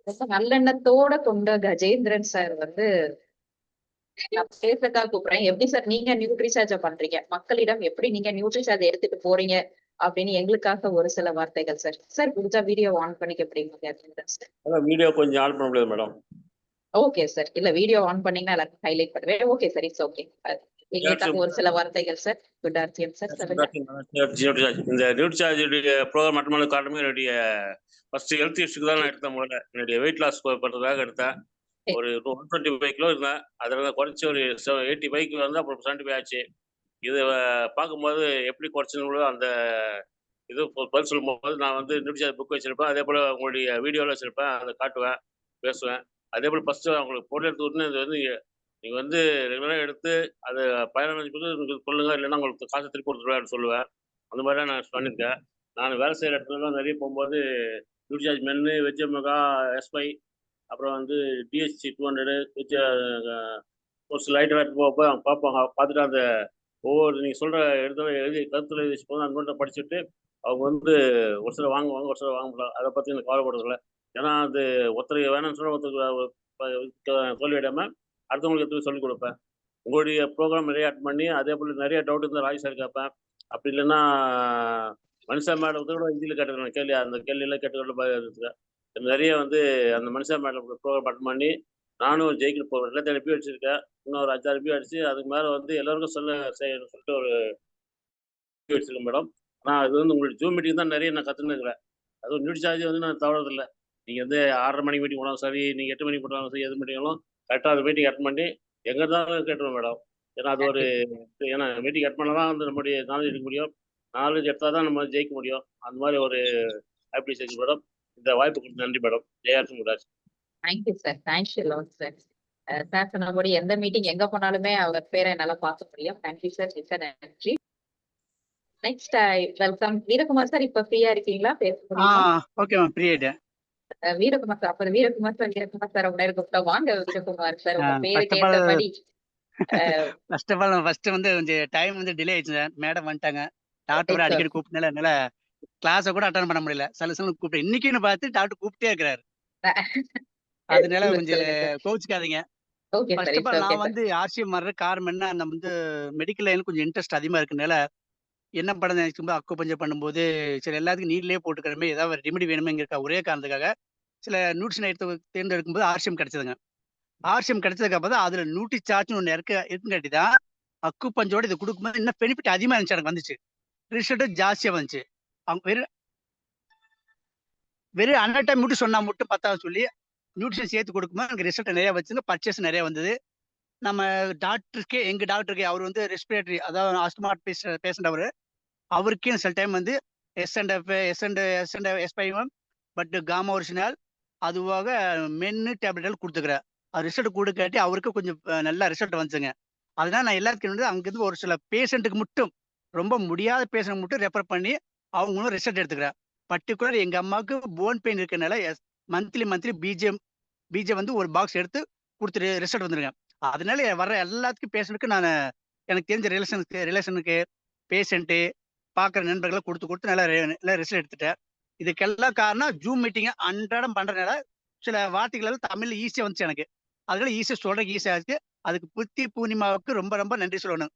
ரொம்ப நல்லெண்ணத்தோட கொண்ட கஜேந்திரன் சார் நான் பேசுறதுக்காக கூப்பிடுறேன். எப்படி சார் நீங்க நியூட்ரி சார்ஜ் பண்றீங்க, மக்களிடம் எப்படி நீங்க நியூட்ரி சார்ஜ் எடுத்துட்டு போறீங்க அப்படின்னு எங்களுக்காக ஒரு சில வார்த்தைகள் சார். சார் புதுசா வீடியோ ஆன் பண்ணிக்க எப்படிங்க சார்? வீடியோ கொஞ்சம் ஆன் பண்ண முடியாது மேடம். Okay sir. இல்ல வீடியோ ஆன் பண்ணீங்கன்னா எல்லாருக்கும் ஹைலைட் பண்ணுவேன். Okay sir, it's okay. எங்களுக்காக ஒரு சில வார்த்தைகள் சார். Good RTM sir. இந்த நியூட்ரி சார்ஜ் ப்ரோக்ராம் மட்டும் காரணமே என்னுடைய ஃபர்ஸ்ட் ஹெல்த் இஷ்யூக்கு தான் நான் எடுத்தேன். முதல்ல என்னுடைய வெயிட் லாஸ் பண்றதுக்காக எடுத்தேன். ஒரு 125 கிலோ இருந்தேன். அதில் குறைச்சி ஒரு 85 வந்து அப்புறம் 75 ஆச்சு. இது பார்க்கும்போது எப்படி குறைச்சணும் அந்த இது பதில் சொல்லும்போது நான் நியூட்ரி சார்ஜ் புக் வச்சிருப்பேன். அதே போல் உங்களுடைய வீடியோவில் வச்சிருப்பேன். அதை காட்டுவேன், பேசுவேன். அதே போல் ஃபர்ஸ்ட்டு அவங்களுக்கு பொருள் எடுத்து விட்டுன்னு இது நீங்கள் ரெகுலராக எடுத்து அதை 15 பேருக்கு சொல்லுங்க, இல்லைன்னா உங்களுக்கு காசு திருப்பி கொடுத்துருவேன் சொல்லுவேன். அந்த மாதிரி தான் நான் பண்ணியிருக்கேன். நான் வேலை செய்கிற இடத்துலலாம் நிறைய போகும்போது நியூட்ரி சார்ஜ் மென்னு, வெஜ் மெகா, எஸ்பை, அப்புறம் டிஎஸ்சி 200 வச்சு ஒரு சில ஐட்டம் எடுத்து போக பார்ப்பாங்க. பார்த்துட்டு அந்த ஒவ்வொரு நீங்கள் சொல்கிற இடத்துல எழுதி கருத்துல எழுதி வச்சுப்போது அந்த நோட்டை படிச்சுட்டு அவங்க ஒரு சில வாங்குவாங்க, ஒரு சில வாங்க முடியாது. அதை பற்றி எனக்கு கவலைப்படுறதில்ல. ஏன்னா அது ஒருத்தருக்கு வேணும்னு சொல்ல ஒருத்தருக்கு தோல்வியிடாமல் அடுத்தவங்களுக்கு எடுத்து சொல்லிக் கொடுப்பேன். உங்களுடைய ப்ரோக்ராம் நிறைய அட் பண்ணி அதே போல் நிறைய டவுட் இருந்தால் ராஜ் சார் கேட்பேன். அப்படி இல்லைன்னா மனுஷா மேடம் கூட ஹிந்தியில் கேட்டுக்கிறேன் கேள்வி. அந்த கேள்வியெல்லாம் கேட்டுக்கிட்டு நிறைய அந்த மனுஷா மேடம் ப்ரோக்ராம் அட் பண்ணி நானும் ஜெயிக்கிற போகிறேன். எல்லாத்தையும் அனுப்பி வச்சிருக்கேன். இன்னும் ஒரு 5-6 அனுப்பி அடிச்சு அதுக்கு மேலே எல்லாருக்கும் சொல்லிட்டு ஒரு வச்சிருக்கேன் மேடம். ஆனால் அது உங்களுடைய ஜூம் மீட்டிங் தான் நிறைய நான் கற்றுன்னு இருக்கிறேன். அதுவும் நியூட்ரி சார்ஜ் நான் தவறதில்லை. நீங்கள் 6:30 மணிக்கு மீட்டிங் போனாலும் சரி, நீங்கள் 8 மணிக்கு போனாலும் சரி, எது மீட்டிங்களும் கரெக்டாக அந்த மீட்டிங் அட்டன் பண்ணி எங்கே இருந்தாலும் கேட்டுருவோம் மேடம். ஏன்னா அது ஒரு ஏன்னா மீட்டிங் அட்டன் பண்ணால் தான் நம்முடைய நாலேஜ் எடுக்க முடியும். நாலேஜ் எடுத்தால் தான் நம்ம ஜெயிக்க முடியும். அந்த மாதிரி ஒரு அப்ரிசியேஷன் மேடம். இந்த வாய்ப்புக்கு நன்றி மேடம். ஜெயார்த்தி முராஜ். Thank you sir. Thank you lot sir. Sir சொன்னபடி எந்த மீட்டிங் எங்க போனாலுமே அவர் பேரை என்னால பார்க்க முடியும். Thank you sir. மிக்க நன்றி. Next I welcome Veerakumar sir. இப்ப ஃப்ரீயா இருக்கீங்களா? பேச முடியுமா? ஓகே மேம், ஃப்ரீ ஆயிட்டேன். வீரகுமார் சார். அப்ப வீரகுமார் சார் உடனே கூப்பிட்டா வாங்க வீரகுமார் சார். உங்க பேருக்கு ஏற்றபடி ஃபர்ஸ்ட் ஆஃப் ஆல் கொஞ்சம் டைம் டிலே ஆயிடுச்சு சார். மேடம் வந்துட்டாங்க. டாக்டர் அடிக்கடி கூப்பிட்டனால என்னால கிளாஸை கூட அட்டன் பண்ண முடியல. சில கூப்பிட்டு இன்னைக்குன்னு பார்த்து டாக்டர் கூப்பிட்டே இருக்கிறாரு. அதனால கொஞ்சம் கோவிச்சுக்காதீங்க. ஃபர்ஸ்ட் ஆஃப் ஆல் நான் ஆர்சிஎம் வர்ற காரணம் என்ன, நம்ம மெடிக்கல் லைன் கொஞ்சம் இன்ட்ரெஸ்ட் அதிகமா இருக்குனால என்ன பண்ண நினைக்கும்போது அக்குபஞ்சர் பண்ணும்போது சரி எல்லாத்துக்கும் நீட்லேயே போட்டுக்கிறமே ஏதாவது ரெமெடி வேணுமேங்கிற ஒரே காரணத்துக்காக சில நியூட்ரிஷன் எடுத்து தேர்ந்தெடுக்கும்போது ஆர்சிஎம் கிடைச்சதுங்க. ஆர்சிஎம் கிடைச்சதுக்கு அப்புறம் தான் அதுல நியூட்ரி சார்ஜ்னு ஒன்று இருக்குங்காட்டி தான் அக்குபஞ்சோட இது கொடுக்கும்போது இன்னும் பெனிஃபிட் அதிகமாக இருந்துச்சு, எனக்கு வந்துச்சு, ரிசல்ட்டும் ஜாஸ்தியாக வந்துச்சு. அவங்க வெறும் அன்ன டைம் மட்டும் சொன்னா மட்டும் பத்தாவது சொல்லி நியூட்ரிஷன் சேர்த்து கொடுக்கும்போது எனக்கு ரிசல்ட் நிறைய வச்சுங்க, பர்ச்சேஸ் நிறைய வந்தது. நம்ம டாக்டருக்கே எங்க டாக்டருக்கு அவர் வந்து ரெஸ்பிரேட்டரி அதாவது ஆஸ்துமா பேஷண்ட் அவருக்கே சில டைம் வந்து எஸ்பைஎம் பட் காமா ஒரிஜினல் அதுவாக மென்னு டேப்லெட் கொடுத்துக்கிறேன். அது ரிசல்ட் கொடுக்காட்டி அவருக்கு கொஞ்சம் நல்ல ரிசல்ட் வந்துச்சுங்க. அதனால நான் எல்லாத்துக்கும் வந்து அங்கிருந்து ஒரு சில பேஷண்ட்டுக்கு மட்டும் ரொம்ப முடியாத பேஷண்ட் மட்டும் ரெஃபர் பண்ணி அவங்களும் ரிசல்ட் எடுத்துக்கிறேன். பர்டிகுலர் எங்க அம்மாவுக்கு போன் பெயின் இருக்கனால மந்த்லி பிஜே வந்து ஒரு பாக்ஸ் எடுத்து கொடுத்துட்டு ரிசல்ட் வந்துருங்க. அதனால வர்ற எல்லாத்துக்கும் பேஷண்ட்டுக்கு நான் எனக்கு தெரிஞ்ச ரிலேஷனுக்கு பேஷண்ட்டு பார்க்குற நண்பர்களை கொடுத்து நல்லா ரிசல்ட் எடுத்துட்டேன். இதுக்கெல்லாம் காரணம் ஜூம் மீட்டிங்கை அன்றாடம் பண்றதுனால சில வார்த்தைகள் தமிழ்ல ஈஸியா வந்துச்சு எனக்கு. அதனால ஈஸியா சொல்றதுக்கு ஈஸியா இருக்கு. அதுக்கு புத்தி பூர்ணிமாவுக்கு ரொம்ப ரொம்ப நன்றி சொல்லணும்.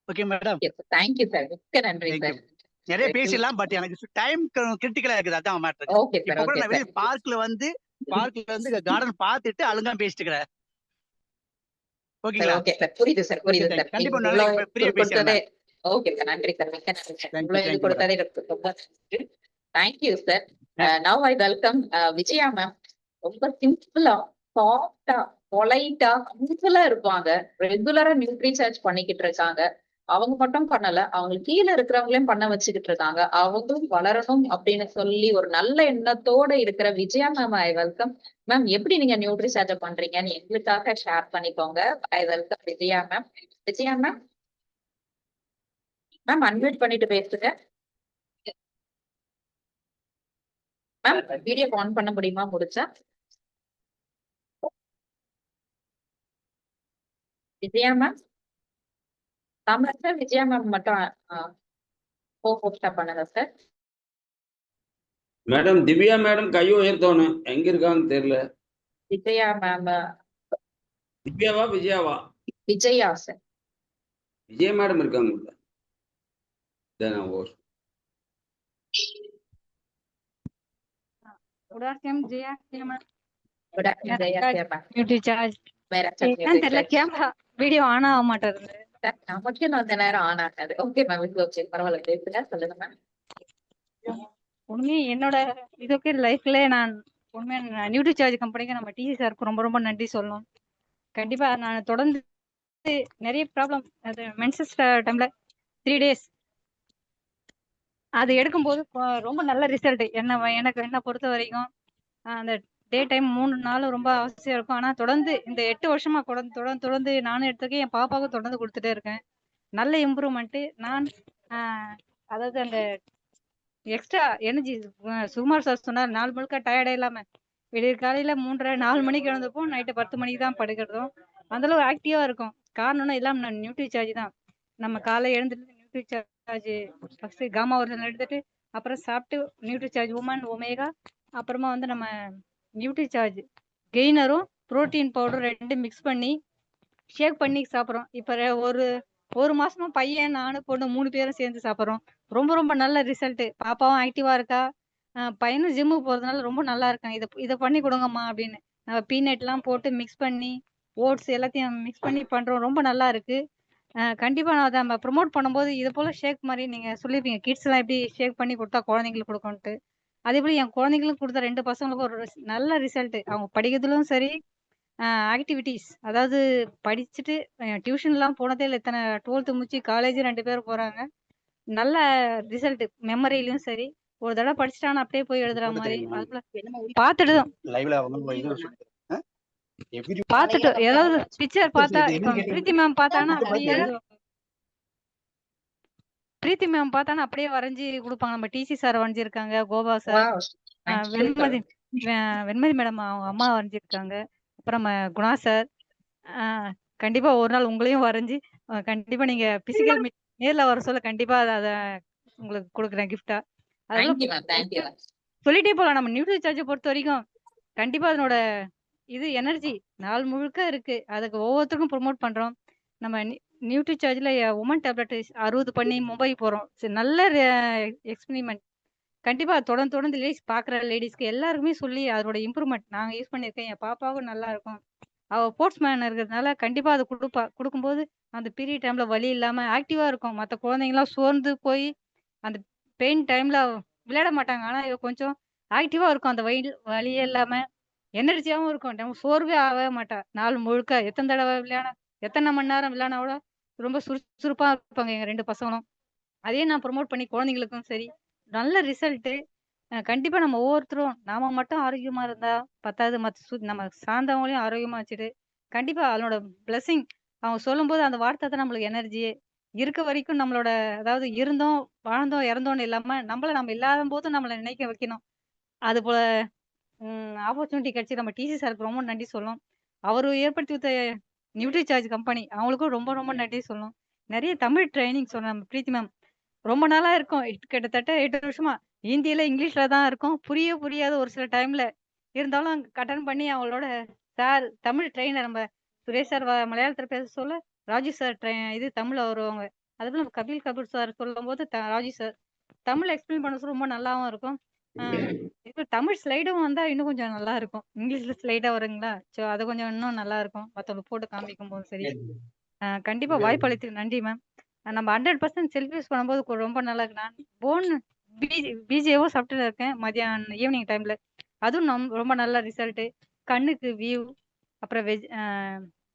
ஓகே மேடம், தேங்க்யூ சார், மிக்க நன்றி சார். நிறைய பேசலாம், பட் எனக்கு டைம் கிரிட்டிக்கலா இருக்குது, அதான் மேட்டர். ஓகே சார், இப்ப கூட ஓகே நான் வெளியே சார். பார்க்ல வந்து கார்டன் பார்த்துட்டு அழுங்கா பேசிட்டு இருக்கிறேன். ஓகேங்களா? ஓகே சார், புரியுது சார், புரியுது சார். கண்டிப்பா இவ்வளவு நாளைக்கு ஃப்ரீயா கொடுத்ததே பேசுறேன். ஓகே சார், நன்றி சார், மிக்க நன்றி சார். தேங்க்யூ இவ்வளவு இது தேங்க்யூ மேடம். கொடுத்ததே எனக்கு ரொம்ப நன்றி. Thank you sir. Now I welcome Vijaya ma'am. ரொம்ப சிம்பிளா, சாஃப்டா, பொலைட்டா, சிம்பிளா இருப்பாங்க. ரெகுலரா நியூட்ரி சார்ஜ் பண்ணிக்கிட்டு இருக்காங்க. அவங்க மட்டும் பண்ணல, அவங்களுக்கு கீழே இருக்கிறவங்களையும் பண்ண வச்சுக்கிட்டு இருக்காங்க. அவங்களும் வளரணும் அப்படின்னு சொல்லி ஒரு நல்ல எண்ணத்தோட இருக்கிற Vijaya ma'am I welcome. Ma'am, எப்படி நீங்க நியூட்ரி சார்ஜ் பண்றீங்கன்னு எங்களுக்காக ஷேர் பண்ணிக்கோங்க. I welcome Vijaya ma'am. Vijaya ma'am, ma'am unmute பண்ணிட்டு பேசுங்க. மேம் வீடியோ ஆன் பண்ண முடியுமா முடிச்சா? Vijaya ma'am, Tamil sir, Vijaya ma'am மட்டும் போஸ்டா பண்ணுங்க சார். மேடம் திவ்யா மேடம் கை உயர்த்தணும், எங்க இருக்காங்கன்னு தெரியல. விஜயா மேம். திவ்யாவா விஜயாவா? விஜயா சார். விஜய மேடம் இருக்காங்க. Good afternoon, Jaya. Good afternoon, Jaya. Beauty charge. என்னன்னு தெரியல, கேமரா வீடியோ ஆன் ஆக மாட்டேங்குது. நமக்கு அந்த நேரம் ஆன் ஆகாது. ஓகே மேம், இது ஓகே, பரவாயில்ல, பேசுங்க, சொல்லுங்க மேம். உண்மையே என்னோட இதுக்கு லைஃப்ல நான் உண்மையா நியூட்ரி சார்ஜ் கம்பெனிக்கு நம்ம டிசி சாருக்கு ரொம்ப ரொம்ப நன்றி சொல்லணும். கண்டிப்பா நான் தொடர்ந்து நிறைய ப்ராப்ளம், அது மென்சஸ் டைம்ல 3 days அது எடுக்கும்போது ரொம்ப நல்ல ரிசல்ட். என்ன பொறுத்த வரைக்கும் அந்த டே டைம் 3 நாள் ரொம்ப அவசியம் இருக்கும். ஆனா தொடர்ந்து இந்த 8 வருஷமா தொடர்ந்து நானும் எடுத்துருக்கேன், என் பாப்பாவுக்கும் தொடர்ந்து கொடுத்துட்டே இருக்கேன். நல்ல இம்ப்ரூவ்மெண்ட். நான் அதாவது அந்த எக்ஸ்ட்ரா எனர்ஜி சுகுமார் சார் சொன்னார், 4 முழுக்க டயர்டே இல்லாம விடிய காலையில 3:30 4 மணிக்கு எழுந்துப்போம், நைட்டு 10 மணிக்கு தான் படுக்கிறதும். அந்த அளவு ஆக்டிவா இருக்கும். காரணம்னா எல்லாம் நியூட்ரி சார்ஜ் தான். நம்ம காலை எழுந்துட்டு Nutricharge first gamma original எடுத்துட்டு அப்புறம் சாப்பிட்டு நியூட்ரி சார்ஜ் உமன் ஒமேகா, அப்புறமா வந்து நம்ம நியூட்ரி சார்ஜ் கெய்னரும் புரோட்டீன் பவுடர் 2 மிக்ஸ் பண்ணி ஷேக் பண்ணி சாப்பிட்றோம். இப்போ ஒரு மாசமா பையன் நானும் பொண்ணு 3 பேரும் சேர்ந்து சாப்பிட்றோம். ரொம்ப ரொம்ப நல்ல ரிசல்ட். பாப்பாவும் ஆக்டிவா இருக்கா, பையனும் ஜிம்முக்கு போறதுனால ரொம்ப நல்லா இருக்கான். இதை பண்ணி கொடுங்கம்மா அப்படின்னு நம்ம பீனட்லாம் போட்டு மிக்ஸ் பண்ணி ஓட்ஸ் எல்லாத்தையும் மிக்ஸ் பண்ணி பண்றோம். ரொம்ப நல்லா இருக்கு. கண்டிப்பா நான் அதை நம்ம ப்ரொமோட் பண்ணும்போது இது போல ஷேக் மாதிரி நீங்க சொல்லிருப்பீங்க, கிட்ஸ் எல்லாம் எப்படி ஷேக் பண்ணி கொடுத்தா குழந்தைங்களுக்கு கொடுக்கணும்ட்டு. அதே போல என் குழந்தைங்களுக்கும் கொடுத்த 2 பசங்களுக்கும் ஒரு நல்ல ரிசல்ட். அவங்க படிக்கிறதுலும் சரி, ஆக்டிவிட்டிஸ், அதாவது படிச்சுட்டு டியூஷன்லாம் போனதே இல்லை. இத்தனை 12th முடிச்சு காலேஜ் 2 பேரும் போறாங்க. நல்ல ரிசல்ட். மெமரியிலயும் சரி, ஒரு தடவை படிச்சுட்டானா அப்படியே போய் எழுதுற மாதிரி. அதுக்குள்ள பார்த்துட்டு பார்த்துட்டு ஏதாவது பிக்சர் பார்த்தா, இப்போ பிரீத்தி மேம் பார்த்தானா அப்படியே வரைஞ்சி கொடுப்பாங்க. நம்ம டிசி சார் வரைஞ்சிருக்காங்க, கோபா சார், வெண்மதி மேடம் அவங்க அம்மா வரைஞ்சிருக்காங்க, அப்புறம் குணா சார். கண்டிப்பா ஒரு நாள் உங்களையும் வரைஞ்சி கண்டிப்பா நீங்க பிசிக்கல் நேர்ல வர சொல்ல கண்டிப்பா அதை உங்களுக்கு கொடுக்குறேன் கிஃப்டா. சொல்லிட்டே போலாம். நம்ம நியூட்ரி சார்ஜை பொறுத்த வரைக்கும் கண்டிப்பா அதனோட இது எனர்ஜி நாள் முழுக்க இருக்கு. அதுக்கு ஒவ்வொருத்தருக்கும் ப்ரொமோட் பண்றோம். நம்ம நியூட்ரி சார்ஜ்ல உமன் டேப்லெட் 60 பண்ணி மும்பை போறோம். சரி நல்ல எக்ஸ்பெரிமெண்ட். கண்டிப்பா தொடர்ந்து தொடர்ந்து பார்க்குற லேடீஸ்க்கு எல்லாருக்குமே சொல்லி அதோட இம்ப்ரூவ்மெண்ட் நாங்க யூஸ் பண்ணியிருக்கேன். என் பாப்பாவுக்கும் நல்லா இருக்கும். அவ ஸ்போர்ட்ஸ் மேன் இருக்கிறதுனால கண்டிப்பா அது குடுக்கும்போது அந்த பீரியட் டைம்ல வலி இல்லாம ஆக்டிவா இருக்கும். மத்த குழந்தைங்கலாம் சோர்ந்து போய் அந்த பெயின் டைம்ல விளையாட மாட்டாங்க. ஆனா இவ கொஞ்சம் ஆக்டிவா இருக்கும். அந்த வலியே இல்லாம எனர்ஜியாவும் இருக்கும். நம்ம சோர்வே ஆகவே மாட்டா. நாள் முழுக்க எத்தன தடவ எத்தன மணி நேரம் விளையாடினா கூட ரொம்ப சுறுசுறுப்பா இருப்பாங்க எங்க 2 பசங்களும். அதையே நான் ப்ரமோட் பண்ணி குழந்தைங்களுக்கும் சரி, நல்ல ரிசல்ட்டு. கண்டிப்பா நம்ம ஒவ்வொருத்தரும் நாம மட்டும் ஆரோக்கியமா இருந்தா பத்தாது. நம்ம சார்ந்தவங்களையும் ஆரோக்கியமா வச்சுட்டு, கண்டிப்பா அதனோட பிளெஸ்ஸிங் அவங்க சொல்லும்போது அந்த வார்த்தை தான் நம்மளுக்கு எனர்ஜியே. இருக்க வரைக்கும் நம்மளோட அதாவது இருந்தோம், வாழ்ந்தோம், இறந்தோம்னு இல்லாம, நம்ம இல்லாதபோது நம்மள நினைக்க வைக்கணும். அதுபோல ஆப்பர்ச்சுனிட்டி கிடைச்சு நம்ம டிசி சாருக்கு ரொம்ப நன்றி சொல்லணும். அவரு ஏற்படுத்தி வித்த நியூட்ரி சார்ஜ் கம்பெனி அவங்களுக்கும் ரொம்ப ரொம்ப நன்றி சொல்லணும். நிறைய தமிழ் ட்ரைனிங் சொன்ன நம்ம பிரீத்தி மேம் ரொம்ப நாளா இருக்கும். கிட்டத்தட்ட 8 வருஷமா ஹிந்தியில, இங்கிலீஷ்ல தான் இருக்கும். புரியாது ஒரு சில டைம்ல. இருந்தாலும் அட்டெண்ட் பண்ணி அவங்களோட சார் தமிழ் ட்ரெயினர் நம்ம சுரேஷ் சார் மலையாளத்துல பேச சொல்ல, ராஜு சார் இது தமிழ்ல வருவாங்க. அதுபோல நம்ம கபில் கபூர் சார் சொல்லும்போது ராஜு சார் தமிழ் எக்ஸ்பிளைன் பண்ண சொல்ல ரொம்ப நல்லாவும் இருக்கும். இப்போ தமிழ் ஸ்லைடும் வந்தா இன்னும் கொஞ்சம் நல்லா இருக்கும். இங்கிலீஷ்ல ஸ்லைடா வருங்களா? ஸோ அது கொஞ்சம் இன்னும் நல்லா இருக்கும். மத்தவங்களுக்கு போட்டு காமிக்கும் போதும் சரி. கண்டிப்பா வாய்ப்பளித்ததுக்கு நன்றி மேம். நம்ம 100% செல்ஃப் யூஸ் பண்ணும்போது ரொம்ப நல்லா இருக்கு. நான் போன் பிஜேவும் சாப்பிட்டு இருக்கேன் மதியானம் ஈவினிங் டைம்ல. அதுவும் ரொம்ப நல்ல ரிசல்ட்டு. கண்ணுக்கு வியூ அப்புறம்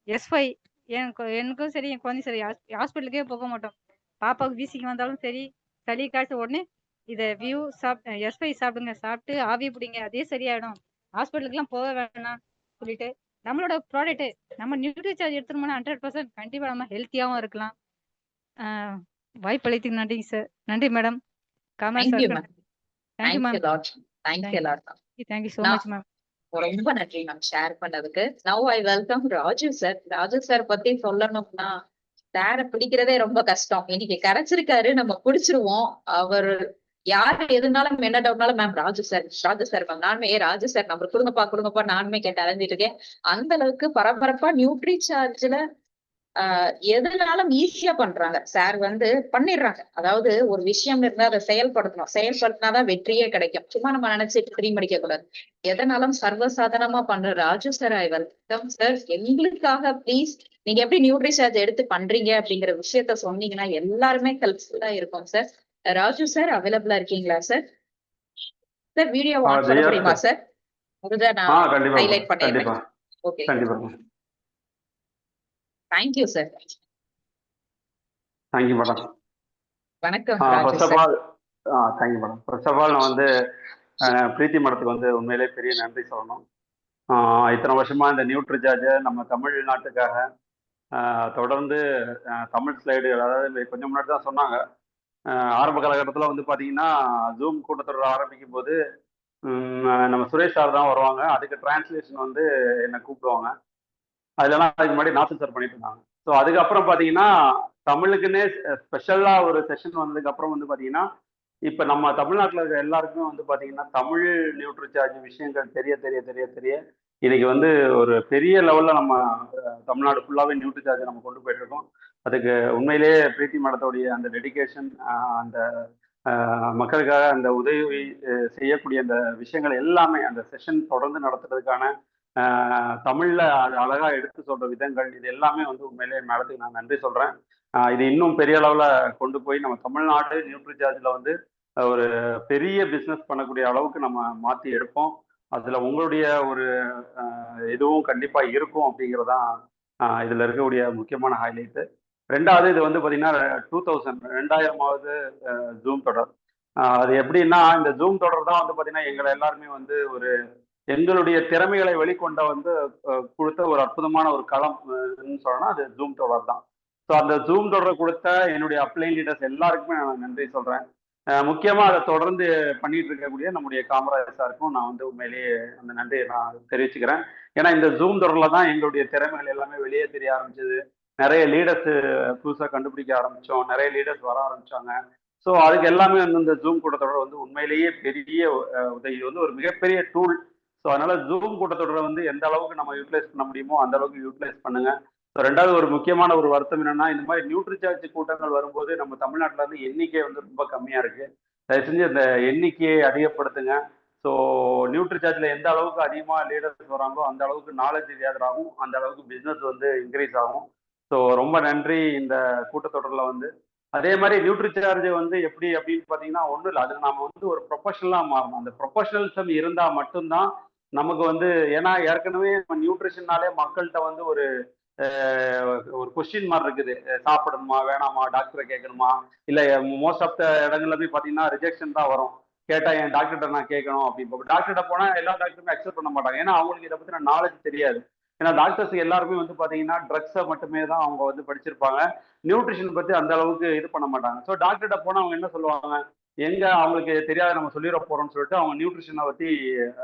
S5 எனக்கும் சரி என் குழந்தையும் சரி ஹாஸ்பிட்டலுக்கே போக மாட்டோம். பாப்பாவுக்கு வீசிக்கு வந்தாலும் சரி சளி காய்ச்ச உடனே இதை வியூ S5 சாப்பிடுங்க, சாப்பிட்டு ஆவி பிடிங்க, அதே சரியாயிடும். ஹாஸ்பிட்டலுக்குலாம் போக வேணாம் சொல்லிட்டு நம்மளோட ப்ராடக்ட் நம்ம நியூட்ரி சார்ஜ் எடுத்துட்டோம்னா 100% கண்டிப்பா நம்ம ஹெல்த்தியாவும் இருக்கலாம். வாய்ப்பளித்ததுக்கு நன்றி சார். நன்றி madam. Kamaraj thank you sir. Ma'am. Thank you ma'am. Thank you lot. Thank you so much ma'am. ரொம்ப நன்றி மேம் ஷேர் பண்ணதுக்கு. Now I welcome Raju sir. Raju sir பத்தி சொல்லணும்னா சார பிடிக்கிறதே ரொம்ப கஷ்டம். இன்னைக்கு கிடைச்சிருக்காரு, நம்ம பிடிச்சிருவோம். அவர் யாரு எதுனாலும் என்ன டவுட்னாலும் மேம் ராஜு சார் மேம் நானுமே ராஜு சார் நம்பர் கொடுங்கப்பா நானுமே கேட்டு அலைஞ்சிட்டு இருக்கேன். அந்த அளவுக்கு பரபரப்பா நியூட்ரி சார்ஜ்ல எதுனாலும் ஈஸியா பண்றாங்க. சார் பண்ணிடுறாங்க. அதாவது ஒரு விஷயம் இருந்தா அதை செயல்படுத்தினாதான் வெற்றியே கிடைக்கும். சும்மா நம்ம நினைச்சிட்டு திரும்படிக்க கூடாது. எதனாலும் சர்வசாதாரணமா பண்ற Raju sir I welcome sir. எங்களுக்காக ப்ளீஸ் நீங்க எப்படி நியூட்ரி சார்ஜ் எடுத்து பண்றீங்க அப்படிங்கிற விஷயத்த சொன்னீங்கன்னா எல்லாருமே ஹெல்ப்ஃபுல்லா இருக்கும் சார். ராஜு சார் அவைலபிளா இருக்கீங்களா சார்? சார் வீடியோ ஆன் பண்ண முடியுமா சார்? அதுதான் நான் ஹைலைட் பண்ணிடுறேன். Okay, thank you sir. Thank you madam. வணக்கம். First of all thank you madam. First of all நான் பிரீத்தி மேடத்துக்கு உண்மையிலே பெரிய நன்றி சொல்லணும். இத்தனை வருஷமா இந்த நியூட்ரி சார்ஜை நம்ம தமிழ்நாட்டுக்காக தொடர்ந்து தமிழ் ஸ்லைடுகள், அதாவது கொஞ்சம் முன்னாடி தான் சொன்னாங்க, ஆரம்ப காலகட்டத்தில் பார்த்தீங்கன்னா ஜூம் கூட்டத்தொடர் ஆரம்பிக்கும் போது நம்ம சுரேஷ் சார் தான் வருவாங்க. அதுக்கு டிரான்ஸ்லேஷன் என்னை கூப்பிடுவாங்க. அதெல்லாம் அதுக்கு முன்னாடி நாசர் சார் பண்ணிட்டு இருந்தாங்க. ஸோ அதுக்கப்புறம் பார்த்தீங்கன்னா தமிழுக்குன்னே ஸ்பெஷலாக ஒரு செஷன் வந்ததுக்கு அப்புறம் பார்த்தீங்கன்னா இப்போ நம்ம தமிழ்நாட்டில் இருக்க எல்லாருக்குமே பார்த்தீங்கன்னா தமிழ் நியூட்ரி சார்ஜ் விஷயங்கள் தெரிய தெரிய தெரிய தெரிய இன்னைக்கு ஒரு பெரிய லெவலில் நம்ம தமிழ்நாடு ஃபுல்லாகவே நியூட்ரி சார்ஜ் நம்ம கொண்டு போயிட்டு இருக்கோம். அதுக்கு உண்மையிலேயே பிரீத்தி மேடத்தோடைய அந்த டெடிகேஷன், அந்த மக்களுக்காக அந்த உதவி செய்யக்கூடிய அந்த விஷயங்கள் எல்லாமே, அந்த செஷன் தொடர்ந்து நடத்துறதுக்கான தமிழ்ல அழகா எடுத்து சொல்ற விதங்கள், இது எல்லாமே உண்மையிலேயே மேடத்துக்கு நான் நன்றி சொல்றேன். இது இன்னும் பெரிய அளவுல கொண்டு போய் நம்ம தமிழ்நாடு நியூட்ரி சார்ஜ்ல ஒரு பெரிய பிஸ்னஸ் பண்ணக்கூடிய அளவுக்கு நம்ம மாற்றி எடுப்போம். அதுல உங்களுடைய ஒரு இதுவும் கண்டிப்பா இருக்கும் அப்படிங்கிறதான் இதுல இருக்கக்கூடிய முக்கியமான ஹைலைட்டு. ரெண்டாவது, இது பார்த்தீங்கன்னா 2000வது ஜூம் தொடர். அது எப்படின்னா, இந்த ஜூம் தொடர் தான் பார்த்தீங்கன்னா எங்களை எல்லாருமே ஒரு எங்களுடைய திறமைகளை வெளிக்கொண்ட கொடுத்த ஒரு அற்புதமான ஒரு களம் சொல்லணும், அது ஜூம் தொடர் தான். ஸோ அந்த ஜூம் தொடரை கொடுத்த என்னுடைய அப்ளைன் லீடர்ஸ் எல்லாருக்குமே நான் நன்றி சொல்றேன். முக்கியமா அதை தொடர்ந்து பண்ணிட்டு இருக்கக்கூடிய நம்முடைய காமராஜ் சாருக்கும் நான் உண்மையிலேயே அந்த நன்றியை நான் தெரிவிச்சுக்கிறேன். ஏன்னா இந்த ஜூம் தொடர்ல தான் எங்களுடைய திறமைகள் எல்லாமே வெளியே தெரிய ஆரம்பிச்சது. நிறைய லீடர்ஸ் புதுசாக கண்டுபிடிக்க ஆரம்பிச்சோம், நிறைய லீடர்ஸ் வர ஆரம்பிச்சாங்க. ஸோ அதுக்கு எல்லாமே இந்த ஜூம் கூட்டத்தொடர் உண்மையிலேயே பெரிய உதவி, ஒரு மிகப்பெரிய டூல். ஸோ அதனால ஜூம் கூட்டத்தொடரை எந்த அளவுக்கு நம்ம யூட்டிலைஸ் பண்ண முடியுமோ அந்த அளவுக்கு யூட்டிலைஸ் பண்ணுங்க. ரெண்டாவது ஒரு முக்கியமான ஒரு வருத்தம் என்னன்னா, இந்த மாதிரி நியூட்ரிசார்ஜ் கூட்டங்கள் வரும்போது நம்ம தமிழ்நாட்டுல இருந்து எண்ணிக்கை வந்து ரொம்ப கம்மியா இருக்கு. தயவு செஞ்சு அந்த எண்ணிக்கையை அதிகப்படுத்துங்க. ஸோ நியூட்ரிசார்ஜ்ல எந்த அளவுக்கு அதிகமா லீடர்ஸ் வராங்களோ அந்த அளவுக்கு நாலேஜ் கேதர் ஆகும், அந்த அளவுக்கு பிசினஸ் வந்து இன்க்ரீஸ் ஆகும். ஸோ ரொம்ப நன்றி இந்த கூட்டத்தொடரில் வந்து. அதே மாதிரி நியூட்ரிசார்ஜ் வந்து எப்படி அப்படின்னு பார்த்தீங்கன்னா ஒன்றும் இல்லை, அது நம்ம வந்து ஒரு ப்ரொஃபஷனலாக மாறணும். அந்த ப்ரொஃபஷனலிசம் இருந்தால் மட்டும்தான் நமக்கு வந்து, ஏன்னா ஏற்கனவே நம்ம நியூட்ரிஷன்னாலே மக்கள்கிட்ட வந்து ஒரு ஒரு கொஸ்டின் மாதிரி இருக்குது. சாப்பிடணுமா வேணாமா, டாக்டரை கேட்கணுமா, இல்ல மோஸ்ட் ஆஃப் த இடங்கள்ல போய் பாத்தீங்கன்னா ரிஜெக்ஷன் தான் வரும். கேட்டா என் டாக்டர்கிட்ட நான் கேட்கணும் அப்படின்னு. டாக்டர்கிட்ட போனா எல்லா டாக்டருமே அக்செப்ட் பண்ண மாட்டாங்க, ஏன்னா அவங்களுக்கு இதை பத்தின நாலேஜ் தெரியாது. ஏன்னா டாக்டர்ஸ் எல்லாருமே வந்து பாத்தீங்கன்னா ட்ரக்ஸை மட்டுமே தான் அவங்க வந்து படிச்சிருப்பாங்க, நியூட்ரிஷன் பத்தி அந்த அளவுக்கு இது பண்ண மாட்டாங்க. ஸோ டாக்டர்கிட்ட போனா அவங்க என்ன சொல்லுவாங்க, எங்க அவங்களுக்கு தெரியாத நம்ம சொல்லிட போறோம்னு சொல்லிட்டு அவங்க நியூட்ரிஷனை பத்தி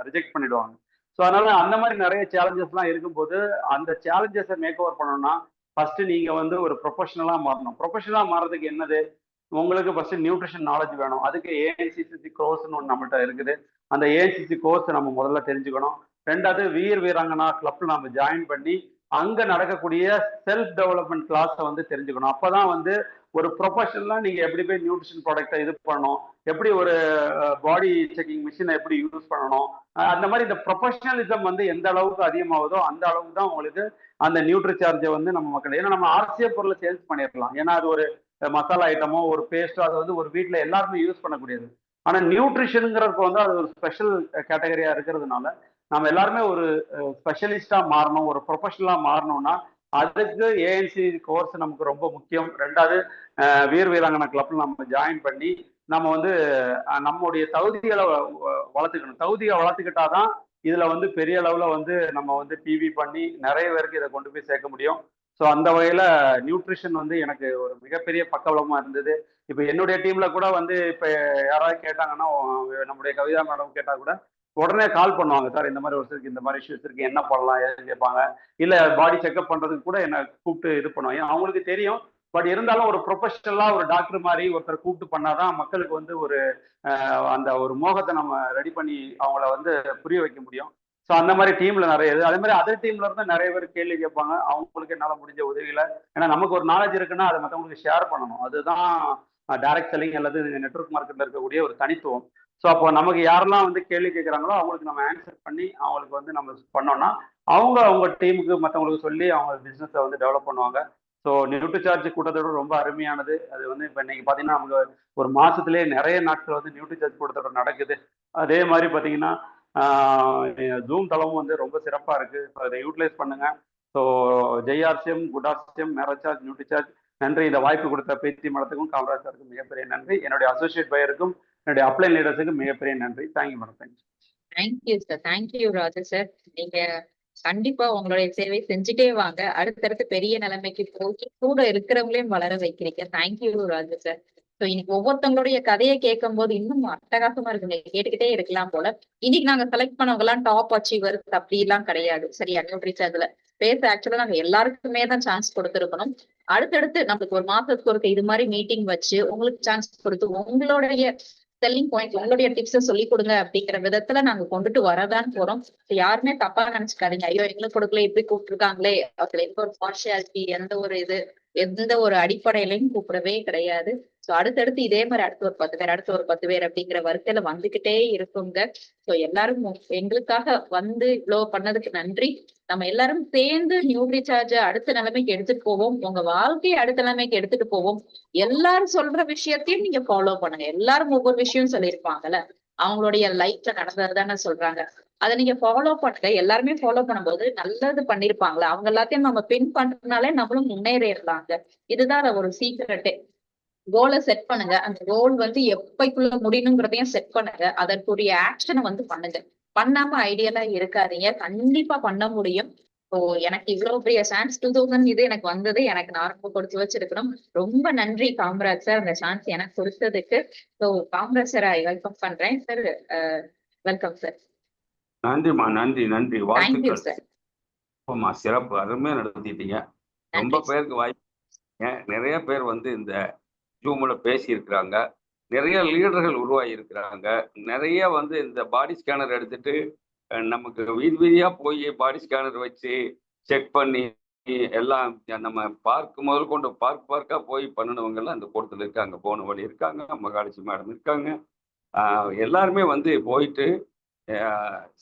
ரிஜெக்ட் பண்ணிடுவாங்க. ஸோ அதனால அந்த மாதிரி நிறைய சேலஞ்சஸ்லாம் இருக்கும்போது அந்த சேலஞ்சஸை மேக் ஓவர் பண்ணணும்னா ஃபர்ஸ்ட் நீங்க வந்து ஒரு ப்ரொஃபஷனலா மாறணும். ப்ரொஃபஷனலா மாறதுக்கு என்னது, உங்களுக்கு ஃபர்ஸ்ட் நியூட்ரிஷன் நாலேஜ் வேணும். அதுக்கு ஏஎன்சிசி கோர்ஸ்னு ஒன்று நம்மகிட்ட இருக்குது. அந்த ஏஎன்சிசி கோர்ஸ் நம்ம முதல்ல தெரிஞ்சுக்கணும். ரெண்டாவது வீர் வீராங்கனா கிளப்ல நம்ம ஜாயின் பண்ணி அங்க நடக்கக்கூடிய செல்ஃப் டெவலப்மெண்ட் கிளாஸை வந்து தெரிஞ்சுக்கணும். அப்பதான் வந்து ஒரு ப்ரொஃபஷனலா நீங்க எப்படி போய் நியூட்ரிஷன் ப்ராடக்டை இது பண்ணணும், எப்படி ஒரு பாடி செக்கிங் மிஷினை எப்படி யூஸ் பண்ணணும், அந்த மாதிரி இந்த ப்ரொஃபஷனலிசம் வந்து எந்த அளவுக்கு அதிகமாகுதோ அந்த அளவுக்கு தான் உங்களுக்கு அந்த நியூட்ரிசார்ஜை வந்து நம்ம மக்கள், ஏன்னா நம்ம ஆர்சிஎஃப் பொருளை சேல்ஸ் பண்ணிடலாம், ஏன்னா அது ஒரு மசாலா ஐட்டமோ ஒரு பேஸ்டோ அது வந்து ஒரு வீட்டில் எல்லாருமே யூஸ் பண்ணக்கூடியது. ஆனால் நியூட்ரிஷனுங்கிறதுக்கு வந்து அது ஒரு ஸ்பெஷல் கேட்டகரியா இருக்கிறதுனால நம்ம எல்லாருமே ஒரு ஸ்பெஷலிஸ்டா மாறணும், ஒரு ப்ரொஃபஷனலா மாறணும்னா அதுக்கு ஏஎன்சி கோர்ஸ் நமக்கு ரொம்ப முக்கியம். ரெண்டாவது வீர் வீராங்கனா கிளப்ல நம்ம ஜாயின் பண்ணி நம்ம வந்து நம்முடைய தகுதிகளை வளர்த்துக்கணும். தகுதியை வளர்த்துக்கிட்டாதான் இதுல வந்து பெரிய அளவுல வந்து நம்ம வந்து டிவி பண்ணி நிறைய பேருக்கு இதை கொண்டு போய் சேர்க்க முடியும். ஸோ அந்த வகையில நியூட்ரிஷன் வந்து எனக்கு ஒரு மிகப்பெரிய பக்கபலமா இருந்தது. இப்போ என்னுடைய டீம்ல கூட வந்து இப்போ யாராவது கேட்டாங்கன்னா, நம்முடைய கவிதா மேடம் கேட்டா கூட உடனே கால் பண்ணுவாங்க, சார் இந்த மாதிரி ஒரு இருக்கு, இந்த மாதிரி இஷ்யூஸ் இருக்கு, என்ன பண்ணலாம் ஏன்னு கேட்பாங்க. இல்ல பாடி செக்அப் பண்றதுக்கு கூட என்ன கூப்பிட்டு இது பண்ணுவாங்க, ஏன்னா அவங்களுக்கு தெரியும். பட் இருந்தாலும் ஒரு ப்ரொஃபஷனலா ஒரு டாக்டர் மாதிரி ஒருத்தர் கூப்பிட்டு பண்ணாதான் மக்களுக்கு வந்து ஒரு அந்த ஒரு மோகத்தை நம்ம ரெடி பண்ணி அவங்கள வந்து புரிய வைக்க முடியும். ஸோ அந்த மாதிரி டீம்ல நிறைய இது, அதே மாதிரி அதர் டீம்ல இருந்து நிறைய பேர் கேள்வி கேட்பாங்க, அவங்களுக்கு என்னால முடிஞ்ச உதவிகளை, ஏன்னா நமக்கு ஒரு நாலேஜ் இருக்குன்னா அதை மற்றவங்களுக்கு ஷேர் பண்ணணும். அதுதான் டைரக்ட் செல்லிங் அல்லது நெட்வொர்க் மார்க்கெட்ல இருக்கக்கூடிய ஒரு தனித்துவம். ஸோ அப்போ நமக்கு யாரெல்லாம் வந்து கேள்வி கேட்குறாங்களோ அவங்களுக்கு நம்ம ஆன்சர் பண்ணி அவங்களுக்கு வந்து நம்ம பண்ணோம்னா அவங்க டீமுக்கு மற்றவங்களுக்கு சொல்லி அவங்க பிஸ்னஸை வந்து டெவலப் பண்ணுவாங்க. ஸோ நியூட்ரிசார்ஜ் கூட்டத்தொடர் ரொம்ப அருமையானது. அது வந்து இப்போ இன்னைக்கு பார்த்தீங்கன்னா நமக்கு ஒரு மாசத்துலேயே நிறைய நாட்கள் வந்து நியூட்ரிசார்ஜ் கூட்டத்தொடர் நடக்குது. அதே மாதிரி பார்த்தீங்கன்னா ஜூம் தளமும் வந்து ரொம்ப சிறப்பாக இருக்கு. அதை யூட்டிலைஸ் பண்ணுங்க. ஸோ ஜெய்ஆர்சிஎம், குடார்சிஎம், மேரசார்ஜ், நியூட்ரிசார்ஜ் நன்றி. இந்த வாய்ப்பு கொடுத்த பேத்தி மடத்துக்கும் காமராஜ் சாருக்கும் மிகப்பெரிய நன்றி. என்னுடைய அசோசியேட் பையருக்கும் என்னுடைய அப்ளைன் லீடர்ஸுக்கும் மிகப்பெரிய நன்றி. Thank you madam. Thank you sir. Thank you Raju sir. நீங்க கண்டிப்பா உங்களுடைய சேவை செஞ்சுட்டே வாங்க. அடுத்தடுத்து பெரிய நிலைமைக்கு போய் கூட இருக்கிறவங்களையும் வளர வைக்கிறீங்க. Thank you Raju sir. ஸோ இன்னைக்கு ஒவ்வொருத்தவங்களுடைய கதையை கேட்கும் போது இன்னும் அட்டகாசமா இருக்குங்க, கேட்டுக்கிட்டே இருக்கலாம் போல. இன்னைக்கு நாங்க செலக்ட் பண்ணவங்க எல்லாம் டாப் அச்சீவர்ஸ் அப்படி எல்லாம் கிடையாது சரியா. நியூட்ரிசார்ஜ்ல பேச ஆக்சுவலா நாங்க எல்லாருக்குமே தான் சான்ஸ் கொடுத்துருக்கணும். அடுத்தடுத்து நம்மளுக்கு ஒரு மாசத்துக்கு ஒருக்க இது மாதிரி மீட்டிங் வச்சு உங்களுக்கு சான்ஸ் கொடுத்து உங்களுடைய செல்லிங் பாயிண்ட் உங்களுடைய டிப்ஸை சொல்லி கொடுங்க அப்படிங்கிற விதத்துல நாங்க கொண்டுட்டு வரதான் போறோம். யாருமே தப்பா நினைச்சுக்காதீங்க, ஐயோ எங்களுக்கு கொடுக்கல இப்படி கூப்பிட்டுருக்காங்களே, அதுல எந்த ஒரு பார்ஷியாலிட்டி எந்த ஒரு அடிப்படையிலையும் கூப்பிடவே கிடையாது. சோ அடுத்தடுத்து இதே மாதிரி அடுத்து ஒரு 10 பேர் அடுத்து ஒரு 10 பேர் அப்படிங்கிற வரிசையில வந்துகிட்டே இருக்குங்க. சோ எல்லாரும் எங்களுக்காக வந்து இவ்வளவு பண்ணதுக்கு நன்றி. நம்ம எல்லாரும் சேர்ந்து நியூட்ரிசார்ஜ் அடுத்த நிலைமைக்கு எடுத்துட்டு போவோம். உங்க வாழ்க்கையை அடுத்த நிலைமைக்கு எடுத்துட்டு போவோம். எல்லாரும் சொல்ற விஷயத்தையும் நீங்க ஃபாலோ பண்ணுங்க. எல்லாரும் ஒவ்வொரு விஷயம் சொல்லியிருப்பாங்கல்ல, அவங்களுடைய லைஃப்ல நடந்ததுதானே சொல்றாங்க, அதை நீங்க ஃபாலோ பண்ணுங்க. எல்லாருமே ஃபாலோ பண்ணும்போது நல்லது பண்ணிருப்பாங்களா அவங்க எல்லாத்தையும் நம்ம பின் பண்றதுனாலே நம்மளும் முன்னேறிடலாங்க. இதுதான் ஒரு சீக்ரெட்டே. கோலை செட் பண்ணுங்க. அந்த கோல் வந்து எப்பைக்குள்ள முடியணுங்கிறதையும் செட் பண்ணுங்க. அதற்குரிய ஆக்ஷனை வந்து பண்ணுங்க. பண்ணாம ஐடியலா இருக்காதீங்க, கண்டிப்பா பண்ண முடியும். ஸோ எனக்கு இவ்வளவு பெரிய சான்ஸ் 2000 இது எனக்கு வந்தது, எனக்கு நான் ரொம்ப கொடுத்து வச்சிருக்கணும். ரொம்ப நன்றி காமராஜ் சார் அந்த சான்ஸ் எனக்கு கொடுத்ததுக்கு. ஸோ காமராஜ் சார் வெல்கம் பண்றேன் சார். Welcome sir. நன்றிமா, நன்றி நன்றி, தேங்க்யூ வாழ்த்துக்கள். சார். ஆமா, சிறப்பு, அருமையா நடத்திட்டீங்க. ரொம்ப நன்றி சார். பேருக்கு வாய்ப்பு, நிறைய பேர் வந்து இந்த ஜூம்ல பேசி இருக்கிறாங்க, நிறைய லீடர்கள் உருவாகி இருக்கிறாங்க, நிறைய வந்து இந்த பாடி ஸ்கேனர் எடுத்துட்டு நமக்கு வீதியா போய் பாடி ஸ்கேனர் வச்சு செக் பண்ணி எல்லாம் நம்ம பார்க் முதல் கொண்டு பார்க்கா போய் பண்ணினவங்க எல்லாம் இந்த கூட்டத்தில் இருக்காங்க. போன வழி இருக்காங்க, மகாலட்சுமி மேடம் இருக்காங்க. எல்லாருமே வந்து போயிட்டு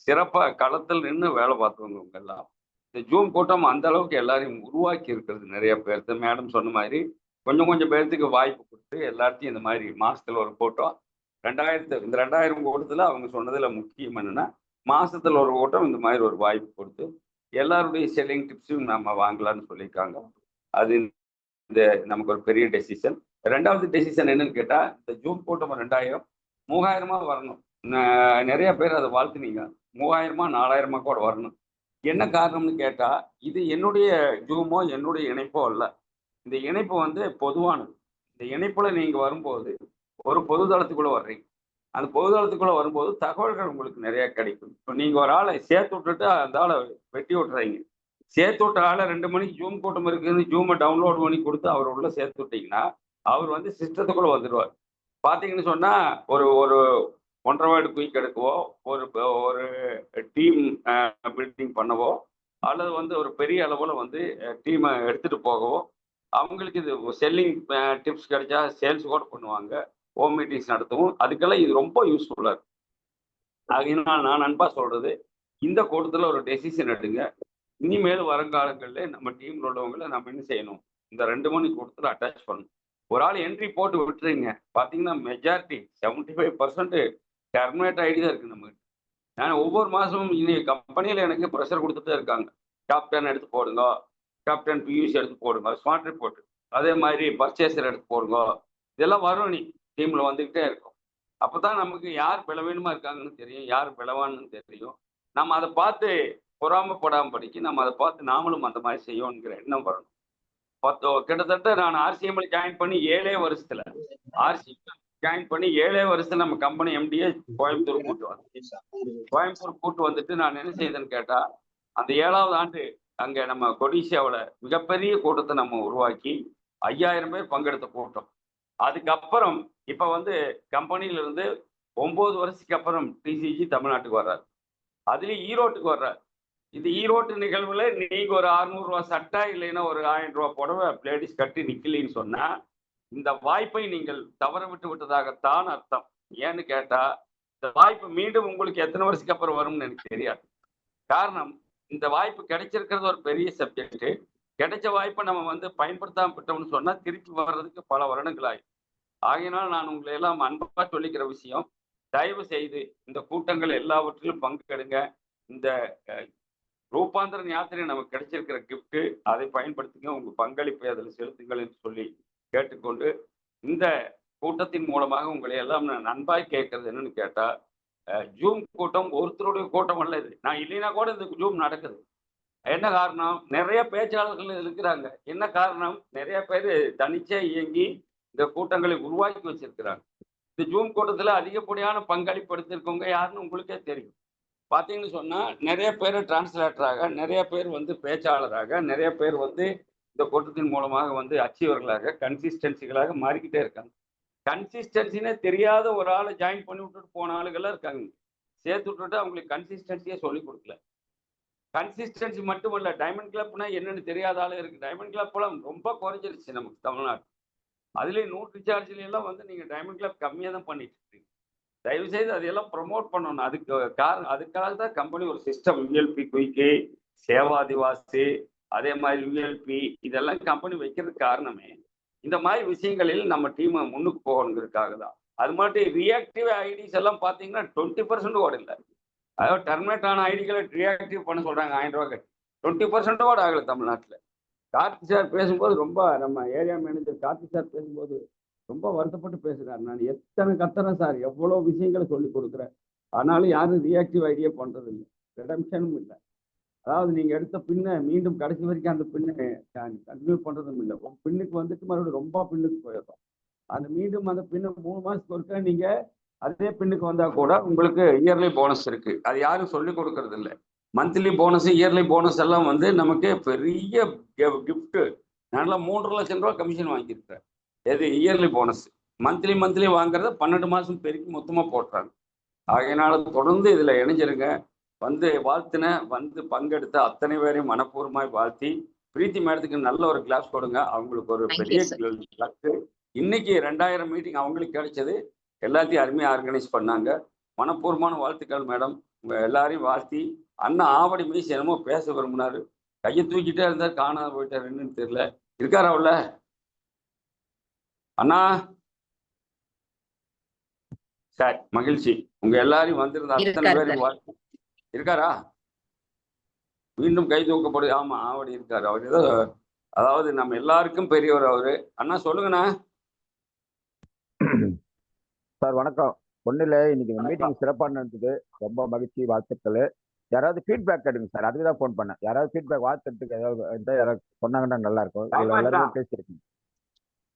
சிறப்பா களத்தில் நின்று வேலை பார்த்தவங்க இவங்க எல்லாம். இந்த ஜூம் கூட்டம் அந்த அளவுக்கு எல்லாரையும் உருவாக்கி இருக்கிறது. நிறைய பேர்த்து மேடம் சொன்ன மாதிரி கொஞ்சம் பேர்த்துக்கு வாய்ப்பு கொடுத்து எல்லாத்தையும் இந்த மாதிரி மாசத்துல ஒரு கூட்டம் 2000 கூட்டத்துல அவங்க சொன்னதுல முக்கியம் என்னன்னா, மாசத்துல ஒரு கூட்டம் இந்த மாதிரி ஒரு வாய்ப்பு கொடுத்து எல்லாருடைய செல்லிங் டிப்ஸும் நம்ம வாங்கலாம்னு சொல்லியிருக்காங்க. அது இந்த நமக்கு ஒரு பெரிய டெசிஷன். 2வது டெசிஷன் என்னன்னு கேட்டா, இந்த ஜூம் கூட்டம் 2000 3000 வரணும். நிறைய பேர் அதை வாழ்த்துனீங்க. 3000 4000 கூட வரணும். என்ன காரணம்னு கேட்டா, இது என்னுடைய ஜூமோ என்னுடைய இணைப்போ அல்ல. இந்த இணைப்பு வந்து பொதுவானது. இந்த இணைப்புல நீங்க வரும்போது ஒரு பொதுதளத்துக்குள்ள வர்றீங்க. அந்த பொதுதளத்துக்குள்ள வரும்போது தகவல்கள் உங்களுக்கு நிறைய கிடைக்கும். இப்போ நீங்க ஒரு ஆளை சேர்த்து விட்டுட்டு அந்த ஆளை வெட்டி விட்டுறீங்க. சேர்த்து விட்ட ஆளை 2 மணிக்கு ஜூம் கூட்டம் இருக்குன்னு ஜூமை டவுன்லோட் பண்ணி கொடுத்து அவர் உள்ள சேர்த்து விட்டீங்கன்னா அவர் வந்து சிஸ்டத்துக்குள்ள வந்துடுவார். பார்த்தீங்கன்னு சொன்னா ஒரு 1.5 வேர்டு குயிக் எடுக்கவோ, ஒரு டீம் பில்டிங் பண்ணவோ, அல்லது வந்து ஒரு பெரிய அளவில் வந்து டீமை எடுத்துட்டு போகவோ, அவங்களுக்கு இது செல்லிங் டிப்ஸ் கிடைச்சா சேல்ஸ் கூட பண்ணுவாங்க, ஹோம் மீட்டிங்ஸ் நடத்தவும். அதுக்கெல்லாம் இது ரொம்ப யூஸ்ஃபுல்லாக இருக்கும். அதனால் நான் அன்பா சொல்றது, இந்த கூட்டத்தில் ஒரு டெசிஷன் எடுங்க. இனிமேல் வருங்காலங்களில் நம்ம டீம்ல உள்ளவங்களை நம்ம என்ன செய்யணும், இந்த 2 மணி கூட்டத்தில் அட்டாச் பண்ணணும். ஒரு ஆள் என்ட்ரி போட்டு விட்டுறீங்க, பார்த்தீங்கன்னா மெஜாரிட்டி 75% டெர்மினேட் ஆகிட்டு தான் இருக்குது நம்மகிட்ட. நான் ஒவ்வொரு மாதமும் இன்னைக்கு கம்பெனியில் எனக்கு ப்ரெஷர் கொடுத்துட்டே இருக்காங்க. டாப் 10 எடுத்து போடுங்க, டாப் 10 பியூசி எடுத்து போடுங்க, ஸ்மார்ட் ரிப்போர்ட், அதே மாதிரி பர்ச்சேசர் எடுத்து போடுங்க. இதெல்லாம் வரும், நீ டீமில் வந்துக்கிட்டே இருக்கும். அப்போ தான் நமக்கு யார் பலவீனமாக இருக்காங்கன்னு தெரியும், யார் பலவான்னு தெரியும். நம்ம அதை பார்த்து பொறாமப்படாமல் படிக்க நம்ம அதை பார்த்து நாமளும் அந்த மாதிரி செய்யணுங்கிற எண்ணம் வரணும். கிட்டத்தட்ட நான் ஆர்சிஎம்ல ஜாயின் பண்ணி 7 வருஷத்துல நம்ம கம்பெனி எம்டிஏ கோயம்புத்தூர் கூட்டு வந்துட்டு நான் என்ன செய்தேன்னு கேட்டா, அந்த 7வது ஆண்டு அங்க நம்ம கொடிசியாவில் மிகப்பெரிய கூட்டத்தை நம்ம உருவாக்கி 5000 பேர் பங்கெடுத்த கூட்டம். அதுக்கப்புறம் இப்ப வந்து கம்பெனியில இருந்து 9 வருஷத்துக்கு அப்புறம் டிசிஜி தமிழ்நாட்டுக்கு வர்றாரு. அதுலயும் ஈரோட்டுக்கு வர்றாரு. இது ஈரோட்டு நிகழ்வுல நீங்க ஒரு 600 ரூபா சட்டை இல்லைன்னா ஒரு 1000 ரூபா புடவை லேடிஸ் கட்டி நிக்கலின்னு சொன்னா இந்த வாய்ப்பை நீங்கள் தவற விட்டதாகத்தான் அர்த்தம். ஏன்னு கேட்டா, இந்த வாய்ப்பு மீண்டும் உங்களுக்கு எத்தனை வருஷத்துக்கு அப்புறம் வரும்னு எனக்கு தெரியாது. காரணம், இந்த வாய்ப்பு கிடைச்சிருக்கிறது ஒரு பெரிய சப்ஜெக்ட். கிடைச்ச வாய்ப்பை நம்ம வந்து பயன்படுத்தாம விட்டோம்னு சொன்னா திருப்பி வர்றதுக்கு பல வருடங்கள் ஆகும். ஆகையினால் நான் உங்களை எல்லாம் அன்பா சொல்லிக்கிற விஷயம், தயவு செய்து இந்த கூட்டங்கள் எல்லாவற்றிலும் பங்கெடுங்க. இந்த ரூபாந்தர யாத்திரை நமக்கு கிடைச்சிருக்கிற கிஃப்ட், அதை பயன்படுத்துங்க, உங்க பங்களிப்பை அதில் செலுத்துங்கள் என்று சொல்லி கேட்டுக்கொண்டு, இந்த கூட்டத்தின் மூலமாக உங்களை எல்லாம் நான் அன்பாய் கேட்கறது என்னன்னு கேட்டா, ஜூம் கூட்டம் ஒருத்தருடைய கூட்டம் அல்ல இது. நான் இல்லைன்னா கூட இந்த ஜூம் நடக்குது. என்ன காரணம், நிறைய பேச்சாளர்கள் இருக்கிறாங்க. என்ன காரணம், நிறைய பேர் தனிச்சே இயங்கி இந்த கூட்டங்களை உருவாக்கி வச்சிருக்கிறாங்க. இந்த ஜூம் கூட்டத்தில் அதிகப்படியான பங்களிப்பு எடுத்திருக்கவங்க யாருன்னு உங்களுக்கே தெரியும். பார்த்தீங்கன்னு சொன்னால் நிறைய பேர் டிரான்ஸ்லேட்டராக, நிறைய பேர் வந்து பேச்சாளராக, நிறைய பேர் வந்து இந்த கூட்டத்தின் மூலமாக வந்து அச்சீவர்களாக, கன்சிஸ்டன்சிகளாக மாறிக்கிட்டே இருக்காங்க. கன்சிஸ்டன்சினே தெரியாத ஒரு ஆளை ஜாயின் பண்ணி விட்டுட்டு போன ஆளுகள்லாம் இருக்காங்க. சேர்த்து விட்டுட்டு அவங்களுக்கு கன்சிஸ்டன்சியே சொல்லி கொடுக்கல. கன்சிஸ்டன்சி மட்டுமல்ல, டைமண்ட் கிளப்னா என்னன்னு தெரியாத ஆளு இருக்கு. டைமண்ட் கிளப்லாம் ரொம்ப குறைஞ்சிருச்சு நமக்கு தமிழ்நாடு. அதுலேயும் நூற்று சார்ஜில எல்லாம் வந்து நீங்கள் டைமண்ட் கிளப் கம்மியாக தான் பண்ணிட்டு இருக்கீங்க. தயவுசெய்து அதையெல்லாம் ப்ரொமோட் பண்ணணும். அதுக்காக தான் கம்பெனி ஒரு சிஸ்டம், யுஎல்பி குயிக்கு, சேவாதிவாசி, அதே மாதிரி யுஎல்பி, இதெல்லாம் கம்பெனி வைக்கிறதுக்கு காரணமே இந்த மாதிரி விஷயங்களில் நம்ம டீமை முன்னுக்கு போகணுங்கிறதுக்காக தான். அது மட்டும் ரியாக்டிவ் ஐடிஸ் எல்லாம் பார்த்தீங்கன்னா 20% கூட இல்லை. அதாவது டெர்மினேட் ஆன ஐடிகளை ரியாக்டிவ் பண்ண சொல்றாங்க 1000 ரூபா கட்டி. 20% கூட ஆகலை தமிழ்நாட்டில். கார்த்தி சார் பேசும்போது ரொம்ப, நம்ம ஏரியா மேனேஜர் கார்த்தி சார் பேசும்போது ரொம்ப வருத்தப்பட்டு பேசுகிறார். நான் எத்தனை கத்துறேன் சார், எவ்வளோ விஷயங்களை சொல்லி கொடுக்குறேன், ஆனாலும் யாரும் ரியாக்டிவ் ஐடியா பண்ணுறது இல்லை, ரிடம்ஷனும் இல்லை. அதாவது நீங்கள் எடுத்த பின்னை மீண்டும் கடைசி வரைக்கும் அந்த பின்னை கண்டினியூ பண்ணுறதும் இல்லை. பின்னுக்கு வந்துட்டு மறுபடியும் ரொம்ப பின்னுக்கு போயிடும். அந்த மீண்டும் அந்த பின்னை 3 மாதத்துக்கு ஒருக்க நீங்கள் அதே பின்னுக்கு வந்தால் கூட உங்களுக்கு இயர்லி போனஸ் இருக்குது. அது யாரும் சொல்லி கொடுக்கறது இல்லை. மந்த்லி போனஸ், இயர்லி போனஸ் எல்லாம் வந்து நமக்கு பெரிய கிஃப்ட்டு. நல்லா 3 லட்சம் ரூபா கமிஷன் வாங்கியிருக்கிறேன். எது இயர்லி போனஸ். மந்த்லி வாங்குறத 12 மாதம் பெருக்கி மொத்தமாக போட்டுறாங்க. ஆகையினால தொடர்ந்து இதில் இணைஞ்சிருங்க. வந்து வாழ்த்தின, வந்து பங்கெடுத்த அத்தனை பேரையும் மனப்பூர்வமாய் வாழ்த்தி பிரீத்தி மேடத்துக்கு நல்ல ஒரு கிளாஸ் கொடுங்க. அவங்களுக்கு ஒரு Thank பெரிய you, sir. லக்கு. இன்னைக்கு 2000 மீட்டிங் அவங்களுக்கு கிடைச்சது. எல்லாத்தையும் அருமையா ஆர்கனைஸ் பண்ணாங்க. மனப்பூர்வமான வாழ்த்துக்கள் மேடம். உங்க எல்லாரையும் வாழ்த்தி, அண்ணா ஆவடி மீஸ் என்னமோ பேச விரும்பினாரு. கையை தூக்கிட்டே இருந்தார், காணாம போயிட்டார், என்னன்னு தெரியல. இருக்காரா உள்ள? அண்ணா சரி, மகிழ்ச்சி. உங்க எல்லாரையும் வந்திருந்த அத்தனை இருக்காரு பேருக்கு sir. வாழ்த்து. இருக்காரா? மீண்டும் கை தூக்கப்படுது. ஆமா, ஆவடி இருக்காரு. அவர் ஏதோ, அதாவது நம்ம எல்லாருக்கும் பெரியவர் அவரு. அண்ணா சொல்லுங்கண்ணா. சார் வணக்கம். ஒன்றும் இல்லை, இன்னைக்கு மீட்டிங் சிறப்பாக நடந்தது. ரொம்ப மகிழ்ச்சி, வாழ்த்துக்கள். யாராவது ஃபீட்பேக் எடுங்க சார், அதுக்கு தான் ஃபோன் பண்ணேன். யாராவது ஃபீட்பேக் வாழ்த்துறதுக்கு ஏதாவது இருந்தா யாராவது சொன்னாங்கன்னா நல்லா இருக்கும். இதில் எல்லாருமே பேசியிருக்கீங்க.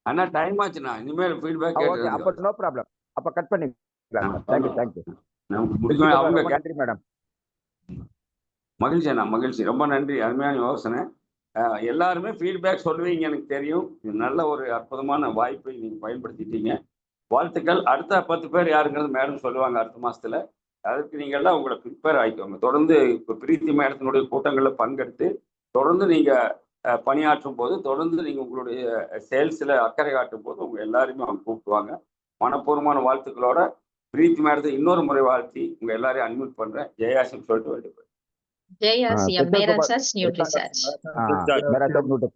அண்ணா டைம் ஆச்சுண்ணா, இனிமேல் ஃபீட்பேக் ஓகே, அப்போ நோ ப்ராப்ளம். அப்போ கட் பண்ணிக்கலாம். தேங்க்யூ. அவங்க நன்றி மேடம். மகிழ்ச்சி அண்ணா, மகிழ்ச்சி. ரொம்ப நன்றி, அருமையான யோசனை. எல்லாருமே ஃபீட்பேக் சொல்லுவீங்க எனக்கு தெரியும். இது நல்ல ஒரு அற்புதமான வாய்ப்பை நீங்க பயன்படுத்திட்டீங்க. வாழ்த்துக்கள். அடுத்த 10 பேர் யாருங்கிறது மேடம் சொல்லுவாங்க அடுத்த மாசத்துல. அதுக்கு நீங்க எல்லாம் உங்களை ப்ரிப்பேர் ஆகிக்கோங்க. தொடர்ந்து இப்போ பிரீத்தி மேடத்தினுடைய கூட்டங்களில் பங்கெடுத்து தொடர்ந்து நீங்க பணியாற்றும் போது, தொடர்ந்து நீங்க உங்களுடைய சேல்ஸ்ல அக்கறை காட்டும் போது உங்க எல்லாருமே அவங்க கூப்பிடுவாங்க. மனப்பூர்வமான வாழ்த்துக்களோட பிரீத்தி மேடத்தை இன்னொரு முறை வாழ்த்தி உங்க எல்லாரையும் அன்மியூட் பண்றேன். ஜெயாசின்னு சொல்லிட்டு வேண்டிய JRCM, Mera Search, Nutri Search. मेरा सब